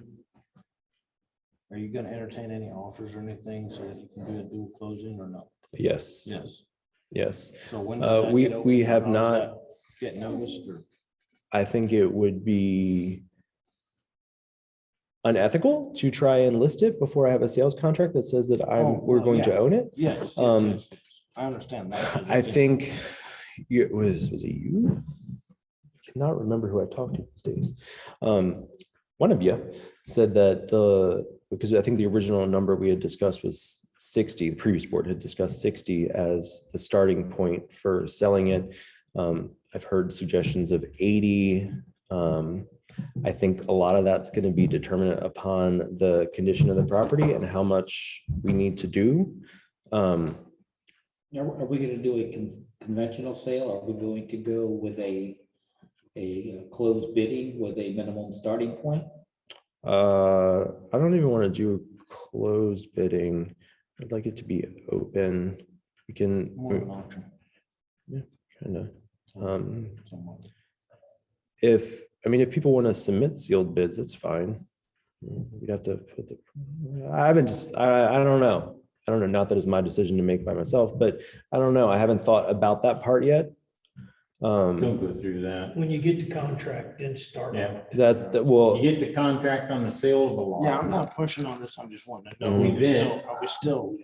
are you gonna entertain any offers or anything so that you can do a dual closing or no? Yes, Yes. yes. So when does that We get open, have or how's not, that get noticed or? I think it would be unethical to try and list it before I have a sales contract that says that we're no, going to yeah. own it. Yes. Um, I understand that. I think it was it you? I cannot remember who I talked to these days. One of you said that because I think the original number we had discussed was 60, the previous board had discussed 60 as the starting point for selling it. I've heard suggestions of 80. I think a lot of that's going to be determinant upon the condition of the property and how much we need to do. Are we gonna do a conventional sale? Are we going to go with a closed bidding with a minimum starting point? I don't even want to do closed bidding. I'd like it to be open. We can More of an auction. kind of, Somewhat. if people want to submit sealed bids, it's fine. We'd have to put I don't know. I don't know, not that it's my decision to make by myself, but I don't know. I haven't thought about that part yet. Don't go through that. When you get the contract, then start. Yeah. That will. You get the contract on the sale of the lot. Yeah, I'm not pushing on this. I'm just wanting to know. Mhm. Are we still?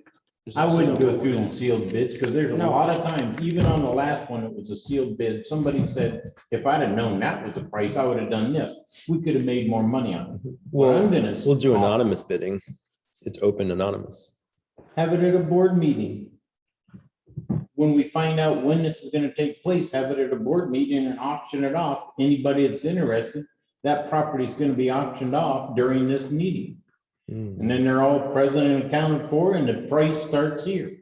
is I that wouldn't still go through the sealed bids, because there's a No. lot of times, even on the last one, it was a sealed bid. Somebody said, if I'd have known that was the price, I would have done this. We could have made more money on it. What I'm gonna We'll do anonymous bidding. It's open anonymous. Have it at a board meeting. When we find out when this is gonna take place, have it at a board meeting and auction it off. Anybody that's interested, that property is gonna be auctioned off during this meeting. Mm. And then they're all present and accounted for, and the price starts here.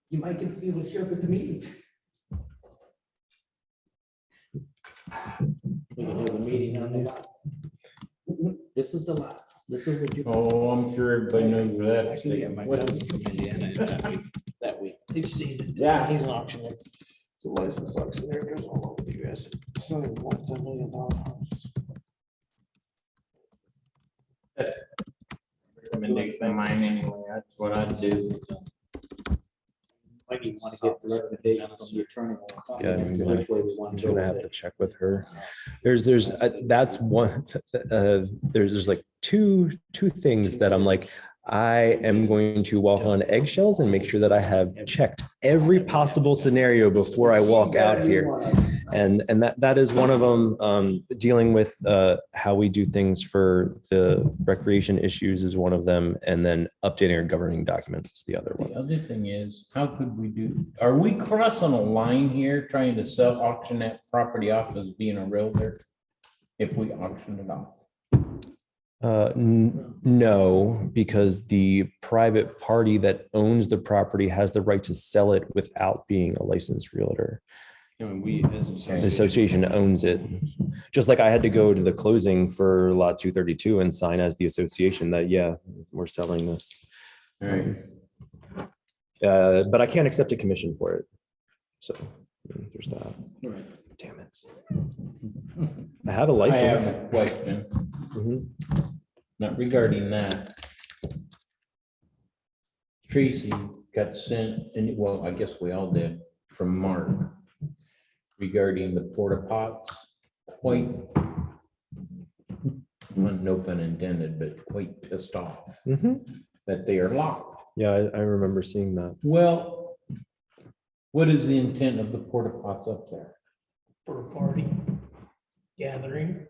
You might get some people to show up at the meeting. We can have a meeting on the lot. This is the lot. This is what you. Oh, I'm sure everybody knows where I that's. can get my cousin from Indiana that week. They've seen it. Yeah, he's an auctioneer. It's a licensed auctioneer, goes all over the US. Selling multi-million-dollar houses. That's recommendation of mine anyway, that's what I'd do. Might even want to get the recommendation from the attorney. Yeah, as to which way we want I'm to go gonna with have to it. check with her. That's one, there's like two things that I'm like, I am going to walk on eggshells and make sure that I have checked every possible scenario before I walk out here. And that is one of them. Dealing with how we do things for the recreation issues is one of them. And then updating our governing documents is the other The one. other thing is, how could we do, are we crossing a line here trying to sell, auction that property off as being a realtor? If we auction it off? No, because the private party that owns the property has the right to sell it without being a licensed realtor. I mean, we as The association owns it. Just like I had to go to the closing for lot 232 and sign as the association that, yeah, we're selling this. Right. But I can't accept a commission for it. So there's that. Damn it. I have a I license. have a question, Mhm. not regarding that. Tracy got sent, and well, I guess we all did, from Mark regarding the porta pots, quite, no pun intended, but quite pissed off Mhm. that they are locked. Yeah, I remember seeing that. Well, what is the intent of the porta pots up there? For a party gathering.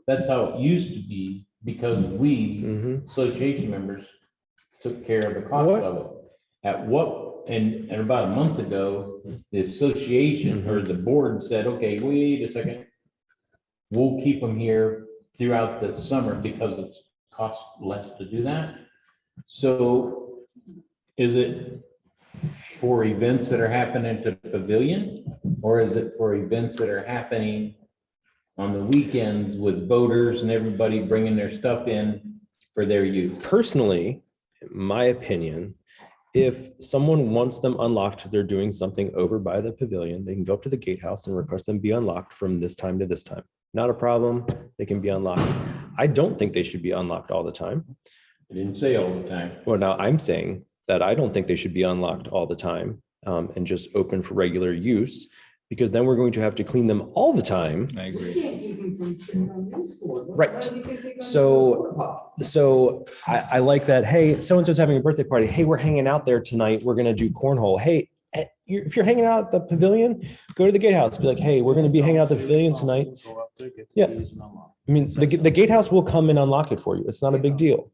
That's how it used to be, because we, Mhm. association members, took care of the cost What? of it. At what, and about a month ago, the association or the board said, okay, wait a second. we'll keep them here throughout the summer because it costs less to do that. So is it for events that are happening at the pavilion? Or is it for events that are happening on the weekends with boaters and everybody bringing their stuff in for their use? Personally, my opinion, if someone wants them unlocked because they're doing something over by the pavilion, they can go up to the gatehouse and request them be unlocked from this time to this time. Not a problem. They can be unlocked. I don't think they should be unlocked all the time. I didn't say all the time. Well, now I'm saying that I don't think they should be unlocked all the time and just open for regular use, because then we're going to have to clean them all the time. I We agree. can't keep them from sitting on this floor. What- Right. why do you think they're gonna So- do a porta potty? So I like that. Hey, so-and-so's having a birthday party. Hey, we're hanging out there tonight. We're going to do cornhole. Hey, if you're hanging out at the pavilion, go to the gatehouse. Be like, hey, we're going to be hanging out at the pavilion tonight. Yeah. I mean, the gatehouse will come and unlock it for you. It's not a big deal.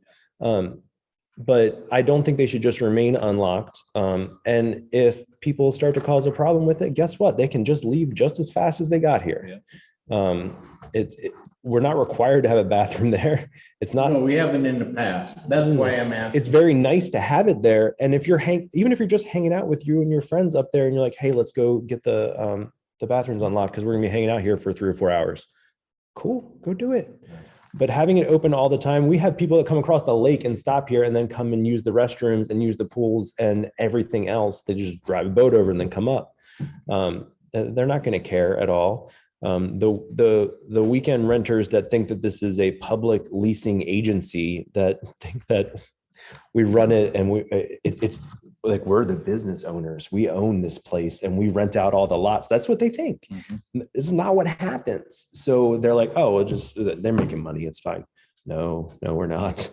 But I don't think they should just remain unlocked. And if people start to cause a problem with it, guess what? They can just leave just as fast as they got here. We're not required to have a bathroom there. It's not. No, we haven't in the past. That's why I'm asking. It's very nice to have it there. And if you're even if you're just hanging out with you and your friends up there and you're like, hey, let's go get the bathrooms unlocked because we're gonna be hanging out here for 3 or 4 hours. Cool, go do it. But having it open all the time, we have people that come across the lake and stop here and then come and use the restrooms and use the pools and everything else. They just drive a boat over and then come up. They're not gonna care at all. The weekend renters that think that this is a public leasing agency that think that we run it and it's like we're the business owners. We own this place and we rent out all the lots. That's what they think. This is not what happens. So they're like, oh, they're making money. It's fine. No, we're not.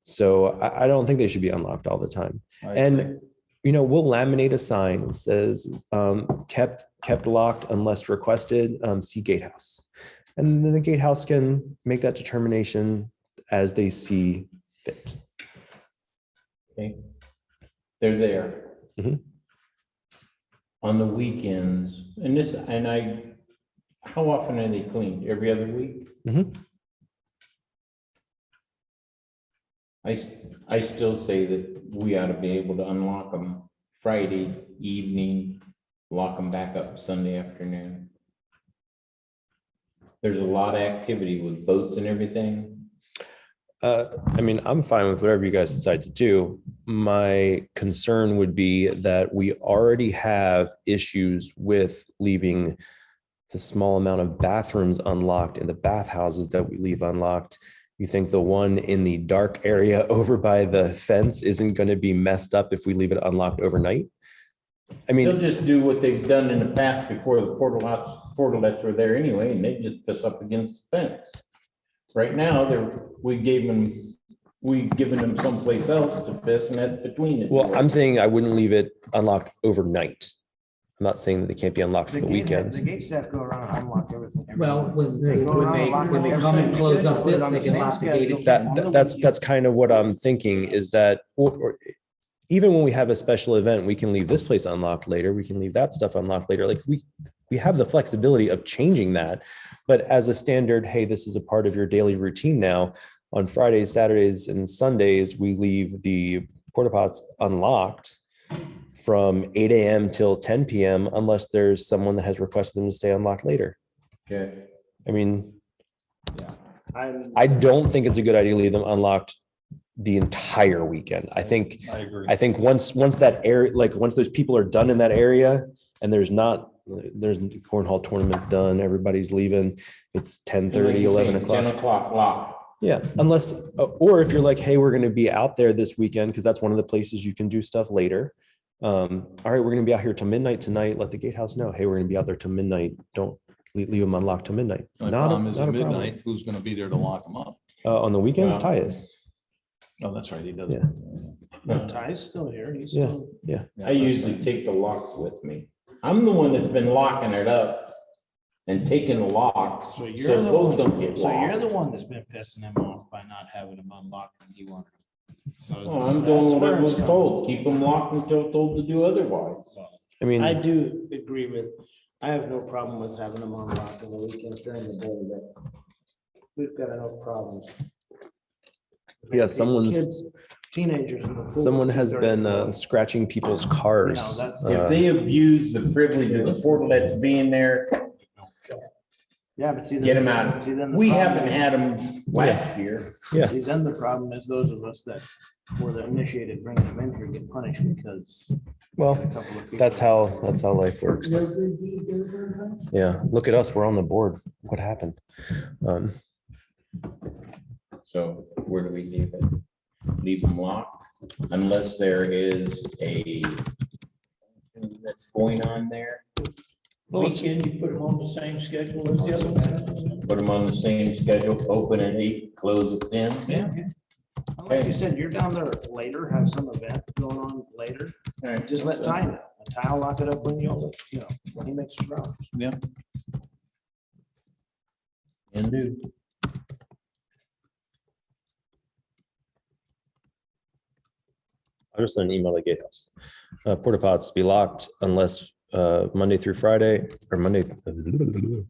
So I don't think they should be unlocked all the time. And we'll laminate a sign that says kept locked unless requested, see gatehouse. And then the gatehouse can make that determination as they see fit. Okay. They're there. Mhm. On the weekends, how often are they cleaned? Every other week? Mhm. I still say that we ought to be able to unlock them Friday evening, lock them back up Sunday afternoon. There's a lot of activity with boats and everything. I'm fine with whatever you guys decide to do. My concern would be that we already have issues with leaving the small amount of bathrooms unlocked in the bathhouses that we leave unlocked. You think the one in the dark area over by the fence isn't going to be messed up if we leave it unlocked overnight? They'll just do what they've done in the past before the portalets were there anyway, and they just piss up against the fence. Right now, we've given them someplace else to piss, and that's between it. Well, I'm saying I wouldn't leave it unlocked overnight. I'm not saying that it can't be unlocked for the weekends. The gate staff go around and unlock everything. Well, when they come and close up this, they can lock the gate. That's kind of what I'm thinking is that, or even when we have a special event, we can leave this place unlocked later. We can leave that stuff unlocked later. Like we have the flexibility of changing that. But as a standard, hey, this is a part of your daily routine now. On Fridays, Saturdays, and Sundays, we leave the porta pots unlocked from 8 a.m. till 10 p.m. unless there's someone that has requested them to stay unlocked later. Okay. I don't think it's a good idea to leave them unlocked the entire weekend. I think once that area, like once those people are done in that area and there's cornhole tournaments done, everybody's leaving, it's 10:30, 11 o'clock. 10 o'clock lock. Yeah, unless, or if you're like, hey, we're going to be out there this weekend, because that's one of the places you can do stuff later. All right, we're going to be out here till midnight tonight. Let the gatehouse know, hey, we're going to be out there till midnight. Don't leave them unlocked till midnight. The Not problem is a at problem. midnight, who's gonna be there to lock them up? On the weekends, Well, Ty is. Oh, that's right, he does. Yeah. No, Ty's still here. He's Yeah. still. I usually take the locks with me. I'm the one that's been locking it up and taking the locks, So so you're the those one, don't get so you're the lost. one that's been pissing him off by not having them unlocked when he wanted them. So Well, I'm that's doing what where I was it's coming told, keep them locked until told to do otherwise. I mean, I do agree with I have no problem with having them on lock on the weekends during the day, but we've got enough problems. Yeah, someone's, Kids, teenagers in the pool. someone has 2:30 been in the scratching people's cars. that's- If they abuse the privilege of the portlets being there, Yeah, but see. get them out. see, then the We problem haven't is- had them last year. Yeah. See, then the problem is those of us that were the initiated bringing them in here get punished because. Well, a couple of people- that's how life works. No good deed goes unpunished. Yeah, look at us, we're on the board. What happened? So where do we leave it? Leave them locked unless there is a that's going on there. Weekend, you put them on the same schedule as the other ones. Put them on the same schedule, open at 8, close at 10. Yeah. Like you said, you're down there later, have some event going on later, just let Ty know. And Ty will lock it up when when he makes his rounds. And do. I just sent an email to Gatehouse. Porta pots be locked unless Monday through Friday or Monday. Thursday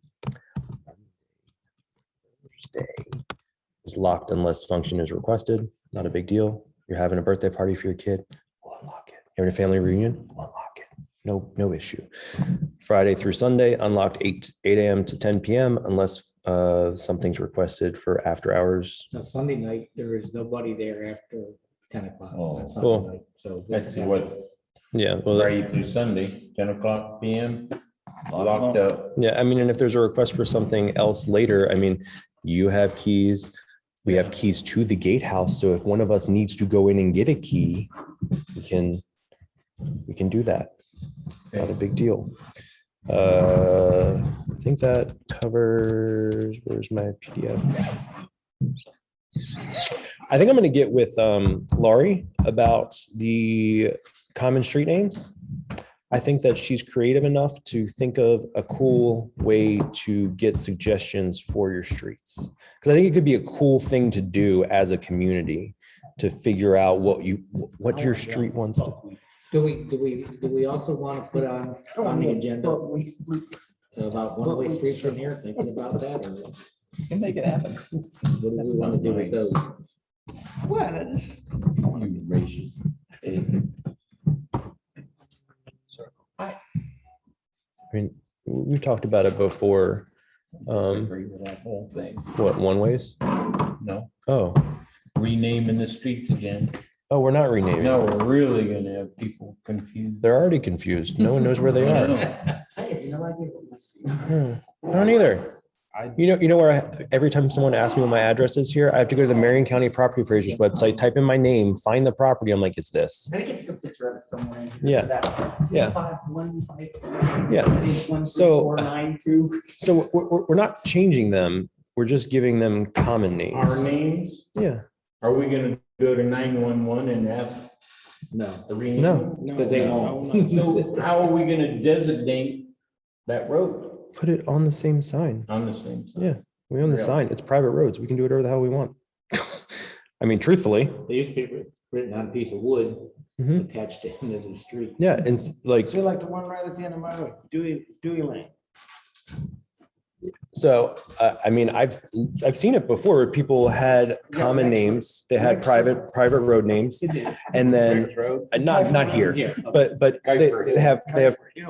is locked unless function is requested. Not a big deal. You're having a birthday party for your kid, we'll unlock it. You're having a family reunion, we'll unlock it. No issue. Friday through Sunday, unlocked 8 a.m. to 10 p.m. unless something's requested for after hours. So Sunday night, there is nobody there after 10 o'clock. Oh, on Sunday cool. night. So That's what, Yeah, well, Friday through Sunday, 10 o'clock PM, locked up. yeah, I mean, and if there's a request for something else later, I mean, you have keys. We have keys to the gatehouse. So if one of us needs to go in and get a key, we can do that. Not a big deal. I think that covers, where's my PDF? I think I'm gonna get with Laurie about the common street names. I think that she's creative enough to think of a cool way to get suggestions for your streets. Because I think it could be a cool thing to do as a community to figure out what your street wants to. do we also want to put on the agenda about one-way streets from here, thinking about that? Or Can make it happen. what do we want to do with those? Well, I want to be gracious. I mean, we've talked about it before. Agree with that whole thing. What, one ways? No, Oh, renaming the streets again. oh, we're not renaming. No, we're really gonna have people confused. They're already confused. No one knows where they I are. know. I have no idea what my street. I don't either. You know where every time someone asks me what my address is here, I have to go to the Marion County Property Appraisers website, type in my name, find the property. I'm like, it's this. I get to go picture of it somewhere. in here. Yeah. That- Yeah. 515. Yeah. 13492. So we're not changing them. We're just giving them common Our names. names, Yeah. are we gonna go to 911 and ask No, the rename? No. because they won't. So how are we gonna designate that road Put it on the same sign. on the same side? Yeah. We own the Really? sign. It's private roads. We can do whatever the hell we want. I mean, truthfully, They used to be written on a piece of wood Mhm. attached to the end of the street. yeah, and like, So like the one right at the end of my road, Dewey Lane. so, I mean, I've seen it before where people had common names. They had private road names and then, not here, Yeah. but they have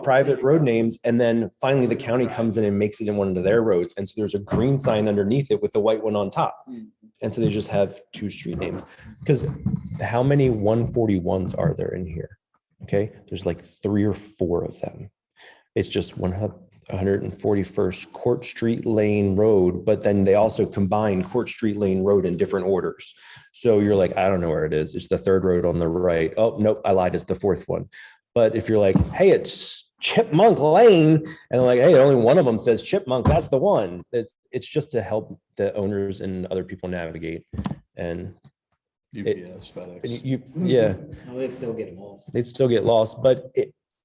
private road names and then finally the county comes in and makes it in one of their roads. And so there's a green sign underneath it with the white one on top. And so they just have two street names. Because how many 141s are there in here? Okay, there's like 3 or 4 of them. It's just 141st Court Street Lane Road, but then they also combine Court Street Lane Road in different orders. So you're like, I don't know where it is. It's the 3rd road on the right. Oh, nope, I lied. It's the 4th one. But if you're like, hey, it's Chipmunk Lane, and they're like, hey, only one of them says Chipmunk, that's the one. It's just to help the owners and other people navigate. And UPS, FedEx. yeah, No, they still get lost. they'd still get lost, but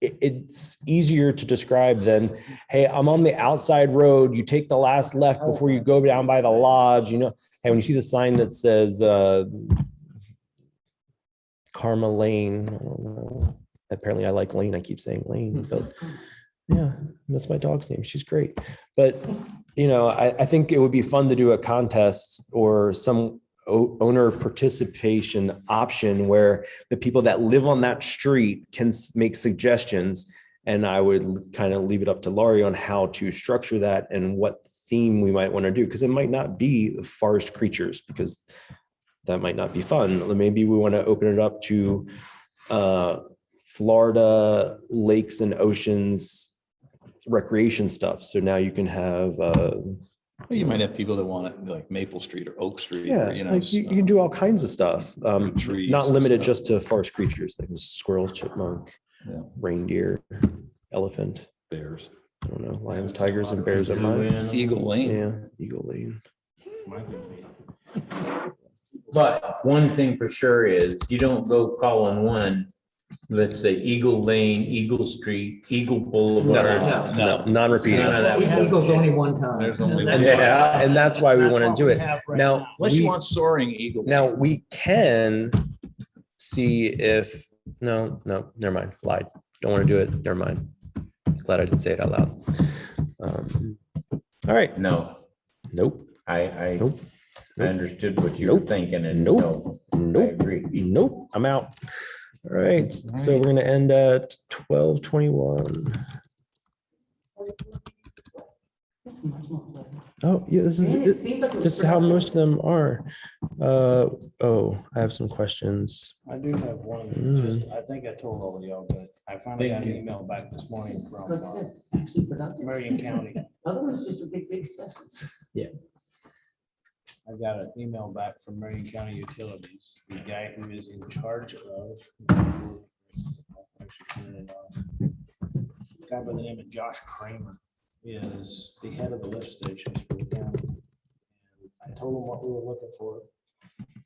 it's easier to describe than, hey, I'm on the outside road. You take the last left before you go down by the lodge, Hey, when you see the sign that says Karma Lane, I don't know. Apparently I like Lane. I keep saying Lane, but yeah, That's my dog's name. She's great. But, you know, I think it would be fun to do a contest or some owner participation option where the people that live on that street can make suggestions. And I would kind of leave it up to Laurie on how to structure that and what theme we might want to do, because it might not be forest creatures, because that might not be fun. Maybe we want to open it up to Florida lakes and oceans recreation stuff. So now you can have Well, you might have people that want it like Maple Street or Oak Street. yeah, or, you know, like you can do all kinds of stuff. trees Not and limited stuff. just to forest creatures like squirrel, chipmunk, Yeah. reindeer, elephant. Bears. I don't know, lions, tigers, and bears are mine. Eagle Lane. Yeah, Eagle Lane. But one thing for sure is you don't go calling one, let's say Eagle Lane, Eagle Street, Eagle Boulevard. No, non-repeating. None of that. Eagles only one time. There's only one. Yeah, and that's why we want to what do we it. have right Now, Unless you we- want soaring eagle. Now we can see if, no, never mind, lied. Don't want to do it, never mind. Glad I didn't say it out loud. All right, No, nope, I Nope. I understood what you were Nope. thinking and Nope. no, I nope, agree. nope, I'm out. All right, so we're gonna end at 12:21. It's much more pleasant. Oh, yeah, this And it is, seemed like it was this is how productive. most of them are. Oh, I have some questions. I do have one, Mm. I think I told all of y'all, but I finally got Thank an email back this morning from Like I said, actually productive. Marion County. Other one's just a big sessions. I got an email back from Marion County Utilities, the guy who is in charge of. Guy by the name of Josh Kramer is the head of the lift stations for the county. And I told him what we were looking for.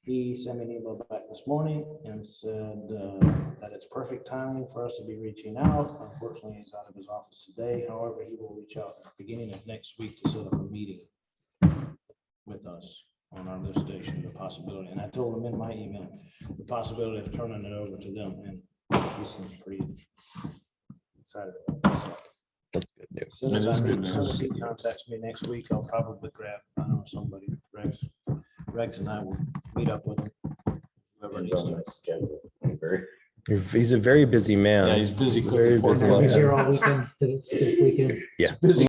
He sent me an email back this morning and said that it's perfect timing for us to be reaching out. Unfortunately, he's out of his office today. However, he will reach out at the beginning of next week to set up a meeting with us on our lift station, the possibility. And I told him in my email, the possibility of turning it over to them. And he seems pretty excited about this. So That's good news. as soon as That is I good meet- as soon as news. he contacts me next week, I'll probably grab, I don't know, somebody, Rex and I will meet up with him. Whoever needs to. He's a very busy man. Yeah, he's busy Very cooking pork busy. buns. Here all weekend, this weekend. Yeah. Busy